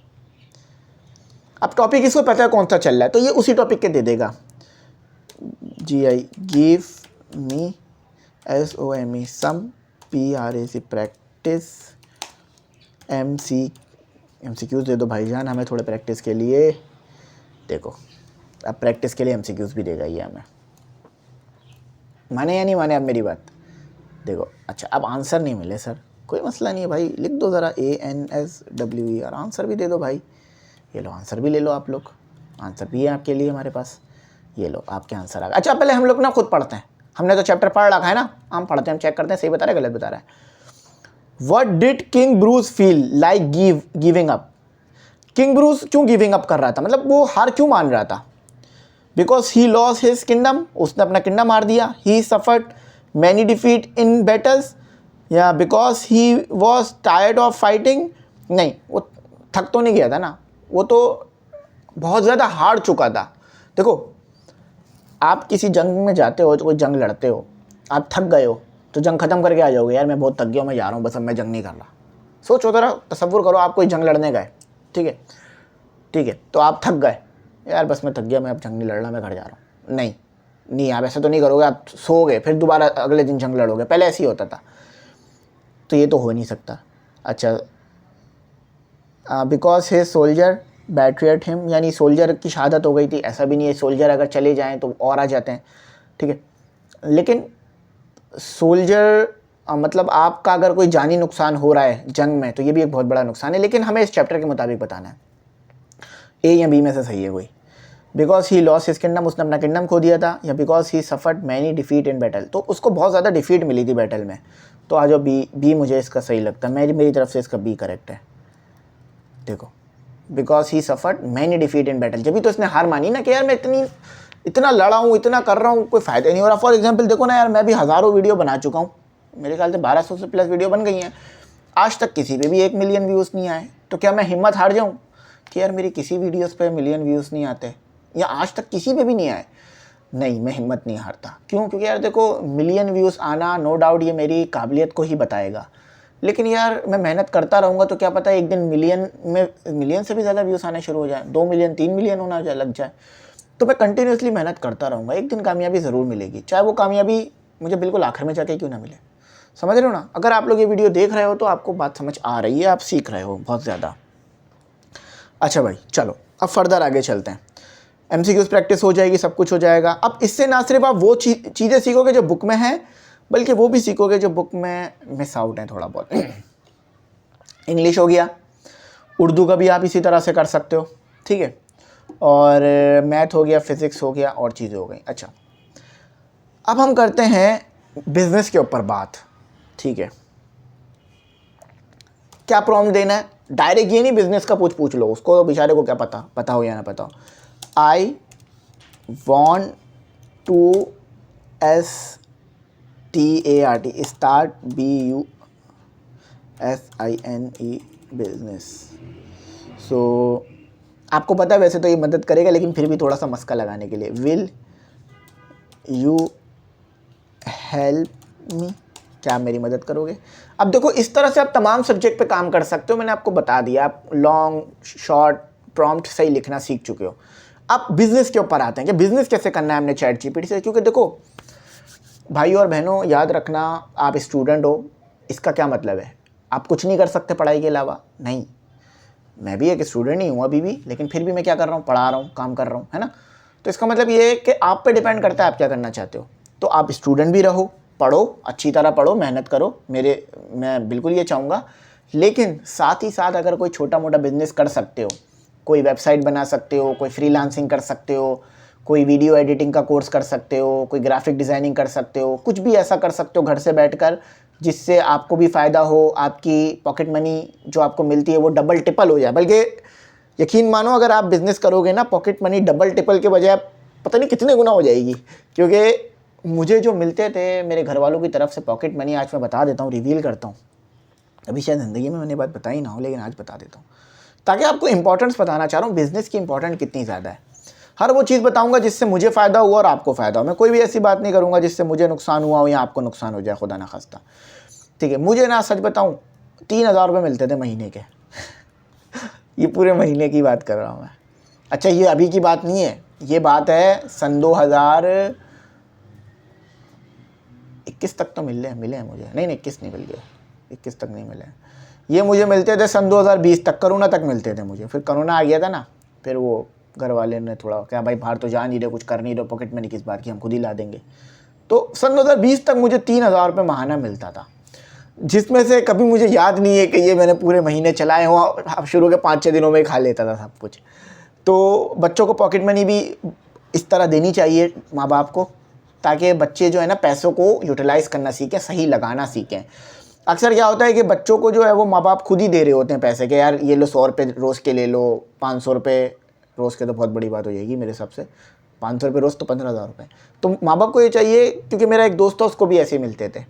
अब टॉपिक इसको पता है कौन सा चल रहा है, तो ये उसी टॉपिक के दे देगा। GI गिव मी SOME सम PRAC प्रैक्टिस MCQs दे दो भाईजान हमें थोड़े प्रैक्टिस के लिए। देखो, अब प्रैक्टिस के लिए MCQs भी देगा ये हमें, माने या नहीं माने अब मेरी बात। देखो, अच्छा, अब आंसर नहीं मिले सर, कोई मसला नहीं है भाई, लिख दो ज़रा ANSWER, आंसर भी दे दो भाई। ये लो, आंसर भी ले लो आप लोग, आंसर भी है आपके लिए हमारे पास। ये लो, आपके आंसर आ गए। अच्छा, पहले हम लोग ना खुद पढ़ते हैं, हमने तो चैप्टर पढ़ रखा है ना, हम पढ़ते हैं, हम चेक करते हैं सही बता रहा है गलत बता रहा है। What did King Bruce feel like giving up? King Bruce क्यों गिविंग अप कर रहा था, मतलब वो हार क्यों मान रहा था। Because he lost his kingdom, उसने अपना किंगडम मार दिया। He suffered many defeat in battles, या because he was tired of fighting, नहीं, वो थक तो नहीं गया था ना, वो तो बहुत ज़्यादा हार चुका था। देखो, आप किसी जंग में जाते हो, तो कोई जंग लड़ते हो, आप थक गए हो तो जंग ख़त्म करके आ जाओगे, यार मैं बहुत थक गया हूँ, मैं जा रहा हूँ, बस अब मैं जंग नहीं कर रहा। सोचो ज़रा, तसव्वुर करो आप कोई जंग लड़ने गए, ठीक है, ठीक है, तो आप थक गए, यार बस मैं थक गया, मैं अब जंग नहीं लड़ रहा, मैं घर जा रहा हूँ। नहीं नहीं, आप ऐसा तो नहीं करोगे, आप सोओगे फिर दोबारा अगले दिन जंग लड़ोगे, पहले ऐसे ही होता था। तो ये तो हो नहीं सकता। अच्छा, बिकॉज हे सोल्जर बैटरियट हिम, यानी सोल्जर की शहादत हो गई थी, ऐसा भी नहीं है, सोल्जर अगर चले जाएं तो और आ जाते हैं, ठीक है, लेकिन सोल्जर मतलब आपका अगर कोई जानी नुकसान हो रहा है जंग में तो ये भी एक बहुत बड़ा नुकसान है, लेकिन हमें इस चैप्टर के मुताबिक बताना है ए या बी में से सही है कोई। Because he lost his kingdom, उसने अपना किंगडम खो दिया था, या because he suffered many defeat in battle, तो उसको बहुत ज़्यादा डिफीट मिली थी बैटल में। तो आ जाओ बी मुझे इसका सही लगता है, मेरी तरफ से इसका बी करेक्ट है। देखो, because he suffered many defeat in battle, जब भी तो इसने हार मानी ना कि यार मैं इतना लड़ा हूँ, इतना कर रहा हूँ, कोई फ़ायदा नहीं हो रहा। फॉर एग्जाम्पल देखो ना यार, मैं भी हज़ारों वीडियो बना चुका हूँ, मेरे ख्याल से 1200 से प्लस वीडियो बन गई हैं, आज तक किसी पे भी 1 मिलियन व्यूज़ नहीं आए। तो क्या मैं हिम्मत हार जाऊँ कि यार मेरी किसी वीडियोज़ पे मिलियन व्यूज़ नहीं आते, या आज तक किसी पे भी नहीं आए? नहीं, मैं हिम्मत नहीं हारता। क्यों? क्योंकि यार देखो, मिलियन व्यूज़ आना नो डाउट ये मेरी काबिलियत को ही बताएगा, लेकिन यार मैं मेहनत करता रहूँगा तो क्या पता एक दिन मिलियन से भी ज़्यादा व्यूज़ आने शुरू हो जाए, 2 मिलियन 3 मिलियन होना लग जाए। तो मैं कंटिन्यूसली मेहनत करता रहूँगा, एक दिन कामयाबी ज़रूर मिलेगी, चाहे वो कामयाबी मुझे बिल्कुल आखिर में जाके क्यों ना मिले। समझ रहे हो ना? अगर आप लोग ये वीडियो देख रहे हो तो आपको बात समझ आ रही है, आप सीख रहे हो बहुत ज़्यादा। अच्छा भाई, चलो अब फर्दर आगे चलते हैं। MCQs प्रैक्टिस हो जाएगी, सब कुछ हो जाएगा। अब इससे ना सिर्फ आप वो चीज़ें सीखोगे जो बुक में हैं, बल्कि वो भी सीखोगे जो बुक में मिस आउट है थोड़ा बहुत। इंग्लिश हो गया, उर्दू का भी आप इसी तरह से कर सकते हो, ठीक है, और मैथ हो गया, फिज़िक्स हो गया, और चीज़ें हो गई। अच्छा, अब हम करते हैं बिज़नेस के ऊपर बात, ठीक है। क्या प्रॉम्प्ट देना है? डायरेक्ट ये नहीं बिज़नेस का पूछ लो, उसको बेचारे को क्या पता हो या ना पता हो। I want to start BUSINE business. So आपको पता है वैसे तो ये मदद करेगा, लेकिन फिर भी थोड़ा सा मस्का लगाने के लिए, विल यू हेल्प मी, क्या आप मेरी मदद करोगे? अब देखो, इस तरह से आप तमाम सब्जेक्ट पे काम कर सकते हो, मैंने आपको बता दिया, आप लॉन्ग शॉर्ट प्रॉम्प्ट सही लिखना सीख चुके हो। अब बिज़नेस के ऊपर आते हैं कि बिज़नेस कैसे करना है हमने ChatGPT से। क्योंकि देखो भाई और बहनों, याद रखना, आप स्टूडेंट हो, इसका क्या मतलब है? आप कुछ नहीं कर सकते पढ़ाई के अलावा? नहीं, मैं भी एक स्टूडेंट ही हूँ अभी भी, लेकिन फिर भी मैं क्या कर रहा हूँ? पढ़ा रहा हूँ, काम कर रहा हूँ, है ना? तो इसका मतलब ये है कि आप पे डिपेंड करता है आप क्या करना चाहते हो। तो आप स्टूडेंट भी रहो, पढ़ो, अच्छी तरह पढ़ो, मेहनत करो, मैं बिल्कुल ये चाहूँगा। लेकिन साथ ही साथ अगर कोई छोटा मोटा बिजनेस कर सकते हो, कोई वेबसाइट बना सकते हो, कोई फ्रीलांसिंग कर सकते हो, कोई वीडियो एडिटिंग का कोर्स कर सकते हो, कोई ग्राफिक डिज़ाइनिंग कर सकते हो, कुछ भी ऐसा कर सकते हो घर से बैठकर जिससे आपको भी फ़ायदा हो, आपकी पॉकेट मनी जो आपको मिलती है वो डबल टिपल हो जाए। बल्कि यकीन मानो, अगर आप बिज़नेस करोगे ना, पॉकेट मनी डबल टिपल के बजाय पता नहीं कितने गुना हो जाएगी। क्योंकि मुझे जो मिलते थे मेरे घर वालों की तरफ से पॉकेट मनी, आज मैं बता देता हूँ, रिवील करता हूँ। अभी शायद ज़िंदगी में मैंने बात बताई ना हो, लेकिन आज बता देता हूँ ताकि आपको इंपॉर्टेंस बताना चाह रहा हूँ बिज़नेस की इंपॉर्टेंट कितनी ज़्यादा है। हर वो चीज़ बताऊंगा जिससे मुझे फ़ायदा हुआ और आपको फ़ायदा हो। मैं कोई भी ऐसी बात नहीं करूँगा जिससे मुझे नुकसान हुआ हो या आपको नुकसान हो जाए, खुदा ना खास्ता, ठीक है। मुझे ना सच बताऊँ 3000 रुपये मिलते थे महीने के। ये पूरे महीने की बात कर रहा हूँ मैं। अच्छा, ये अभी की बात नहीं है, ये बात है सन 2021 तक तो मिले हैं मुझे, नहीं 21 नहीं मिल गए, 21 तक नहीं मिले। ये मुझे मिलते थे सन 2020 तक, कोरोना तक मिलते थे मुझे। फिर कोरोना आ गया था ना, फिर वो घर वाले ने थोड़ा क्या, भाई बाहर तो जा नहीं रहे, कुछ कर नहीं रहे, पॉकेट मनी किस बात की, हम खुद ही ला देंगे। तो सन 2020 तक मुझे 3000 रुपये महाना मिलता था, जिसमें से कभी मुझे याद नहीं है कि ये मैंने पूरे महीने चलाए हों। अब शुरू के 5-6 दिनों में खा लेता था सब कुछ। तो बच्चों को पॉकेट मनी भी इस तरह देनी चाहिए माँ बाप को, ताकि बच्चे जो है ना पैसों को यूटिलाइज़ करना सीखें, सही लगाना सीखें। अक्सर क्या होता है कि बच्चों को जो है वो माँ बाप खुद ही दे रहे होते हैं पैसे के, यार ये लो 100 रुपये रोज़ के ले लो, 500 रुपये रोज़ के तो बहुत बड़ी बात हो जाएगी मेरे हिसाब से, 500 रुपये रोज़ तो 15,000 रुपये। तो माँ बाप को ये चाहिए, क्योंकि मेरा एक दोस्त था उसको भी ऐसे मिलते थे,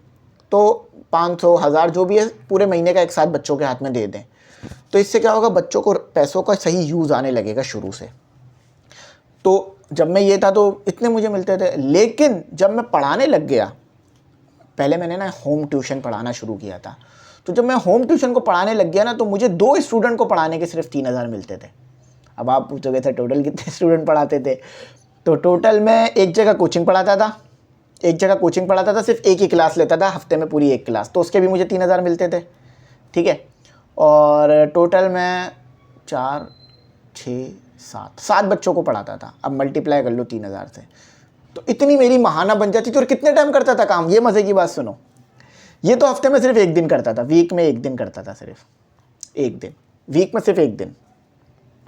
तो 500 1000 जो भी है पूरे महीने का एक साथ बच्चों के हाथ में दे दें। तो इससे क्या होगा, बच्चों को पैसों का सही यूज़ आने लगेगा शुरू से। तो जब मैं ये था तो इतने मुझे मिलते थे, लेकिन जब मैं पढ़ाने लग गया, पहले मैंने ना होम ट्यूशन पढ़ाना शुरू किया था, तो जब मैं होम ट्यूशन को पढ़ाने लग गया ना, तो मुझे 2 स्टूडेंट को पढ़ाने के सिर्फ 3,000 मिलते थे। अब आप पूछोगे थे टोटल कितने स्टूडेंट पढ़ाते थे, तो टोटल मैं एक जगह कोचिंग पढ़ाता था, सिर्फ एक ही क्लास लेता था हफ्ते में, पूरी एक क्लास, तो उसके भी मुझे 3,000 मिलते थे, ठीक है। और टोटल मैं 4, 6, 7 बच्चों को पढ़ाता था। अब मल्टीप्लाई कर लो 3,000 से, तो इतनी मेरी महाना बन जाती थी। और कितने टाइम करता था काम, ये मज़े की बात सुनो, ये तो हफ्ते में सिर्फ एक दिन करता था, वीक में एक दिन करता था, सिर्फ एक दिन, वीक में सिर्फ एक दिन,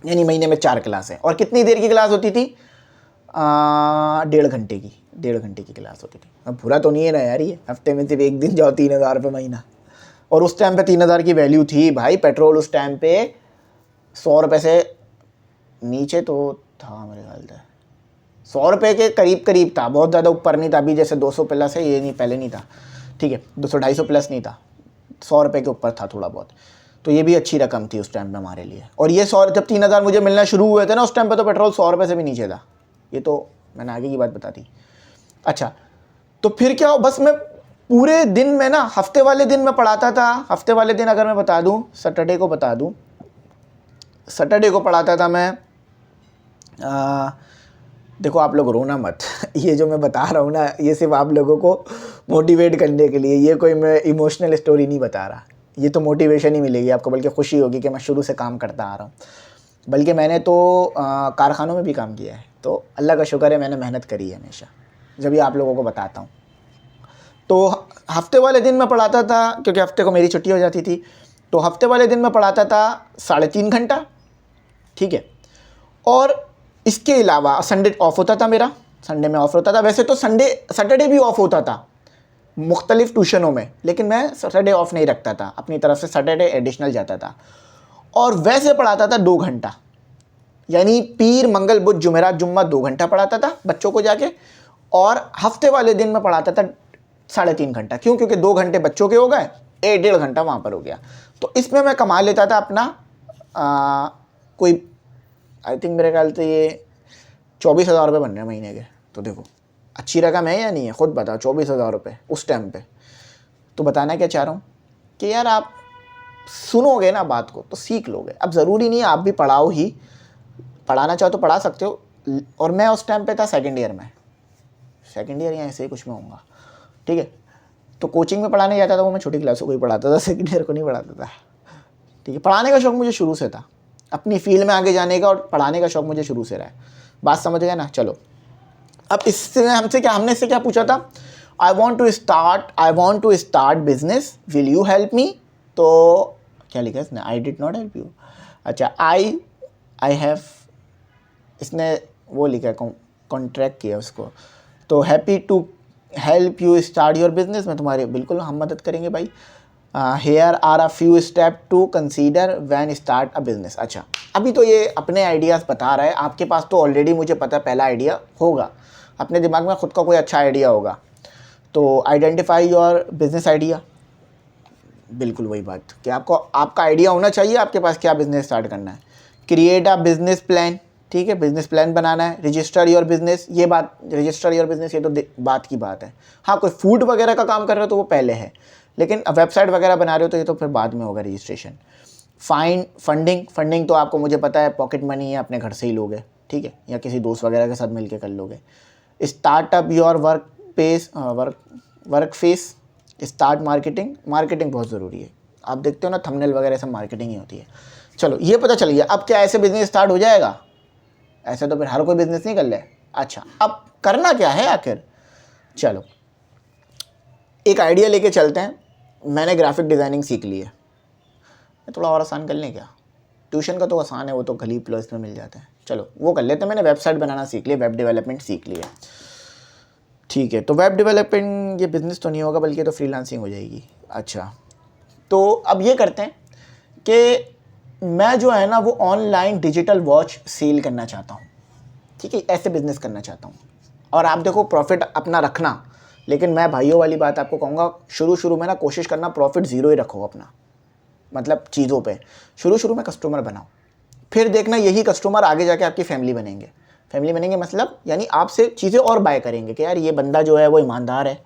यानी महीने में 4 क्लासें। और कितनी देर की क्लास होती थी, 1.5 घंटे की क्लास होती थी। अब बुरा तो नहीं है ना यार, ये हफ्ते में सिर्फ एक दिन जाओ, 3,000 रुपये महीना। और उस टाइम पे 3,000 की वैल्यू थी भाई। पेट्रोल उस टाइम पे 100 रुपये से नीचे तो था मेरे ख्याल से, 100 रुपये के करीब था, बहुत ज़्यादा ऊपर नहीं था। अभी जैसे 200 प्लस है, ये नहीं, पहले नहीं था, ठीक है, 200-250 प्लस नहीं था, 100 रुपये के ऊपर था थोड़ा बहुत। तो ये भी अच्छी रकम थी उस टाइम पे हमारे लिए। और ये 100, जब 3,000 मुझे मिलना शुरू हुए थे ना, उस टाइम पे तो पेट्रोल 100 रुपये से भी नीचे था। ये तो मैंने आगे की बात बता दी। अच्छा, तो फिर क्या, बस मैं पूरे दिन में ना, हफ्ते वाले दिन मैं पढ़ाता था। हफ्ते वाले दिन अगर मैं बता दूं, सैटरडे को बता दूं, सैटरडे को पढ़ाता था मैं। देखो आप लोग रोना मत ये जो मैं बता रहा हूँ ना, ये सिर्फ आप लोगों को मोटिवेट करने के लिए, ये कोई मैं इमोशनल स्टोरी नहीं बता रहा। ये तो मोटिवेशन ही मिलेगी आपको, बल्कि खुशी होगी कि मैं शुरू से काम करता आ रहा हूँ। बल्कि मैंने तो कारखानों में भी काम किया है, तो अल्लाह का शुक्र है, मैंने मेहनत करी है हमेशा, जब ये आप लोगों को बताता हूँ। तो हफ्ते वाले दिन मैं पढ़ाता था, क्योंकि हफ्ते को मेरी छुट्टी हो जाती थी, तो हफ्ते वाले दिन मैं पढ़ाता था 3.5 घंटा, ठीक है। और इसके अलावा संडे ऑफ होता था मेरा, संडे में ऑफ होता था। वैसे तो सैटरडे भी ऑफ होता था मुख्तलिफ ट्यूशनों में, लेकिन मैं सैटरडे ऑफ नहीं रखता था, अपनी तरफ से सैटरडे एडिशनल जाता था। और वैसे पढ़ाता था 2 घंटा, यानी पीर, मंगल, बुध, जुमेरात, जुम्मा 2 घंटा पढ़ाता था बच्चों को जाके। और हफ्ते वाले दिन मैं पढ़ाता था 3.5 घंटा। क्यों? क्योंकि 2 घंटे बच्चों के हो गए, 1.5 घंटा वहाँ पर हो गया। तो इसमें मैं कमा लेता था अपना कोई, आई थिंक मेरे ख्याल से ये 24,000 रुपये बन रहे हैं महीने के। तो देखो अच्छी रकम है या नहीं है, खुद बताओ, 24,000 रुपये उस टाइम पे। तो बताना क्या चाह रहा हूँ कि यार आप सुनोगे ना बात को तो सीख लोगे। अब ज़रूरी नहीं है आप भी पढ़ाओ ही, पढ़ाना चाहो तो पढ़ा सकते हो। और मैं उस टाइम पे था सेकंड ईयर में, सेकंड ईयर या ऐसे ही कुछ में होऊंगा, ठीक है। तो कोचिंग में पढ़ाने जाता था, वो मैं छोटी क्लासों को ही पढ़ाता था, सेकंड ईयर को नहीं पढ़ाता था, ठीक है। पढ़ाने का शौक़ मुझे शुरू से था, अपनी फील्ड में आगे जाने का और पढ़ाने का शौक़ मुझे शुरू से रहा है। बात समझ गए ना? चलो, अब इससे हमने इससे क्या पूछा था, I want to start business, will you help me. तो क्या लिखा है इसने, I did not help you. अच्छा, आई हैव, इसने वो लिखा है, कॉन्ट्रैक्ट किया उसको। तो happy to help you start your business, में तुम्हारे बिल्कुल हम मदद करेंगे भाई। Here are a few step to consider when start a business. अच्छा, अभी तो ये अपने आइडियाज़ बता रहा है, आपके पास तो ऑलरेडी मुझे पता है पहला आइडिया होगा, अपने दिमाग में खुद का कोई अच्छा आइडिया होगा। तो आइडेंटिफाई योर बिजनेस आइडिया, बिल्कुल वही बात कि आपको आपका आइडिया होना चाहिए आपके पास क्या बिज़नेस स्टार्ट करना है। क्रिएट अ बिज़नेस प्लान, ठीक है, बिज़नेस प्लान बनाना है। रजिस्टर योर बिज़नेस, ये बात, रजिस्टर योर बिज़नेस, ये तो बात की बात है। हाँ, कोई फूड वगैरह का काम कर रहे हो तो वो पहले है, लेकिन वेबसाइट वगैरह बना रहे हो तो ये तो फिर बाद में होगा रजिस्ट्रेशन। फाइंड फंडिंग तो आपको मुझे पता है पॉकेट मनी है, अपने घर से ही लोगे, ठीक है, या किसी दोस्त वगैरह के साथ मिलके कर लोगे। Startup your work face, start marketing बहुत ज़रूरी है। आप देखते हो ना थंबनेल वगैरह सब मार्केटिंग ही होती है। चलो ये पता चल गया। अब क्या ऐसे बिजनेस स्टार्ट हो जाएगा? ऐसे तो फिर हर कोई बिजनेस नहीं कर ले। अच्छा, अब करना क्या है आखिर? चलो एक आइडिया लेके चलते हैं। मैंने ग्राफिक डिज़ाइनिंग सीख ली है, थोड़ा और आसान कर लें क्या? ट्यूशन का तो आसान है, वो तो गली प्लस में मिल जाता है, चलो वो कर लेते हैं। मैंने वेबसाइट बनाना सीख लिया, वेब डेवलपमेंट सीख लिया, ठीक है। तो वेब डेवलपमेंट ये बिज़नेस तो नहीं होगा, बल्कि तो फ्रीलांसिंग हो जाएगी। अच्छा, तो अब ये करते हैं कि मैं जो है ना वो ऑनलाइन डिजिटल वॉच सेल करना चाहता हूँ, ठीक है, ऐसे बिज़नेस करना चाहता हूँ। और आप देखो प्रॉफिट अपना रखना, लेकिन मैं भाइयों वाली बात आपको कहूँगा, शुरू में ना कोशिश करना प्रॉफिट ज़ीरो ही रखो अपना, मतलब चीज़ों पे शुरू शुरू में कस्टमर बनाओ, फिर देखना यही कस्टमर आगे जाके आपकी फैमिली बनेंगे। फैमिली बनेंगे मतलब यानी आपसे चीज़ें और बाय करेंगे कि यार ये बंदा जो है वो ईमानदार है,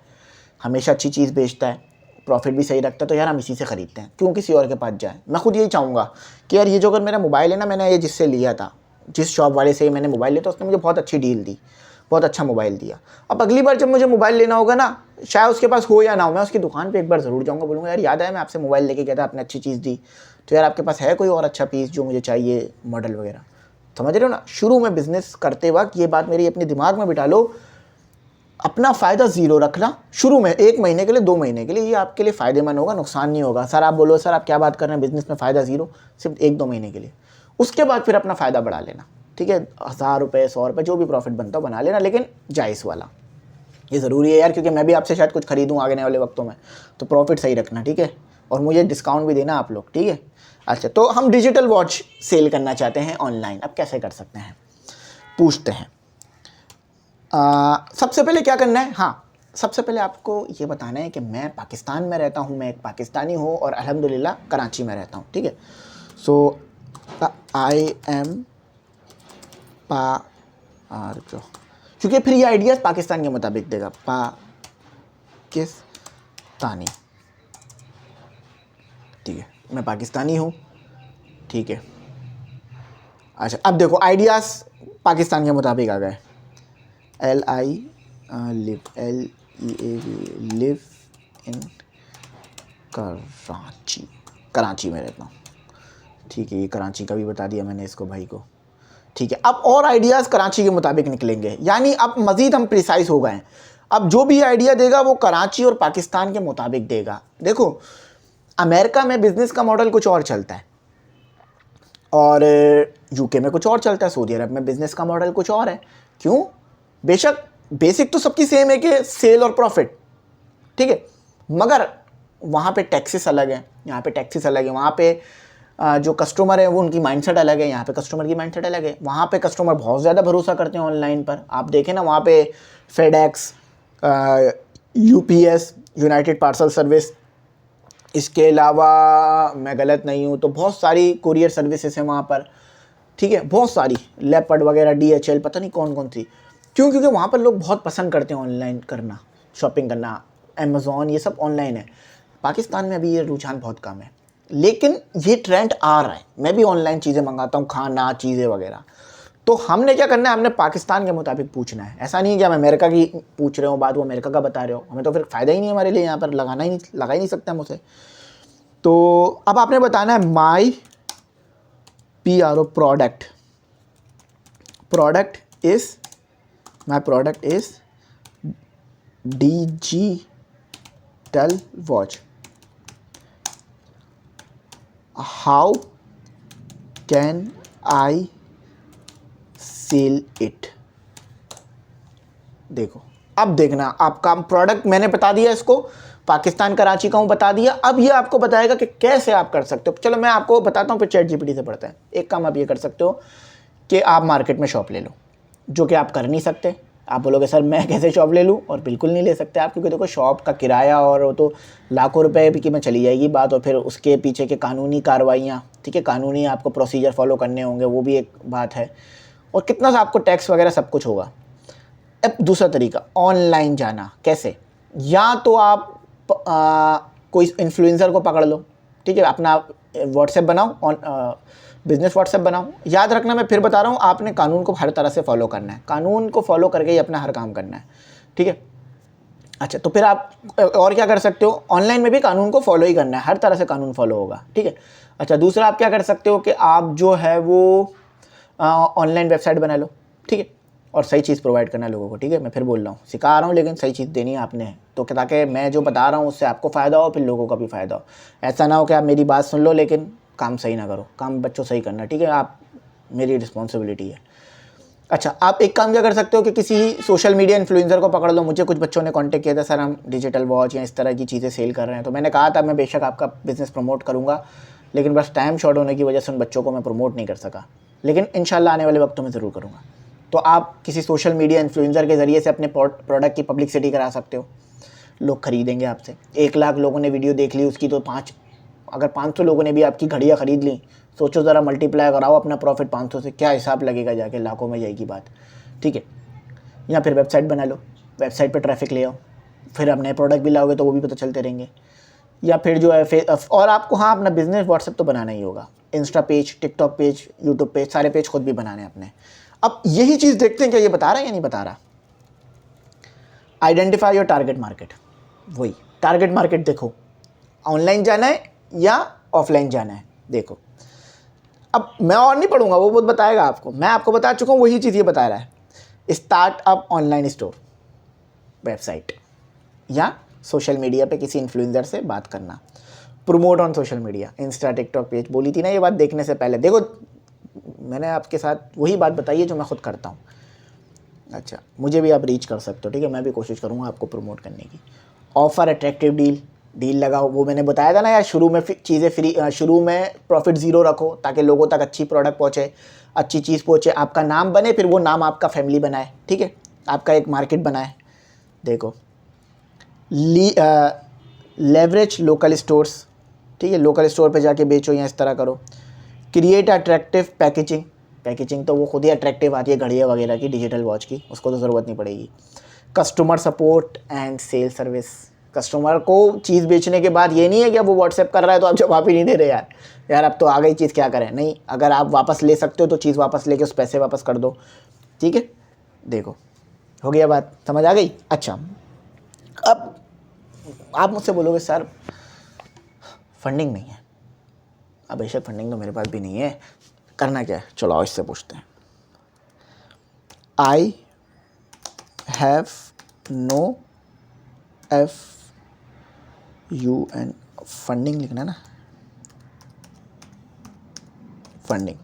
हमेशा अच्छी चीज़ बेचता है, प्रॉफिट भी सही रखता है, तो यार हम इसी से ख़रीदते हैं, क्यों किसी और के पास जाए। मैं खुद यही चाहूँगा कि यार ये जो अगर मेरा मोबाइल है ना, मैंने ये जिससे लिया था, जिस शॉप वाले से मैंने मोबाइल लिया था, उसने मुझे बहुत अच्छी डील दी, बहुत अच्छा मोबाइल दिया। अब अगली बार जब मुझे मोबाइल लेना होगा ना, चाहे उसके पास हो या ना हो, मैं उसकी दुकान पे एक बार ज़रूर जाऊँगा, बोलूँगा यार याद है मैं आपसे मोबाइल लेके गया था, आपने अच्छी चीज़ दी, तो यार आपके पास है कोई और अच्छा पीस जो मुझे चाहिए, मॉडल वगैरह। समझ रहे हो ना। शुरू में बिज़नेस करते वक्त ये बात मेरी अपने दिमाग में बिठा लो, अपना फ़ायदा ज़ीरो रखना शुरू में, 1 महीने के लिए 2 महीने के लिए, ये आपके लिए फ़ायदेमंद होगा, नुकसान नहीं होगा। सर आप बोलो सर आप क्या बात कर रहे हैं, बिज़नेस में फ़ायदा ज़ीरो, सिर्फ 1-2 महीने के लिए, उसके बाद फिर अपना फ़ायदा बढ़ा लेना, ठीक है। 1000 रुपये 100 रुपये जो भी प्रॉफिट बनता हो बना लेना, लेकिन जायज़ वाला, ये ज़रूरी है यार, क्योंकि मैं भी आपसे शायद कुछ खरीदूँ आगे वाले वक्तों में, तो प्रॉफिट सही रखना, ठीक है। और मुझे डिस्काउंट भी देना आप लोग, ठीक है। अच्छा, तो हम डिजिटल वॉच सेल करना चाहते हैं ऑनलाइन, अब कैसे कर सकते हैं, पूछते हैं। सबसे पहले क्या करना है, हाँ सबसे पहले आपको ये बताना है कि मैं पाकिस्तान में रहता हूँ, मैं एक पाकिस्तानी हूँ और अल्हम्दुलिल्लाह कराची में रहता हूँ, ठीक है। सो आई एम क्योंकि फिर ये आइडियाज़ पाकिस्तान के मुताबिक देगा, पाकिस्तानी, ठीक है, मैं पाकिस्तानी हूँ, ठीक है। अच्छा अब देखो आइडियाज़ पाकिस्तान के मुताबिक आ गए, लिव इन कराची, कराची में रहता हूँ, ठीक है। ये कराची का भी बता दिया मैंने इसको भाई को, ठीक है। अब और आइडियाज़ कराची के मुताबिक निकलेंगे, यानी अब मज़ीद हम प्रिसाइज हो गए हैं। अब जो भी आइडिया देगा वो कराची और पाकिस्तान के मुताबिक देगा। देखो अमेरिका में बिज़नेस का मॉडल कुछ और चलता है और यूके में कुछ और चलता है, सऊदी अरब में बिज़नेस का मॉडल कुछ और है। क्यों? बेशक बेसिक तो सबकी सेम है कि सेल और प्रॉफिट, ठीक है, मगर वहाँ पे टैक्सेस अलग हैं, यहाँ पे टैक्सेस अलग है। वहाँ पे जो कस्टमर है वो उनकी माइंडसेट अलग है, यहाँ पे कस्टमर की माइंडसेट अलग है। वहाँ पे कस्टमर बहुत ज़्यादा भरोसा करते हैं ऑनलाइन पर, आप देखें ना वहाँ पे FedEx, UPS, United parcel service, इसके अलावा मैं गलत नहीं हूँ तो बहुत सारी कुरियर सर्विसेज हैं वहाँ पर, ठीक है, बहुत सारी, लेपर्ड वगैरह, डीएचएल, पता नहीं कौन कौन सी। क्यों? क्योंकि वहाँ पर लोग बहुत पसंद करते हैं ऑनलाइन करना, शॉपिंग करना, अमेज़ॉन ये सब ऑनलाइन है। पाकिस्तान में अभी ये रुझान बहुत कम है, लेकिन ये ट्रेंड आ रहा है। मैं भी ऑनलाइन चीज़ें मंगाता हूँ, खाना, चीज़ें वगैरह। तो हमने क्या करना है, हमने पाकिस्तान के मुताबिक पूछना है। ऐसा नहीं है कि हम अमेरिका की पूछ रहे हो, बात वो अमेरिका का बता रहे हो, हमें तो फिर फ़ायदा ही नहीं है हमारे लिए, यहाँ पर लगा ही नहीं सकते हम उसे। तो अब आपने बताना है my PRO product, my product is digital watch, how can I sell it. देखो अब देखना, आपका प्रोडक्ट मैंने बता दिया, इसको पाकिस्तान कराची का हूँ बता दिया। अब ये आपको बताएगा कि कैसे आप कर सकते हो। चलो मैं आपको बताता हूँ, फिर ChatGPT से पढ़ते हैं। एक काम आप ये कर सकते हो कि आप मार्केट में शॉप ले लो, जो कि आप कर नहीं सकते। आप बोलोगे सर मैं कैसे शॉप ले लूँ, और बिल्कुल नहीं ले सकते आप, क्योंकि देखो शॉप का किराया और वो तो लाखों रुपए की में चली जाएगी बात, और फिर उसके पीछे के कानूनी कार्रवाइयाँ, ठीक है, कानूनी आपको प्रोसीजर फॉलो करने होंगे, वो भी एक बात है, और कितना सा आपको टैक्स वगैरह सब कुछ होगा। अब दूसरा तरीका ऑनलाइन जाना, कैसे? या तो आप कोई इन्फ्लुएंसर को पकड़ लो, ठीक है, अपना व्हाट्सएप बनाओ, बिज़नेस व्हाट्सएप बनाओ। याद रखना मैं फिर बता रहा हूँ, आपने कानून को हर तरह से फॉलो करना है, कानून को फॉलो करके ही अपना हर काम करना है, ठीक है। अच्छा तो फिर आप और क्या कर सकते हो, ऑनलाइन में भी कानून को फॉलो ही करना है, हर तरह से कानून फॉलो होगा, ठीक है। अच्छा दूसरा आप क्या कर सकते हो कि आप जो है वो ऑनलाइन वेबसाइट बना लो, ठीक है, और सही चीज़ प्रोवाइड करना है लोगों को, ठीक है। मैं फिर बोल रहा हूँ, सिखा रहा हूँ, लेकिन सही चीज़ देनी है आपने, तो ताकि मैं जो बता रहा हूँ उससे आपको फ़ायदा हो, फिर लोगों का भी फ़ायदा हो। ऐसा ना हो कि आप मेरी बात सुन लो लेकिन काम सही ना करो, काम बच्चों सही करना, ठीक है, आप मेरी रिस्पॉन्सिबिलिटी है। अच्छा आप एक काम क्या कर सकते हो कि किसी सोशल मीडिया इन्फ्लुएंसर को पकड़ लो। मुझे कुछ बच्चों ने कांटेक्ट किया था, सर हम डिजिटल वॉच या इस तरह की चीज़ें सेल कर रहे हैं, तो मैंने कहा था मैं बेशक आपका बिज़नेस प्रमोट करूँगा, लेकिन बस टाइम शॉर्ट होने की वजह से उन बच्चों को मैं प्रमोट नहीं कर सका, लेकिन इंशाल्लाह आने वाले वक्तों में ज़रूर करूँगा। तो आप किसी सोशल मीडिया इन्फ्लुएंसर के ज़रिए से अपने प्रोडक्ट की पब्लिसिटी करा सकते हो, लोग ख़रीदेंगे आपसे। 1 लाख लोगों ने वीडियो देख ली उसकी, तो 5 अगर 500 लोगों ने भी आपकी घड़ियाँ ख़रीद ली, सोचो ज़रा, मल्टीप्लाई कराओ अपना प्रॉफिट 500 से, क्या हिसाब लगेगा, जाके लाखों में जाएगी बात, ठीक है। या फिर वेबसाइट बना लो, वेबसाइट पर ट्रैफिक ले आओ, फिर आप नए प्रोडक्ट भी लाओगे तो वो भी पता चलते रहेंगे। या फिर जो है और आपको हाँ अपना बिजनेस व्हाट्सएप तो बनाना ही होगा, Insta page, TikTok page, YouTube page, सारे पेज खुद भी बनाने अपने। अब यही चीज़ देखते हैं क्या ये बता रहा है या नहीं बता रहा। आइडेंटिफाई योर टारगेट मार्केट, वही टारगेट मार्केट देखो, ऑनलाइन जाना है या ऑफलाइन जाना है, देखो। अब मैं और नहीं पढ़ूंगा, वो बहुत बताएगा आपको, मैं आपको बता चुका हूँ, वही चीज़ ये बता रहा है। Start up online store, website या सोशल मीडिया पे किसी इन्फ्लुएंसर से बात करना, promote on social media, Insta, TikTok page. बोली थी ना ये बात देखने से पहले, देखो मैंने आपके साथ वही बात बताई है जो मैं खुद करता हूँ। अच्छा, मुझे भी आप रीच कर सकते हो, ठीक है, मैं भी कोशिश करूँगा आपको प्रमोट करने की। ऑफ़र, अट्रैक्टिव डील लगाओ, वो मैंने बताया था ना यार, शुरू में चीज़ें फ्री, शुरू में प्रॉफिट ज़ीरो रखो ताकि लोगों तक अच्छी प्रोडक्ट पहुँचे, अच्छी चीज़ पहुँचे, आपका नाम बने, फिर वो नाम आपका फैमिली बनाए, ठीक है, आपका एक मार्केट बनाए। देखो, लेवरेज लोकल स्टोर्स, ठीक है, लोकल स्टोर पे जाके बेचो या इस तरह करो। क्रिएट अट्रैक्टिव पैकेजिंग तो वो खुद ही अट्रैक्टिव आती है घड़ियाँ वगैरह की, डिजिटल वॉच की, उसको तो ज़रूरत नहीं पड़ेगी। Customer support and sale service, customer को चीज़ बेचने के बाद ये नहीं है कि अब वो व्हाट्सएप कर रहा है तो आप जवाब ही नहीं दे रहे, यार अब तो आ गई चीज़, क्या करें, नहीं, अगर आप वापस ले सकते हो तो चीज़ वापस लेके उस पैसे वापस कर दो, ठीक है। देखो, हो गया बात, समझ आ गई। अच्छा, अब आप मुझसे बोलोगे सर फंडिंग नहीं है। अब बेशक फंडिंग तो मेरे पास भी नहीं है, करना क्या है, चलो आओ इससे पूछते हैं। I have no FUN, funding लिखना ना, फंडिंग।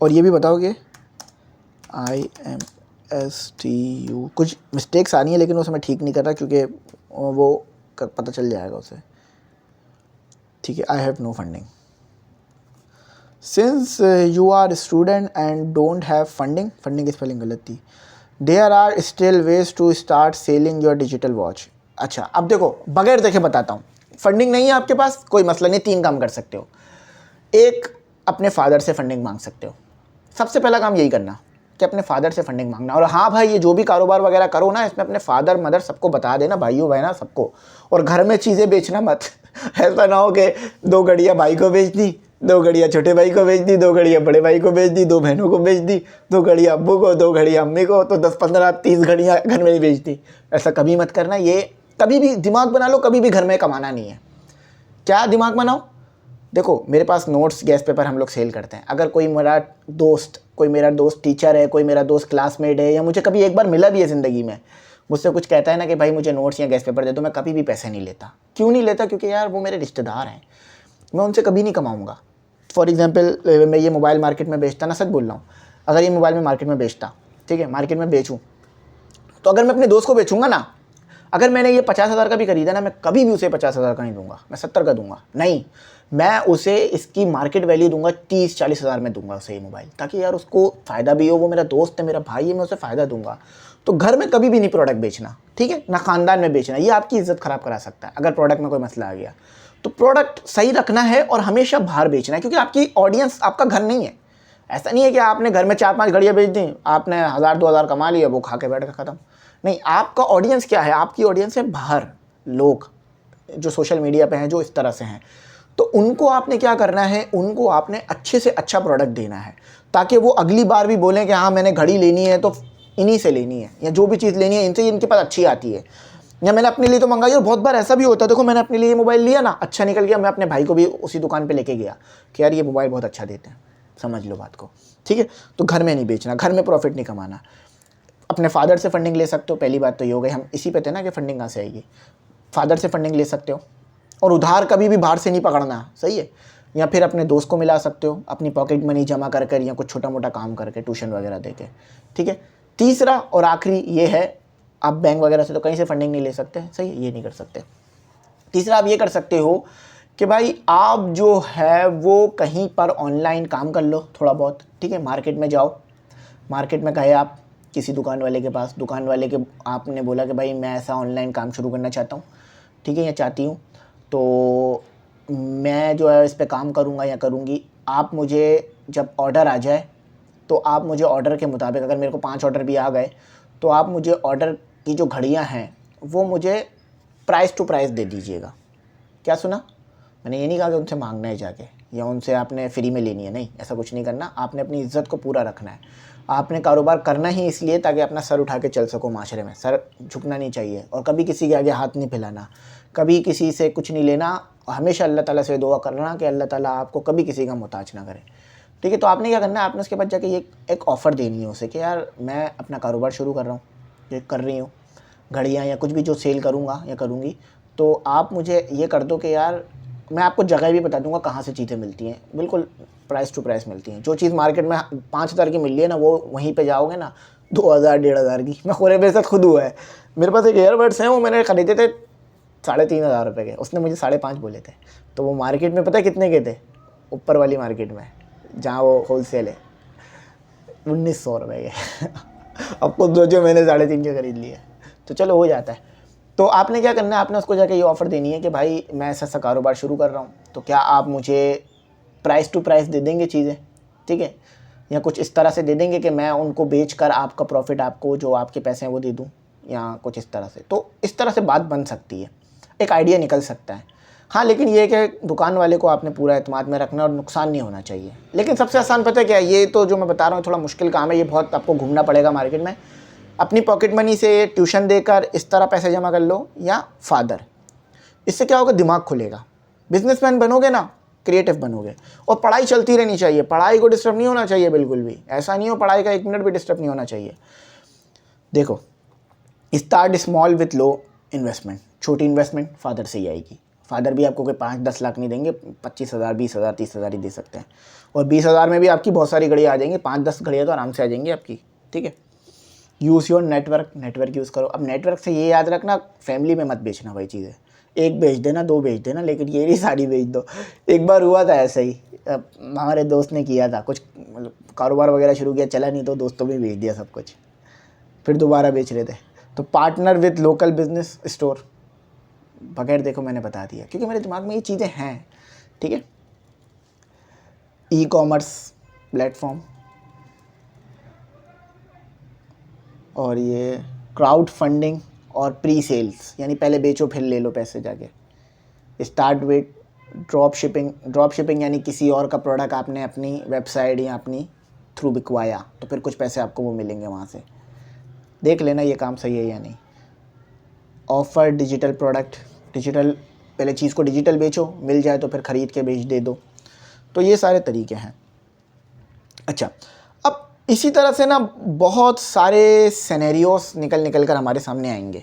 और ये भी बताओगे IMSTU, कुछ मिस्टेक्स आ रही हैं लेकिन उसे मैं ठीक नहीं कर रहा क्योंकि वो पता चल जाएगा उसे, ठीक है। I have no funding, since you are student and don't have funding, funding की स्पेलिंग गलत थी। There are still ways to start selling your digital watch. अच्छा, अब देखो बगैर देखे बताता हूँ, फंडिंग नहीं है आपके पास, कोई मसला नहीं, 3 काम कर सकते हो। एक, अपने फादर से फंडिंग मांग सकते हो, सबसे पहला काम यही करना कि अपने फादर से फंडिंग मांगना। और हाँ भाई, ये जो भी कारोबार वगैरह करो ना, इसमें अपने फादर मदर सबको बता देना, भाइयों बहना सबको। और घर में चीज़ें बेचना मत ऐसा ना हो कि 2 घड़ियाँ भाई को बेच दी, 2 घड़ियाँ छोटे भाई को बेच दी, 2 घड़ियाँ बड़े भाई को बेच दी, 2 बहनों को बेच दी, 2 घड़ियाँ अब्बू को, 2 घड़ियाँ अम्मी को, तो 10 15 30 घड़ियाँ घर में ही बेच दी। ऐसा कभी मत करना, ये कभी भी दिमाग बना लो, कभी भी घर में कमाना नहीं है। क्या दिमाग बनाओ, देखो मेरे पास नोट्स, गैस पेपर हम लोग सेल करते हैं। अगर कोई मेरा दोस्त टीचर है, कोई मेरा दोस्त क्लासमेट है, या मुझे कभी एक बार मिला भी है ज़िंदगी में, मुझसे कुछ कहता है ना कि भाई मुझे नोट्स या गैस पेपर दे दो, मैं कभी भी पैसे नहीं लेता। क्यों नहीं लेता? क्योंकि यार वो मेरे रिश्तेदार हैं, मैं उनसे कभी नहीं कमाऊँगा। फॉर एग्जाम्पल, मैं ये मोबाइल मार्केट में बेचता ना, सच बोल रहा हूँ, अगर ये मोबाइल मैं मार्केट में बेचता, ठीक है, मार्केट में बेचूँ, तो अगर मैं अपने दोस्त को बेचूंगा ना, अगर मैंने ये 50,000 का भी खरीदा ना, मैं कभी भी उसे 50,000 का नहीं दूंगा, मैं 70 का दूंगा, नहीं, मैं उसे इसकी मार्केट वैल्यू दूंगा 30-40 हज़ार में दूंगा उसे ये मोबाइल, ताकि यार उसको फ़ायदा भी हो, वो मेरा दोस्त है, मेरा भाई है, मैं उसे फ़ायदा दूंगा। तो घर में कभी भी नहीं प्रोडक्ट बेचना, ठीक है, ना ख़ानदान में बेचना, ये आपकी इज्जत ख़राब करा सकता है अगर प्रोडक्ट में कोई मसला आ गया। तो प्रोडक्ट सही रखना है और हमेशा बाहर बेचना है, क्योंकि आपकी ऑडियंस आपका घर नहीं है। ऐसा नहीं है कि आपने घर में 4-5 घड़ियाँ बेच दी, आपने 1000-2000 कमा लिया, वो खा के बैठ के ख़त्म। नहीं, आपका ऑडियंस क्या है? आपकी ऑडियंस है बाहर लोग जो सोशल मीडिया पे हैं, जो इस तरह से हैं। तो उनको आपने क्या करना है, उनको आपने अच्छे से अच्छा प्रोडक्ट देना है, ताकि वो अगली बार भी बोलें कि हाँ मैंने घड़ी लेनी है तो इन्हीं से लेनी है, या जो भी चीज़ लेनी है इनसे, इनके पास अच्छी आती है, या मैंने अपने लिए तो मंगाई। और बहुत बार ऐसा भी होता है, देखो मैंने अपने लिए मोबाइल लिया ना, अच्छा निकल गया, मैं अपने भाई को भी उसी दुकान पर लेके गया कि यार ये मोबाइल बहुत अच्छा देते हैं, समझ लो बात को, ठीक है। तो घर में नहीं बेचना, घर में प्रॉफिट नहीं कमाना। अपने फादर से फंडिंग ले सकते हो, पहली बात तो ये हो गई। हम इसी पे थे ना कि फंडिंग कहाँ से आएगी, फादर से फंडिंग ले सकते हो। और उधार कभी भी बाहर से नहीं पकड़ना, सही है। या फिर अपने दोस्त को मिला सकते हो, अपनी पॉकेट मनी जमा कर कर, या कुछ छोटा मोटा काम करके, ट्यूशन वगैरह दे के, ठीक है। तीसरा और आखिरी ये है, आप बैंक वगैरह से तो कहीं से फंडिंग नहीं ले सकते, सही है, ये नहीं कर सकते। तीसरा आप ये कर सकते हो कि भाई आप जो है वो कहीं पर ऑनलाइन काम कर लो थोड़ा बहुत, ठीक है। मार्केट में जाओ, मार्केट में गए आप किसी दुकान वाले के पास, दुकान वाले के आपने बोला कि भाई मैं ऐसा ऑनलाइन काम शुरू करना चाहता हूँ, ठीक है, या चाहती हूँ, तो मैं जो है इस पे काम करूँगा या करूँगी। आप मुझे जब ऑर्डर आ जाए तो आप मुझे ऑर्डर के मुताबिक, अगर मेरे को 5 ऑर्डर भी आ गए तो आप मुझे ऑर्डर की जो घड़ियाँ हैं वो मुझे प्राइस टू प्राइस दे दीजिएगा। क्या सुना? मैंने ये नहीं कहा कि उनसे मांगना है जाके या उनसे आपने फ्री में लेनी है, नहीं, ऐसा कुछ नहीं करना। आपने अपनी इज़्ज़त को पूरा रखना है। आपने कारोबार करना ही इसलिए ताकि अपना सर उठा के चल सको माशरे में, सर झुकना नहीं चाहिए और कभी किसी के आगे हाथ नहीं फैलाना, कभी किसी से कुछ नहीं लेना। हमेशा अल्लाह ताला से दुआ करना कि अल्लाह ताला आपको कभी किसी का मोहताज ना करे, ठीक है। तो आपने क्या करना है, आपने उसके बाद जाके ये एक ऑफ़र देनी है उसे कि यार मैं अपना कारोबार शुरू कर रहा हूँ, ये कर रही हूँ, घड़ियाँ या कुछ भी जो सेल करूँगा या करूँगी, तो आप मुझे ये कर दो कि यार मैं आपको जगह भी बता दूँगा कहाँ से चीज़ें मिलती हैं, बिल्कुल प्राइस टू प्राइस मिलती हैं। जो चीज़ मार्केट में 5,000 की मिल रही है ना, वो वहीं पे जाओगे ना 2,000 1,500 की। मैं खुद मेरे साथ खुद हुआ है। मेरे पास एक ईयरबड्स हैं, वो मैंने ख़रीदे थे 3,500 के, उसने मुझे 5.5 बोले थे। तो वो मार्केट में पता है कितने के थे? ऊपर वाली मार्केट में जहाँ वो होलसेल है, 1,900 के। अब खुद सोचो मैंने 3.5 के खरीद लिए। तो चलो हो जाता है। तो आपने क्या करना है, आपने उसको जाके ये ऑफ़र देनी है कि भाई मैं ऐसा कारोबार शुरू कर रहा हूँ, तो क्या आप मुझे प्राइस टू प्राइस दे देंगे चीज़ें, ठीक है, या कुछ इस तरह से दे देंगे कि मैं उनको बेचकर आपका प्रॉफिट, आपको जो आपके पैसे हैं वो दे दूँ, या कुछ इस तरह से। तो इस तरह से बात बन सकती है, एक आइडिया निकल सकता है। हाँ, लेकिन ये है कि दुकान वाले को आपने पूरा एतमाद में रखना और नुकसान नहीं होना चाहिए। लेकिन सबसे आसान पता है क्या है, ये तो जो मैं बता रहा हूँ थोड़ा मुश्किल काम है, ये बहुत आपको घूमना पड़ेगा मार्केट में। अपनी पॉकेट मनी से ट्यूशन देकर इस तरह पैसे जमा कर लो, या फादर, इससे क्या होगा, दिमाग खुलेगा, बिजनेसमैन बनोगे ना, क्रिएटिव बनोगे। और पढ़ाई चलती रहनी चाहिए, पढ़ाई को डिस्टर्ब नहीं होना चाहिए बिल्कुल भी। ऐसा नहीं हो पढ़ाई का 1 मिनट भी डिस्टर्ब नहीं होना चाहिए। देखो, start small with low investment, छोटी इन्वेस्टमेंट फादर से ही आएगी। फादर भी आपको कोई 5-10 लाख नहीं देंगे, 25,000 20,000 30,000 ही दे सकते हैं। और 20,000 में भी आपकी बहुत सारी घड़ियाँ आ जाएंगी, 5-10 घड़ियाँ तो आराम से आ जाएंगी आपकी, ठीक है। Use your network, network use करो। अब नेटवर्क से ये याद रखना, फैमिली में मत बेचना भाई चीज़ें, एक बेच देना, 2 बेच देना, लेकिन ये नहीं सारी बेच दो। एक बार हुआ था ऐसा ही, हमारे दोस्त ने किया था कुछ, मतलब कारोबार वगैरह शुरू किया, चला नहीं तो दोस्तों में बेच दिया सब कुछ, फिर दोबारा बेच रहे थे। तो partner with local business store, बगैर देखो मैंने बता दिया क्योंकि मेरे दिमाग में ये चीज़ें हैं, ठीक है। ई कॉमर्स प्लेटफॉर्म, और ये क्राउड फंडिंग और प्री सेल्स, यानी पहले बेचो फिर ले लो पैसे जाके। Start with drop shipping, drop shipping यानी किसी और का प्रोडक्ट आपने अपनी वेबसाइट या अपनी थ्रू बिकवाया तो फिर कुछ पैसे आपको वो मिलेंगे वहाँ से, देख लेना ये काम सही है या नहीं। ऑफ़र डिजिटल प्रोडक्ट, डिजिटल, पहले चीज़ को डिजिटल बेचो, मिल जाए तो फिर ख़रीद के बेच दे दो। तो ये सारे तरीके हैं। अच्छा, अब इसी तरह से ना बहुत सारे सिनेरियोस निकल कर हमारे सामने आएंगे।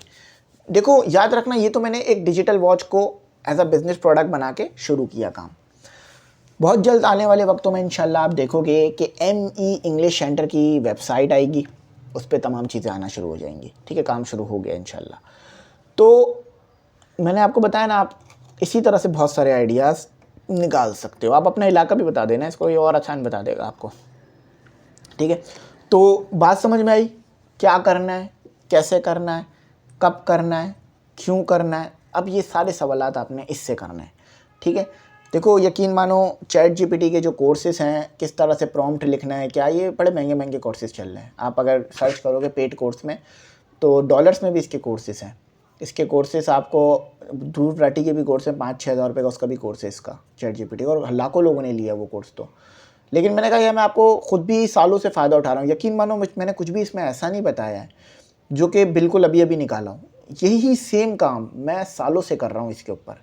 देखो याद रखना, ये तो मैंने एक डिजिटल वॉच को एज अ बिज़नेस प्रोडक्ट बना के शुरू किया काम। बहुत जल्द आने वाले वक्तों में इंशाल्लाह आप देखोगे कि ME इंग्लिश सेंटर की वेबसाइट आएगी, उस पर तमाम चीज़ें आना शुरू हो जाएंगी, ठीक है। काम शुरू हो गया इंशाल्लाह। तो मैंने आपको बताया ना, आप इसी तरह से बहुत सारे आइडियाज़ निकाल सकते हो। आप अपना इलाका भी बता देना, इसको ये और आसान बता देगा आपको, ठीक है। तो बात समझ में आई, क्या करना है, कैसे करना है, कब करना है, क्यों करना है। अब ये सारे सवालात आपने इससे करना है, ठीक है। देखो यकीन मानो, ChatGPT के जो कोर्सेज़ हैं, किस तरह से प्रॉम्प्ट लिखना है, क्या, ये बड़े महंगे महंगे कोर्सेज़ चल रहे हैं। आप अगर सर्च करोगे पेड कोर्स में तो डॉलर्स में भी इसके कोर्सेज़ हैं। इसके कोर्सेज़ आपको, ध्रुव राठी के भी कोर्स है 5-6 हज़ार रुपये का, उसका भी कोर्स है इसका ChatGPT, और लाखों लोगों ने लिया वो कोर्स। तो लेकिन मैंने कहा यार मैं आपको खुद भी सालों से फ़ायदा उठा रहा हूँ, यकीन मानो मैंने कुछ भी इसमें ऐसा नहीं बताया है जो कि बिल्कुल अभी अभी निकाला हूँ। यही सेम काम मैं सालों से कर रहा हूँ इसके ऊपर।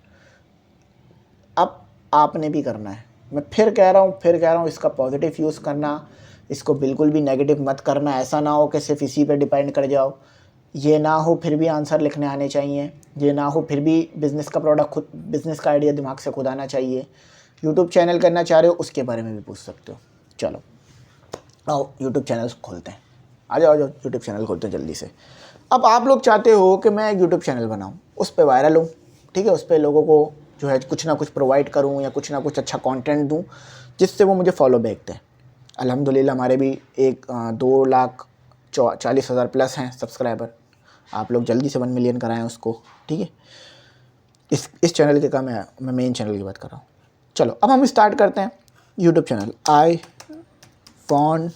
अब आपने भी करना है। मैं फिर कह रहा हूँ, इसका पॉजिटिव यूज़ करना, इसको बिल्कुल भी नेगेटिव मत करना। ऐसा ना हो कि सिर्फ इसी पे डिपेंड कर जाओ, ये ना हो फिर भी आंसर लिखने आने चाहिए, ये ना हो फिर भी बिज़नेस का प्रोडक्ट खुद, बिज़नेस का आइडिया दिमाग से खुद आना चाहिए। यूट्यूब चैनल करना चाह रहे हो, उसके बारे में भी पूछ सकते हो। चलो आओ यूट्यूब चैनल खोलते हैं, आ जाओ यूट्यूब चैनल खोलते हैं जल्दी से। अब आप लोग चाहते हो कि मैं यूट्यूब चैनल बनाऊँ, उस पर वायरल हूँ, ठीक है, उस पर लोगों को जो है कुछ ना कुछ प्रोवाइड करूँ या कुछ ना कुछ अच्छा कंटेंट दूँ जिससे वो मुझे फॉलो बैक दें। अल्हम्दुलिल्लाह हमारे भी 2,40,000 प्लस हैं सब्सक्राइबर। आप लोग जल्दी से 1 मिलियन कराएं उसको, ठीक है। इस चैनल के का मैं मेन चैनल की बात कर रहा हूँ। चलो अब हम स्टार्ट करते हैं YouTube channel. I want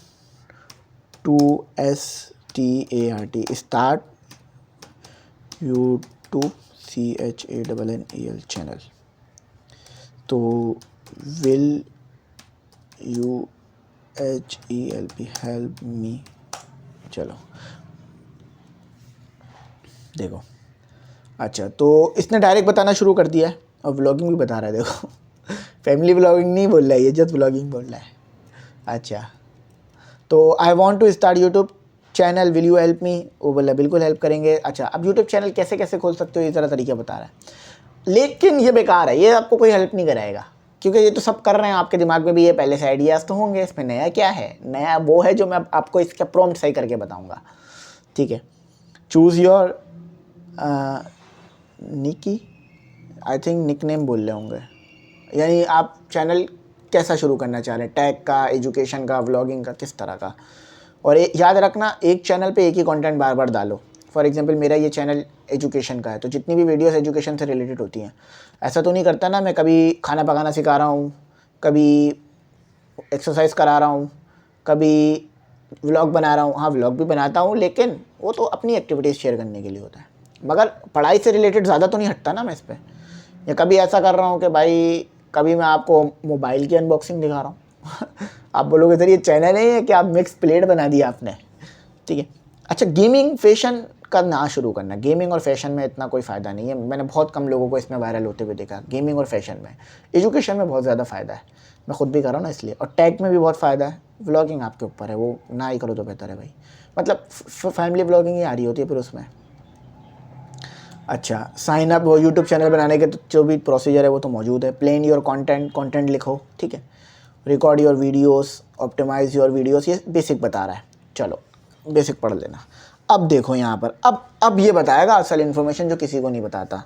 to START start YouTube CHANNEL channel. तो will you HELP help me. चलो देखो, अच्छा तो इसने डायरेक्ट बताना शुरू कर दिया है और व्लॉगिंग भी बता रहा है। देखो फैमिली व्लॉगिंग नहीं बोल रहा है ये, जस्ट व्लॉगिंग बोल रहा है। अच्छा तो I want to start YouTube channel, will you help me. वो बोला बिल्कुल हेल्प करेंगे। अच्छा अब यूट्यूब चैनल कैसे कैसे खोल सकते हो ये ज़रा तरीका बता रहा है, लेकिन ये बेकार है, ये आपको कोई हेल्प नहीं कराएगा क्योंकि ये तो सब कर रहे हैं। आपके दिमाग में भी ये पहले से आइडियाज़ तो होंगे, इसमें नया क्या है? नया वो है जो मैं आपको इसका प्रॉम्प्ट सही करके बताऊँगा। ठीक है, चूज़ योर निकी, आई थिंक निक नेम बोल रहे होंगे, यानी आप चैनल कैसा शुरू करना चाह रहे हैं, टैग का, एजुकेशन का, व्लॉगिंग का, किस तरह का। और याद रखना एक चैनल पे एक ही कंटेंट बार बार डालो। फॉर एग्जांपल मेरा ये चैनल एजुकेशन का है तो जितनी भी वीडियोस एजुकेशन से रिलेटेड होती हैं, ऐसा तो नहीं करता ना मैं कभी खाना पकाना सिखा रहा हूँ, कभी एक्सरसाइज करा रहा हूँ, कभी व्लॉग बना रहा हूँ। हाँ व्लॉग भी बनाता हूँ लेकिन वो तो अपनी एक्टिविटीज़ शेयर करने के लिए होता है, मगर पढ़ाई से रिलेटेड ज़्यादा तो नहीं हटता ना मैं इस पर। या कभी ऐसा कर रहा हूँ कि भाई कभी मैं आपको मोबाइल की अनबॉक्सिंग दिखा रहा हूँ आप बोलोगे सर ये चैनल नहीं है कि आप मिक्स प्लेट बना दिया आपने। ठीक है, अच्छा गेमिंग फैशन का ना शुरू करना। गेमिंग और फैशन में इतना कोई फ़ायदा नहीं है, मैंने बहुत कम लोगों को इसमें वायरल होते हुए देखा। गेमिंग और फैशन में, एजुकेशन में बहुत ज़्यादा फ़ायदा है, मैं खुद भी कर रहा हूँ ना इसलिए। और टैग में भी बहुत फ़ायदा है। व्लॉगिंग आपके ऊपर है, वो ना ही करो तो बेहतर है भाई, मतलब फैमिली व्लॉगिंग ही आ रही होती है फिर उसमें। अच्छा साइन अप हो यूट्यूब चैनल बनाने के तो जो भी प्रोसीजर है वो तो मौजूद है। प्लान योर कंटेंट लिखो, ठीक है, record your videos, optimise your videos, ये बेसिक बता रहा है। चलो बेसिक पढ़ लेना। अब देखो यहाँ पर अब ये बताएगा असल इन्फॉर्मेशन जो किसी को नहीं बताता।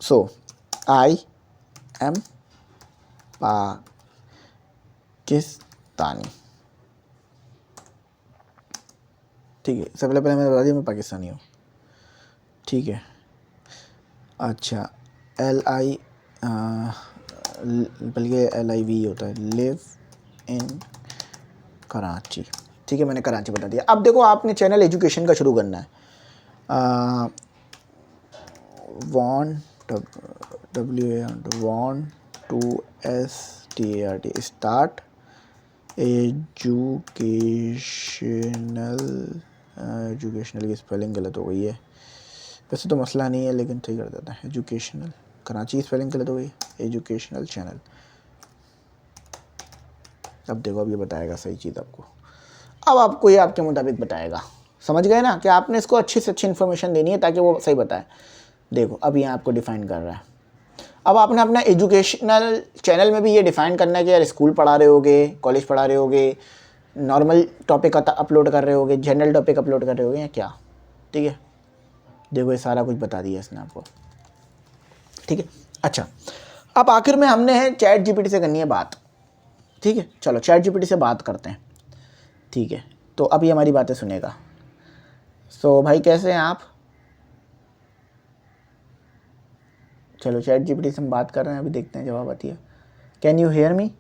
सो आई एम पाकिस्तानी। ठीक है, सबसे पहले मैंने बता दिया मैं पाकिस्तानी हूँ। ठीक है, अच्छा LI बल्कि LIV होता है, लिव इन कराची। ठीक है, मैंने कराची बता दिया। अब देखो आपने चैनल एजुकेशन का शुरू करना है। Want to START start educational की स्पेलिंग गलत हो गई है, वैसे तो मसला नहीं है लेकिन सही कर देता है। एजुकेशनल, कराची की स्पेलिंग गलत हो गई, एजुकेशनल चैनल। अब देखो अब ये बताएगा सही चीज़ आपको। अब आपको ये आपके मुताबिक बताएगा, समझ गए ना कि आपने इसको अच्छी से अच्छी इन्फॉर्मेशन देनी है ताकि वो सही बताए। देखो अब ये आपको डिफ़ाइन कर रहा है। अब आपने अपना एजुकेशनल चैनल में भी ये डिफ़ाइन करना है कि यार स्कूल पढ़ा रहे होगे, कॉलेज पढ़ा रहे होगे, नॉर्मल टॉपिक अपलोड कर रहे होगे, जनरल टॉपिक अपलोड कर रहे होगे या क्या। ठीक है, देखो ये सारा कुछ बता दिया इसने आपको। ठीक है, अच्छा अब आखिर में हमने है चैट GPT से करनी है बात। ठीक है, चलो चैट GPT से बात करते हैं। ठीक है, तो अब ये हमारी बातें सुनेगा। सो भाई कैसे हैं आप? चलो चैट GPT से हम बात कर रहे हैं, अभी देखते हैं जवाब आती है। Can you hear me?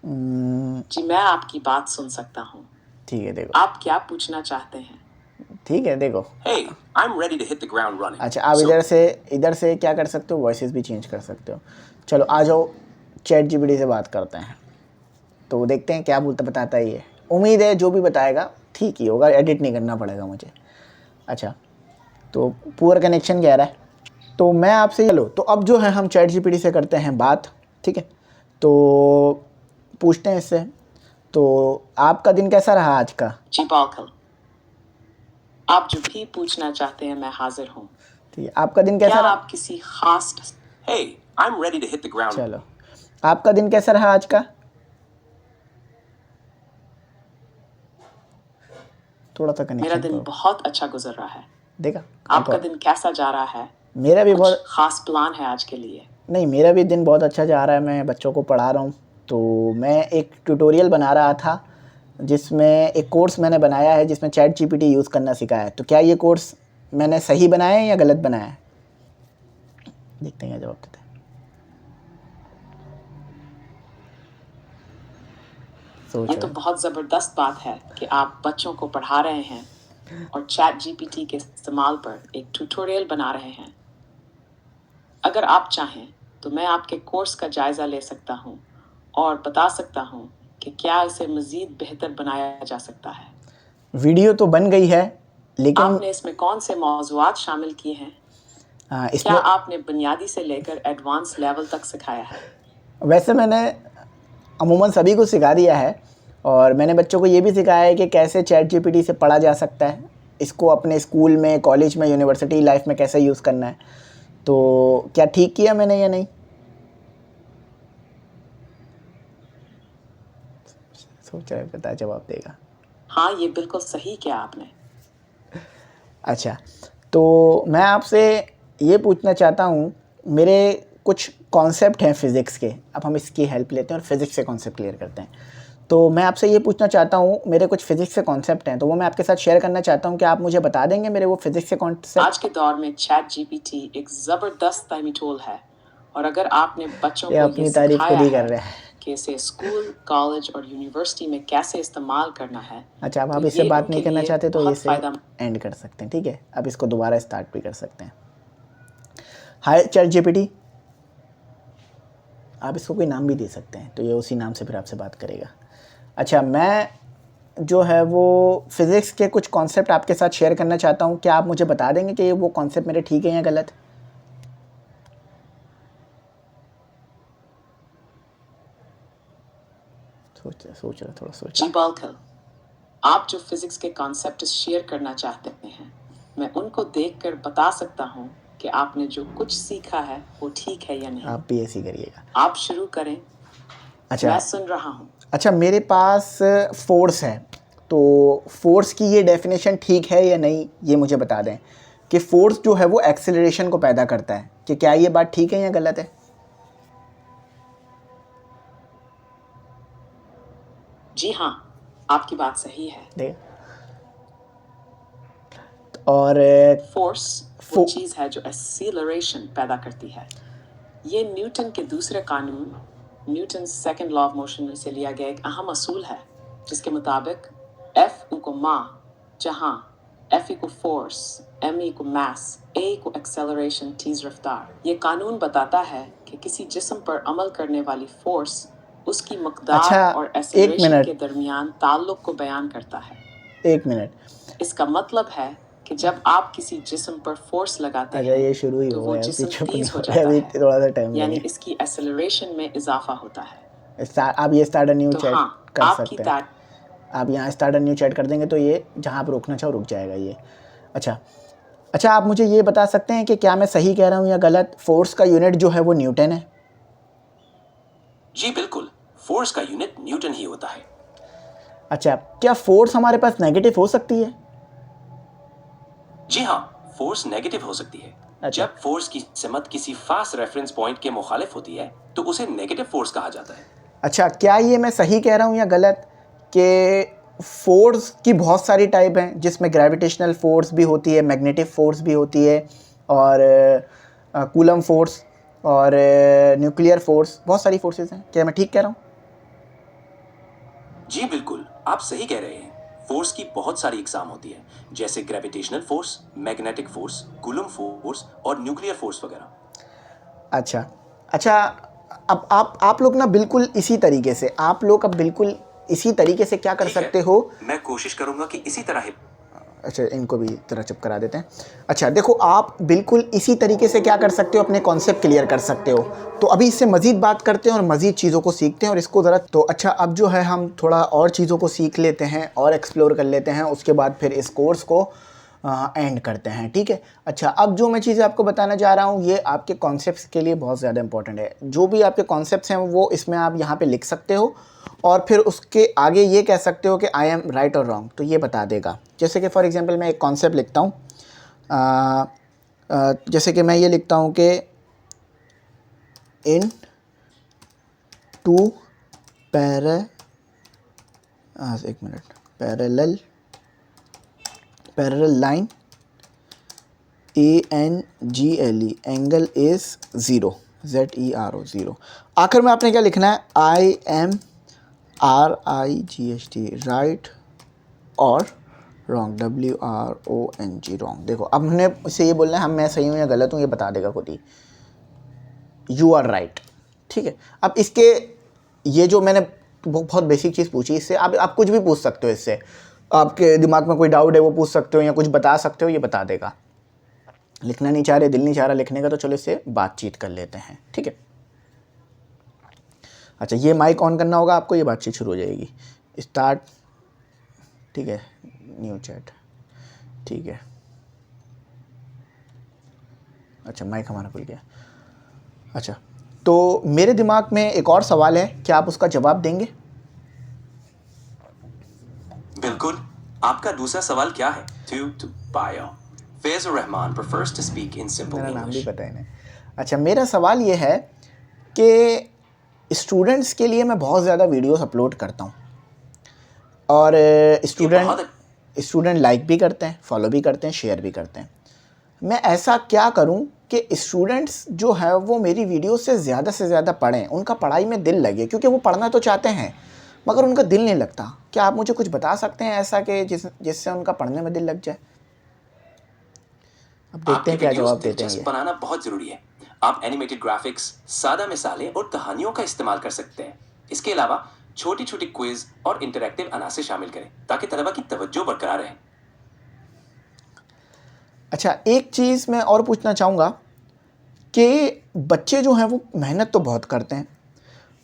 जी मैं आपकी बात सुन सकता हूँ। ठीक है, देखो आप क्या पूछना चाहते हैं? ठीक है, देखो Hey, I'm ready to hit the ground running. अच्छा आप इधर से क्या कर सकते हो, वॉइसेस भी चेंज कर सकते हो। चलो आ जाओ चैट GPT से बात करते हैं, तो देखते हैं क्या बताता है ये। उम्मीद है जो भी बताएगा ठीक ही होगा, एडिट नहीं करना पड़ेगा मुझे। अच्छा तो पुअर कनेक्शन कह रहा है, तो मैं आपसे चलो तो अब जो है हम चैट GPT से करते हैं बात। ठीक है, तो पूछते हैं इससे, तो आपका दिन कैसा रहा आज का? जी बिल्कुल, आप जो भी पूछना चाहते हैं मैं हाजिर हूँ। ठीक है, आपका दिन कैसा क्या रहा? आप किसी खास Hey, I'm ready to hit the ground. चलो आपका दिन कैसा रहा आज का? थोड़ा सा कनेक्शन। मेरा दिन बहुत अच्छा गुजर रहा है। देखा आपका दिन कैसा जा रहा है? मेरा भी बहुत खास प्लान है आज के लिए? नहीं, मेरा भी दिन बहुत अच्छा जा रहा है। मैं बच्चों को पढ़ा रहा हूँ, तो मैं एक ट्यूटोरियल बना रहा था जिसमें एक कोर्स मैंने बनाया है जिसमें चैट जीपीटी यूज़ करना सिखाया है। तो क्या ये कोर्स मैंने सही बनाया है या गलत बनाया है? देखते हैं क्या जवाब देते हैं। सोच ये तो रहे बहुत ज़बरदस्त बात है कि आप बच्चों को पढ़ा रहे हैं और चैट जीपीटी के इस्तेमाल पर एक ट्यूटोरियल बना रहे हैं। अगर आप चाहें तो मैं आपके कोर्स का जायज़ा ले सकता हूँ और बता सकता हूँ कि क्या इसे मज़ीद बेहतर बनाया जा सकता है। वीडियो तो बन गई है लेकिन आपने इसमें कौन से मौज़ूआत शामिल किए हैं? क्या इसमें आपने बुनियादी से लेकर एडवांस लेवल तक सिखाया है? वैसे मैंने अमूमन सभी को सिखा दिया है और मैंने बच्चों को ये भी सिखाया है कि कैसे चैट जीपीटी से पढ़ा जा सकता है, इसको अपने स्कूल में, कॉलेज में, यूनिवर्सिटी लाइफ में कैसे यूज़ करना है। तो क्या ठीक किया मैंने या नहीं? सोच रहे पता जवाब देगा। हाँ, ये बिल्कुल सही किया आपने। अच्छा, तो मैं आपसे ये पूछना चाहता हूँ, मेरे कुछ कॉन्सेप्ट हैं फ़िज़िक्स के, अब हम इसकी हेल्प लेते हैं और फिज़िक्स से कॉन्सेप्ट क्लियर करते हैं। तो मैं आपसे ये पूछना चाहता हूँ, मेरे कुछ फ़िज़िक्स के कॉन्सेप्ट हैं, तो वो मैं आपके साथ शेयर करना चाहता हूँ। क्या आप मुझे बता देंगे मेरे वो फ़िज़िक्स के कॉन्सेप्ट? आज के दौर में चैट जीपीटी एक ज़बरदस्त तालीमी टूल है और अगर आपने बच्चों ये को अपनी ये तारीफ़ खुद सिखाया ही कर है रहे हैं। कि इसे स्कूल, कॉलेज और यूनिवर्सिटी में कैसे इस्तेमाल करना है, अच्छा, अब तो आप इससे ये बात उनके नहीं करना लिए चाहते तो बहुत इसे फ़ायदा। एंड कर सकते हैं, ठीक है? अब इसको दोबारा स्टार्ट भी कर सकते हैं। हाय चैट जीपीटी, आप इसको कोई नाम भी दे सकते हैं, तो ये उसी नाम से फिर आपसे बात करेगा। अच्छा, मैं जो है वो फ़िज़िक्स के कुछ कॉन्सेप्ट आपके साथ शेयर करना चाहता हूँ। क्या आप मुझे बता देंगे कि वो कॉन्सेप्ट मेरे ठीक है या गलत? सोच रहा थोड़ा सोच जी बिल्कुल। आप जो फिजिक्स के कॉन्सेप्ट शेयर करना चाहते हैं, मैं उनको देखकर बता सकता हूँ कि आपने जो कुछ सीखा है वो ठीक है या नहीं। आप भी ऐसे ही करिएगा। आप शुरू करें। अच्छा, मैं सुन रहा हूँ। अच्छा, मेरे पास फ़ोर्स है, तो फ़ोर्स की ये डेफिनेशन ठीक है या नहीं, ये मुझे बता दें कि फ़ोर्स जो है वो एक्सेलरेशन को पैदा करता है, कि क्या ये बात ठीक है या गलत है? जी हाँ, आपकी बात सही है। देखिए, और फोर्स वो फो चीज़ है जो एक्सीलरेशन पैदा करती है। ये न्यूटन के दूसरे कानून, Newton second law of motion से लिया गया एक अहम असूल है, जिसके मुताबिक F इक्वल मास, जहाँ F equal force, M equal mass, A equal acceleration, T रफ्तार। ये कानून बताता है कि किसी जिस्म पर अमल करने वाली फोर्स उसकी मकदार अच्छा, और एक एक्सेलरेशन मिनट, के दरमियान ताल्लुक को बयान करता है। एक मिनट। इसका मतलब है कि जब आप किसी जिस्म पर फोर्स लगाते अच्छा, ये हैं शुरू ही तो हो वो गया, जिस्म चुप नहीं तेज हो हो रहे, जाता अभी है, थोड़ा सा टाइम यानी देंगे। इसकी एक्सेलरेशन में इजाफा होता है। आप ये स्टार्ट अ न्यू तो चैट हाँ, कर आपकी सकते हैं। आप यहाँ स्टार्ट अ न्यू चैट कर देंगे तो ये जहाँ आप रोकना चाहो रुक जाएगा ये। अच्छा, अच्छा, आप मुझे ये बता सकते हैं कि क्या मैं सही कह रहा हूँ या गलत? फोर्स का यूनिट जो है वो न्यूटन है। जी बिल्कुल, फोर्स का यूनिट न्यूटन ही होता है। अच्छा, क्या फोर्स हमारे पास नेगेटिव हो सकती है? जी हाँ, फोर्स नेगेटिव हो सकती है। अच्छा, जब फोर्स की सिमत किसी फास्ट रेफरेंस पॉइंट के मुखालिफ होती है तो उसे नेगेटिव फोर्स कहा जाता है। अच्छा, क्या ये मैं सही कह रहा हूँ या गलत कि फोर्स की बहुत सारी टाइप हैं, जिसमें ग्रेविटेशनल फोर्स भी होती है, मैग्नेटिक फोर्स भी होती है, और कूलम फोर्स और न्यूक्लियर फोर्स, बहुत सारी फोर्सेस हैं। क्या मैं ठीक कह रहा हूँ? जी बिल्कुल, आप सही कह रहे हैं। फोर्स की बहुत सारी इकसाम होती है, जैसे gravitational force, magnetic force, coulomb force और न्यूक्लियर फोर्स वगैरह। अच्छा, अच्छा, अब आप लोग ना बिल्कुल इसी तरीके से, आप लोग अब बिल्कुल इसी तरीके से क्या कर ठीक है, सकते हो? मैं कोशिश करूंगा कि इसी तरह ही। अच्छा, इनको भी तरह चुप करा देते हैं। अच्छा, देखो, आप बिल्कुल इसी तरीके से क्या कर सकते हो, अपने कॉन्सेप्ट क्लियर कर सकते हो। तो अभी इससे मज़ीद बात करते हैं और मज़ीद चीज़ों को सीखते हैं और इसको ज़रा, तो अच्छा, अब जो है हम थोड़ा और चीज़ों को सीख लेते हैं और एक्सप्लोर कर लेते हैं, उसके बाद फिर इस कोर्स को एंड करते हैं, ठीक है? अच्छा, अब जो मैं चीज़ें आपको बताना जा रहा हूँ ये आपके कॉन्सेप्ट्स के लिए बहुत ज़्यादा इंपॉर्टेंट है। जो भी आपके कॉन्सेप्ट्स हैं वो इसमें आप यहाँ पे लिख सकते हो और फिर उसके आगे ये कह सकते हो कि आई एम राइट और रॉन्ग, तो ये बता देगा। जैसे कि फॉर एग्जांपल मैं एक कॉन्सेप्ट लिखता हूँ, जैसे कि मैं ये लिखता हूँ कि इन टू पैरेलल एक minute, parallel line ANGLE, angle is 0, ZERO 0। आखिर में आपने क्या लिखना है, IMRIGHT, राइट और रॉन्ग, WRONG, रॉन्ग। देखो अब हमने इसे ये बोलना है, मैं सही हूँ या गलत हूँ ये बता देगा खुद ही, यू आर राइट। ठीक है, अब इसके ये जो मैंने बहुत बेसिक चीज़ पूछी, इससे आप कुछ भी पूछ सकते हो, इससे आपके दिमाग में कोई डाउट है वो पूछ सकते हो या कुछ बता सकते हो, ये बता देगा। लिखना नहीं चाह रहे, दिल नहीं चाह रहा लिखने का, तो चलो इससे बातचीत कर लेते हैं। ठीक है, अच्छा ये माइक ऑन करना होगा आपको, ये बातचीत शुरू हो जाएगी। स्टार्ट, ठीक है, न्यू चैट, ठीक है। अच्छा माइक हमारा खुल गया। अच्छा तो मेरे दिमाग में एक और सवाल है, क्या आप उसका जवाब देंगे? बिल्कुल, आपका दूसरा सवाल क्या है? To bio. Faiz Rahman prefers to speak in simple मेरा नाम भी English. पता है इन्हें। अच्छा मेरा सवाल ये है कि स्टूडेंट्स के लिए मैं बहुत ज़्यादा वीडियोस अपलोड करता हूँ और स्टूडेंट लाइक भी करते हैं, फॉलो भी करते हैं, शेयर भी करते हैं। मैं ऐसा क्या करूं कि स्टूडेंट्स जो है वो मेरी वीडियो से ज़्यादा पढ़ें, उनका पढ़ाई में दिल लगे, क्योंकि वो पढ़ना तो चाहते हैं मगर उनका दिल नहीं लगता। क्या आप मुझे कुछ बता सकते हैं ऐसा कि जिससे उनका पढ़ने में दिल लग जाए? अब देखते हैं क्या जवाब देते हैं ये। बनाना बहुत ज़रूरी है। आप एनिमेटेड ग्राफिक्स, सादा मिसालें और कहानियों का इस्तेमाल कर सकते हैं। इसके अलावा छोटी छोटी क्विज और इंटरैक्टिव अनासे शामिल करें ताकि तलबा की तवज्जो बरकरार रहे। अच्छा एक चीज़ मैं और पूछना चाहूँगा कि बच्चे जो हैं वो मेहनत तो बहुत करते हैं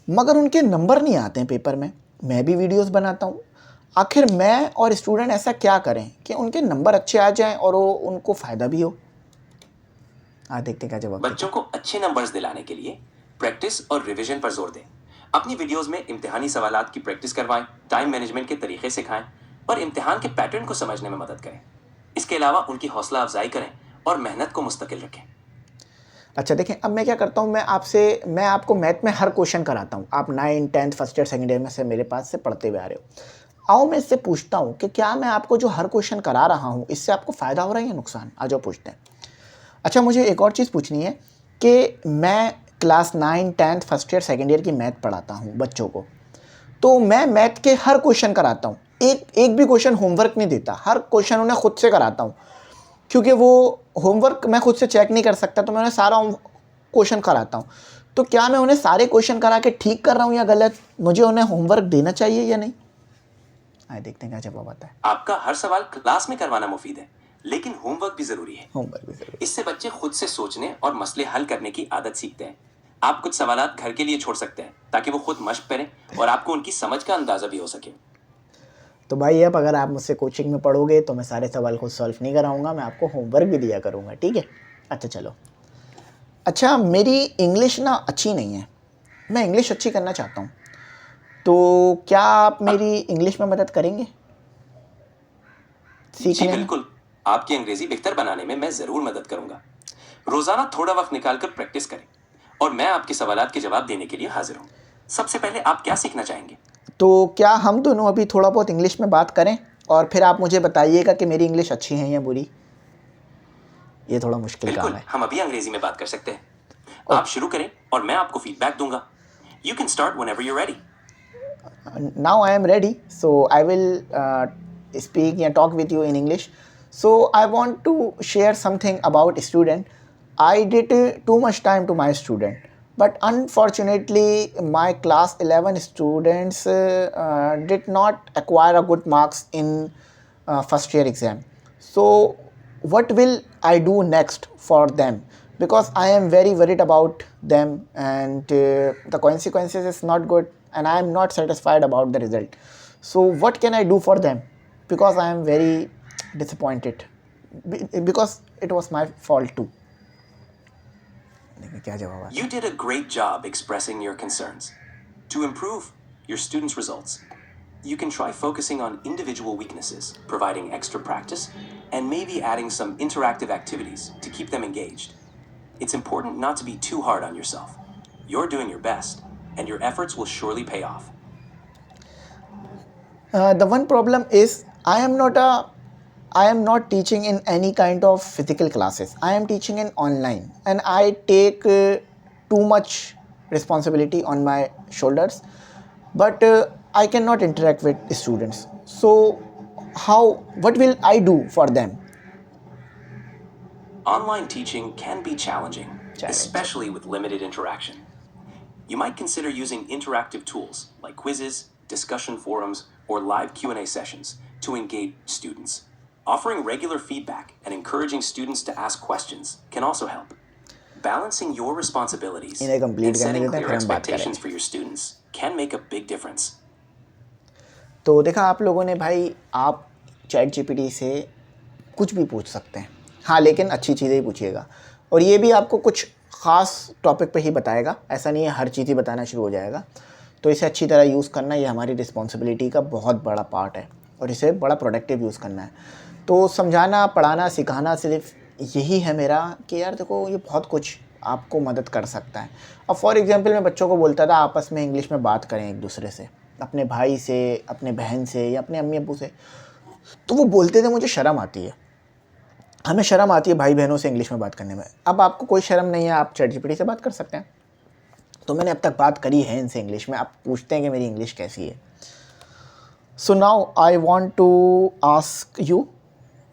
मगर उनके नंबर नहीं आते हैं पेपर में। मैं भी वीडियोस बनाता हूँ, आखिर मैं और स्टूडेंट ऐसा क्या करें कि उनके नंबर अच्छे आ जाएं और वो उनको फ़ायदा भी हो? देखते हैं क्या जवाब। बच्चों को अच्छे नंबर्स दिलाने के लिए प्रैक्टिस और रिवीजन पर जोर दें। अपनी वीडियोस में इम्तिहानी सवालात की प्रैक्टिस करवाएं, टाइम मैनेजमेंट के तरीके सिखाएं और इम्तिहान के पैटर्न को समझने में मदद करें। इसके अलावा उनकी हौसला अफजाई करें और मेहनत को मुस्तकिल रखें। अच्छा देखें, अब मैं क्या करता हूँ, मैं आपको मैथ में हर क्वेश्चन कराता हूँ। आप 9th 10th first year second year में से मेरे पास से पढ़ते हुए आ रहे हो। आओ मैं इससे पूछता हूँ कि क्या मैं आपको जो हर क्वेश्चन करा रहा हूँ इससे आपको फ़ायदा हो रहा है या नुकसान? आ जाओ पूछते हैं। अच्छा मुझे एक और चीज़ पूछनी है कि मैं class 9th 10th first year second year की मैथ पढ़ाता हूँ बच्चों को, तो मैं मैथ के हर क्वेश्चन कराता हूँ, एक भी क्वेश्चन होमवर्क नहीं देता, हर क्वेश्चन उन्हें खुद से कराता हूँ, क्योंकि वो होमवर्क मैं खुद से चेक नहीं कर सकता, तो मैं उन्हें सारा क्वेश्चन कराता हूँ। तो क्या मैं उन्हें सारे क्वेश्चन करा के ठीक कर रहा हूँ या गलत? मुझे उन्हें होमवर्क देना चाहिए या नहीं? आइए देखते हैं क्या जवाब आता है। आपका हर सवाल क्लास में करवाना मुफीद है, लेकिन होमवर्क भी जरूरी है। होमवर्क भी जरूरी। इससे बच्चे खुद से सोचने और मसले हल करने की आदत सीखते हैं। आप कुछ सवालात घर के लिए छोड़ सकते हैं ताकि वो खुद मश्क करें और आपको उनकी समझ का अंदाजा भी हो सके। तो भाई अब अगर आप मुझसे कोचिंग में पढ़ोगे तो मैं सारे सवाल खुद सॉल्व नहीं कराऊंगा, मैं आपको होमवर्क भी दिया करूंगा, ठीक है? अच्छा चलो। अच्छा मेरी इंग्लिश ना अच्छी नहीं है, मैं इंग्लिश अच्छी करना चाहता हूँ, तो क्या आप मेरी इंग्लिश में मदद करेंगे जी बिल्कुल, आपकी अंग्रेजी बेहतर बनाने में मैं ज़रूर मदद करूंगा। रोज़ाना थोड़ा वक्त निकालकर प्रैक्टिस करें और मैं आपके सवालात के जवाब देने के लिए हाजिर हूँ। सबसे पहले आप क्या सीखना चाहेंगे? तो क्या हम दोनों अभी थोड़ा बहुत इंग्लिश में बात करें और फिर आप मुझे बताइएगा कि मेरी इंग्लिश अच्छी है या बुरी? ये थोड़ा मुश्किल काम है। हम अभी अंग्रेजी में बात कर सकते हैं। आप शुरू करें और मैं आपको फीडबैक दूंगा। You can start whenever you're ready. Now I am ready, so I will speak and talk with you in English. So I want to share something about student. I did too much time to my student, but unfortunately my class 11 students did not acquire a good marks in first year exam. So what will I do next for them? Because I am very worried about them and the consequences is not good and I am not satisfied about the result. So what can I do for them? Because I am very disappointed because it was my fault too. You did a great job expressing your concerns. To improve your students' results, you can try focusing on individual weaknesses, providing extra practice, and maybe adding some interactive activities to keep them engaged. It's important not to be too hard on yourself. You're doing your best, and your efforts will surely pay off. The one problem is I am not teaching in any kind of physical classes. I am teaching in online, and I take too much responsibility on my shoulders. But I cannot interact with students. So what will I do for them? Online teaching can be challenging, Challenge. especially with limited interaction. You might consider using interactive tools like quizzes, discussion forums, or live Q&A sessions to engage students. Offering regular feedback and encouraging students to ask questions can also help. Balancing your responsibilities इन्हें complete and करने setting देते हैं, clear फिर हम बात expectations करेंगे। for your students can make a big difference. तो देखा आप लोगों ने भाई, आप चैट जीपीटी से कुछ भी पूछ सकते हैं, हाँ, लेकिन अच्छी चीज़ें ही पूछिएगा। और ये भी आपको कुछ ख़ास टॉपिक पे ही बताएगा, ऐसा नहीं है हर चीज़ ही बताना शुरू हो जाएगा। तो इसे अच्छी तरह यूज़ करना, ये हमारी रिस्पॉन्सिबिलिटी का बहुत बड़ा पार्ट है, और इसे बड़ा प्रोडक्टिव यूज़ करना है। तो समझाना, पढ़ाना, सिखाना सिर्फ यही है मेरा कि यार देखो, ये बहुत कुछ आपको मदद कर सकता है। अब फॉर एग्जांपल मैं बच्चों को बोलता था आपस में इंग्लिश में बात करें एक दूसरे से, अपने भाई से, अपने बहन से, या अपने अम्मी अब्बू से, तो वो बोलते थे मुझे शर्म आती है। हमें शर्म आती है भाई बहनों से इंग्लिश में बात करने में। अब आपको कोई शर्म नहीं है, आप चैट जीपीटी से बात कर सकते हैं। तो मैंने अब तक बात करी है इनसे इंग्लिश में। आप पूछते हैं कि मेरी इंग्लिश कैसी है। So now I want to ask you,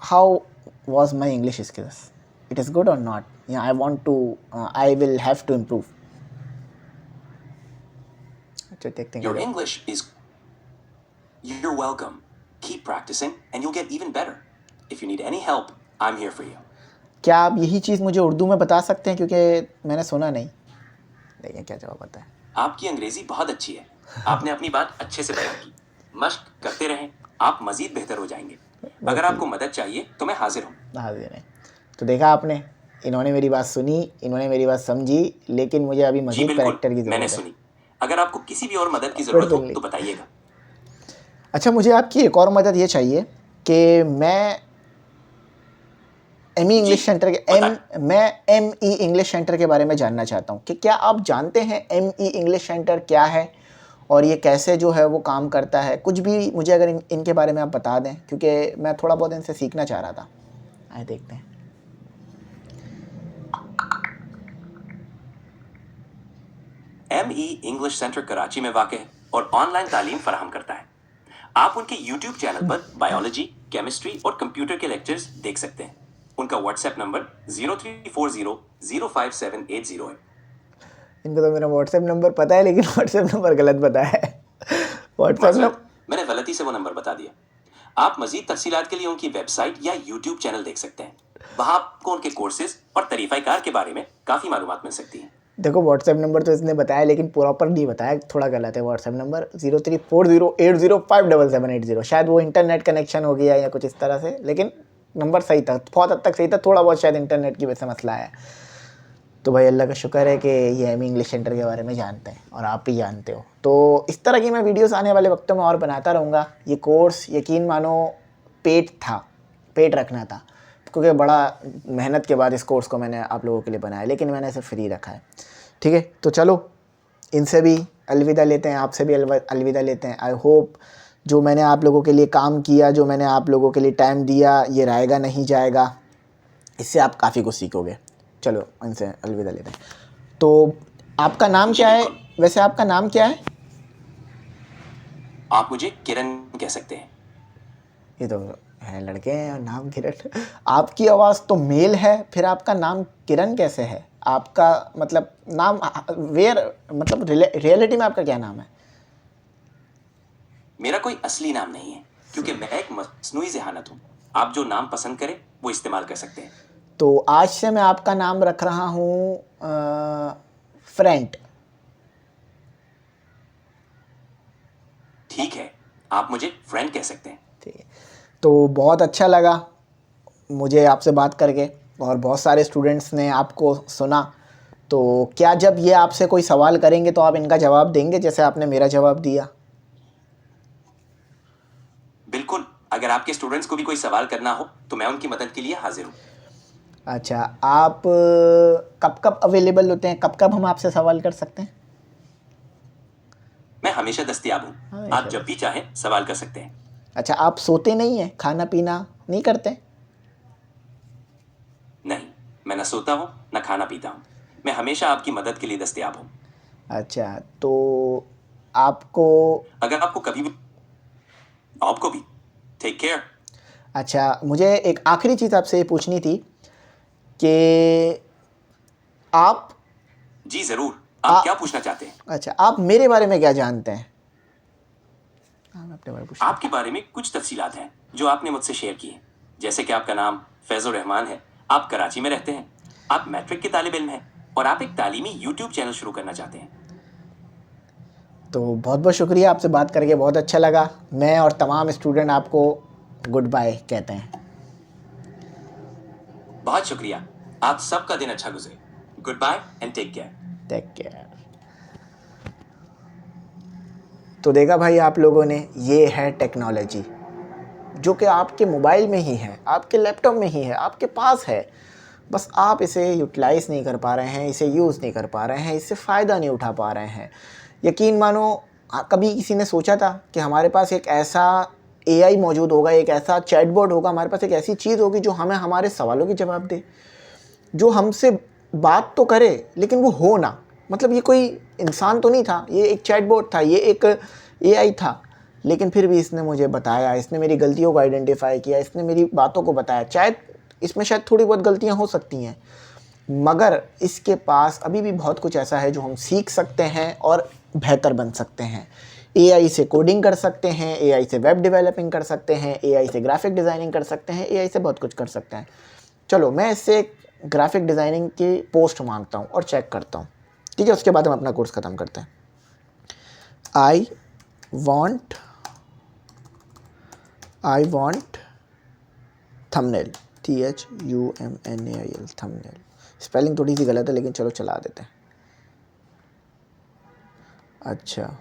how was my English skills? It is good और नॉट? या I will have to improve? अच्छा, देखते हैं। Your English is... You're welcome. Keep practicing and you'll get even better. If you need any help, I'm here for you. क्या आप यही चीज़ मुझे उर्दू में बता सकते हैं, क्योंकि मैंने सुना नहीं। देखिए क्या जवाब आता है। आपकी अंग्रेजी बहुत अच्छी है। आपने अपनी बात अच्छे से बयान की। मश्क करते रहें, आप मजीद बेहतर हो जाएंगे। अगर आपको मदद चाहिए तो मैं हाजिर हूँ। हाजिर है। तो देखा आपने, इन्होंने मेरी बात सुनी, इन्होंने मेरी बात समझी, लेकिन मुझे अभी जी मजीद बिल्कुल, करेक्टर की मैंने ज़रूरत है। सुनी। अगर आपको किसी भी और मदद की ज़रूरत हो बिल्कुल तो बताइएगा। अच्छा, मुझे आपकी एक और मदद ये चाहिए कि मैं एमई इंग्लिश सेंटर मैं एमई इंग्लिश सेंटर के बारे में जानना चाहता हूँ कि क्या आप जानते हैं एमई इंग्लिश सेंटर क्या है और ये कैसे जो है वो काम करता है? कुछ भी मुझे अगर इनके बारे में आप बता दें, क्योंकि मैं थोड़ा बहुत इनसे सीखना चाह रहा था। आइए देखते हैं। एमई इंग्लिश सेंटर कराची में वाक़ है और ऑनलाइन तालीम फराहम करता है। आप उनके YouTube चैनल पर बायोलॉजी, केमिस्ट्री और कंप्यूटर के लेक्चर्स देख सकते हैं। उनका व्हाट्सएप नंबर 0340057880 है। इनको तो मेरा व्हाट्सएप नंबर पता है, लेकिन व्हाट्सएप नंबर गलत बताया है। व्हाट्सएप नंबर मैंने गलती से वो नंबर बता दिया। आप मजीद तफसीलात के लिए उनकी वेबसाइट या YouTube चैनल देख सकते हैं। वहाँ आपको उनके कोर्सेज और तरीक़ाकार के बारे में काफ़ी मालूमात मिल सकती हैं। देखो, व्हाट्सएप नंबर तो इसने बताया, लेकिन प्रॉपर नहीं बताया, थोड़ा गलत है। WhatsApp number 034080577880। शायद वो इंटरनेट कनेक्शन हो गया या कुछ इस तरह से, लेकिन नंबर सही था, बहुत हद तक सही था। थोड़ा बहुत शायद इंटरनेट की वजह से मसला है। तो भाई अल्लाह का शुक्र है कि ये एमई इंग्लिश सेंटर के बारे में जानते हैं और आप भी जानते हो। तो इस तरह की मैं वीडियोस आने वाले वक्तों में और बनाता रहूँगा। ये कोर्स यकीन मानो पेट रखना था, क्योंकि बड़ा मेहनत के बाद इस कोर्स को मैंने आप लोगों के लिए बनाया, लेकिन मैंने इसे फ्री रखा है। ठीक है, तो चलो इनसे भी अलविदा लेते हैं, आपसे भी अलविदा लेते हैं। आई होप जो मैंने आप लोगों के लिए काम किया, जो मैंने आप लोगों के लिए टाइम दिया, ये रहेगा नहीं जाएगा। इससे आप काफ़ी कुछ सीखोगे। चलो इनसे अलविदा लेते हैं। तो आपका नाम क्या है वैसे? आपका नाम क्या है? आप मुझे किरण कह सकते हैं। ये तो है लड़के हैं और नाम किरण। आपकी आवाज़ तो मेल है, फिर आपका नाम किरण कैसे है? आपका मतलब नाम मतलब रियलिटी में आपका क्या नाम है? मेरा कोई असली नाम नहीं है, क्योंकि मैं एक मस्नूई ज़हानत हूँ। आप जो नाम पसंद करें वो इस्तेमाल कर सकते हैं। तो आज से मैं आपका नाम रख रहा हूँ फ्रेंड। ठीक है, आप मुझे फ्रेंड कह सकते हैं। ठीक है, तो बहुत अच्छा लगा मुझे आपसे बात करके, और बहुत सारे स्टूडेंट्स ने आपको सुना। तो क्या जब ये आपसे कोई सवाल करेंगे तो आप इनका जवाब देंगे जैसे आपने मेरा जवाब दिया? बिल्कुल, अगर आपके स्टूडेंट्स को भी कोई सवाल करना हो तो मैं उनकी मदद के लिए हाजिर हूँ। अच्छा, आप कब कब अवेलेबल होते हैं? कब कब हम आपसे सवाल कर सकते हैं? मैं हमेशा दस्तयाब हूँ। हमेशा आप जब भी चाहें सवाल कर सकते हैं। अच्छा, आप सोते नहीं हैं, खाना पीना नहीं करते? नहीं, मैं न सोता हूँ न खाना पीता हूँ। मैं हमेशा आपकी मदद के लिए दस्तयाब हूँ। अच्छा, तो आपको अगर आपको भी टेक केयर। अच्छा, मुझे एक आखिरी चीज़ आपसे ये पूछनी थी कि आप जी जरूर, आ- आप क्या पूछना चाहते हैं? अच्छा, आप मेरे बारे में क्या जानते हैं? हाँ, मैं अपने बारे में पूछ रहा आपके बारे में कुछ तफसीलात हैं जो आपने मुझसे शेयर की हैं। जैसे कि आपका नाम फैजुर रहमान है, आप कराची में रहते हैं, आप मैट्रिक के तालिब इल्म हैं और आप एक तालीमी यूट्यूब चैनल शुरू करना चाहते हैं। तो बहुत बहुत शुक्रिया, आपसे बात करके बहुत अच्छा लगा। मैं और तमाम स्टूडेंट आपको गुड बाय कहते हैं। बहुत शुक्रिया, आप सबका दिन अच्छा गुजरे। Goodbye and take care. Take care. तो देखा भाई आप लोगों ने, ये है टेक्नोलॉजी जो कि आपके मोबाइल में ही है, आपके लैपटॉप में ही है, आपके पास है। बस आप इसे यूटिलाइज़ नहीं कर पा रहे हैं, इसे यूज़ नहीं कर पा रहे हैं, इससे फ़ायदा नहीं उठा पा रहे हैं। यकीन मानो, कभी किसी ने सोचा था कि हमारे पास एक ऐसा एआई मौजूद होगा, एक ऐसा चैटबॉट होगा, हमारे पास एक ऐसी चीज़ होगी जो हमें हमारे सवालों के जवाब दे, जो हमसे बात तो करे लेकिन वो हो ना। मतलब ये कोई इंसान तो नहीं था, ये एक चैटबॉट था, ये एक एआई था। लेकिन फिर भी इसने मुझे बताया, इसने मेरी गलतियों को आइडेंटिफाई किया, इसने मेरी बातों को बताया। चाहे इसमें शायद थोड़ी बहुत गलतियां हो सकती हैं, मगर इसके पास अभी भी बहुत कुछ ऐसा है जो हम सीख सकते हैं और बेहतर बन सकते हैं। एआई से कोडिंग कर सकते हैं, एआई से वेब डेवलपिंग कर सकते हैं, एआई से ग्राफिक डिज़ाइनिंग कर सकते हैं, एआई से बहुत कुछ कर सकते हैं। चलो, मैं इससे ग्राफिक डिज़ाइनिंग की पोस्ट मांगता हूँ और चेक करता हूँ, ठीक है? उसके बाद हम अपना कोर्स ख़त्म करते हैं। I want thumbnail, THUMNAIL, thumbnail. Spelling थोड़ी सी गलत है लेकिन चलो चला देते हैं। अच्छा,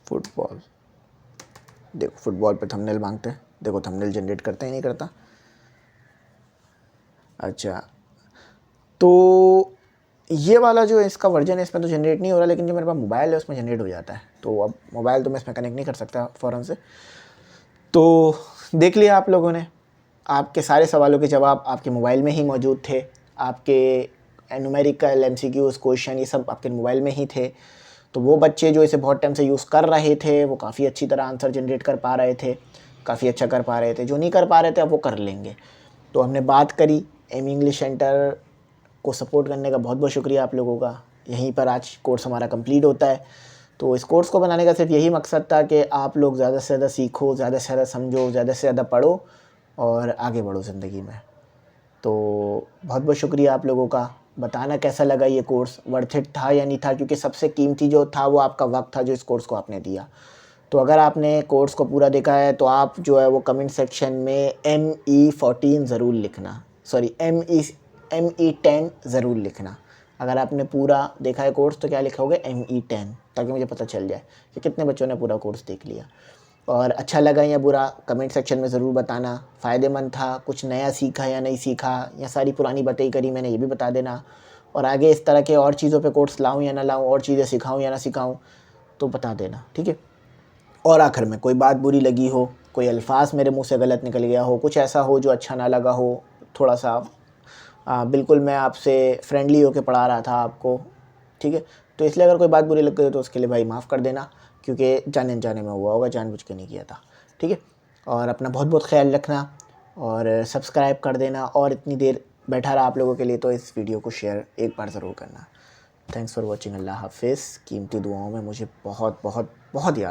फुटबॉल। देखो, फुटबॉल पे थंबनेल मांगते हैं, देखो थंबनेल जनरेट करता ही नहीं करता। अच्छा, तो ये वाला जो इसका वर्जन है इसमें तो जनरेट नहीं हो रहा, लेकिन जो मेरे पास मोबाइल है उसमें जनरेट हो जाता है। तो अब मोबाइल तो मैं इसमें कनेक्ट नहीं कर सकता फ़ौरन से। तो देख लिया आप लोगों ने, आपके सारे सवालों के जवाब आपके मोबाइल में ही मौजूद थे। आपके न्यूमेरिकल MCQs क्वेश्चन ये सब आपके मोबाइल में ही थे। तो वो बच्चे जो इसे बहुत टाइम से यूज़ कर रहे थे वो काफ़ी अच्छी तरह आंसर जनरेट कर पा रहे थे, काफ़ी अच्छा कर पा रहे थे। जो नहीं कर पा रहे थे अब वो कर लेंगे। तो हमने बात करी एम इंग्लिश सेंटर को सपोर्ट करने का बहुत बहुत शुक्रिया आप लोगों का। यहीं पर आज कोर्स हमारा कंप्लीट होता है। तो इस कोर्स को बनाने का सिर्फ यही मकसद था कि आप लोग ज़्यादा से ज़्यादा सीखो, ज़्यादा से ज़्यादा समझो, ज़्यादा से ज़्यादा पढ़ो और आगे बढ़ो ज़िंदगी में। तो बहुत बहुत शुक्रिया आप लोगों का। बताना कैसा लगा ये कोर्स, वर्थ इट था या नहीं था, क्योंकि सबसे कीमती जो था वो आपका वक्त था जो इस कोर्स को आपने दिया। तो अगर आपने कोर्स को पूरा देखा है तो आप जो है वो कमेंट सेक्शन में ME14 ज़रूर लिखना, सॉरी ME10 ज़रूर लिखना। अगर आपने पूरा देखा है कोर्स तो क्या लिखोगे, ME10, ताकि मुझे पता चल जाए कि कितने बच्चों ने पूरा कोर्स देख लिया। और अच्छा लगा या बुरा कमेंट सेक्शन में ज़रूर बताना। फ़ायदेमंद था, कुछ नया सीखा या नहीं सीखा, या सारी पुरानी बातें ही करी मैंने, ये भी बता देना। और आगे इस तरह के और चीज़ों पे कोर्स लाऊं या ना लाऊं, और चीज़ें सिखाऊं या ना सिखाऊं, तो बता देना, ठीक है? और आखिर में कोई बात बुरी लगी हो, कोई अल्फाज मेरे मुंह से गलत निकल गया हो, कुछ ऐसा हो जो अच्छा ना लगा हो, थोड़ा सा बिल्कुल मैं आपसे फ्रेंडली होकर पढ़ा रहा था आपको, ठीक है? तो इसलिए अगर कोई बात बुरी लग गई तो उसके लिए भाई माफ़ कर देना, क्योंकि जाने अनजाने में हुआ होगा, जानबूझ के नहीं किया था, ठीक है? और अपना बहुत बहुत ख्याल रखना और सब्सक्राइब कर देना। और इतनी देर बैठा रहा आप लोगों के लिए तो इस वीडियो को शेयर एक बार ज़रूर करना। Thanks for watching. अल्लाह हाफिज़। कीमती दुआओं में मुझे बहुत बहुत बहुत याद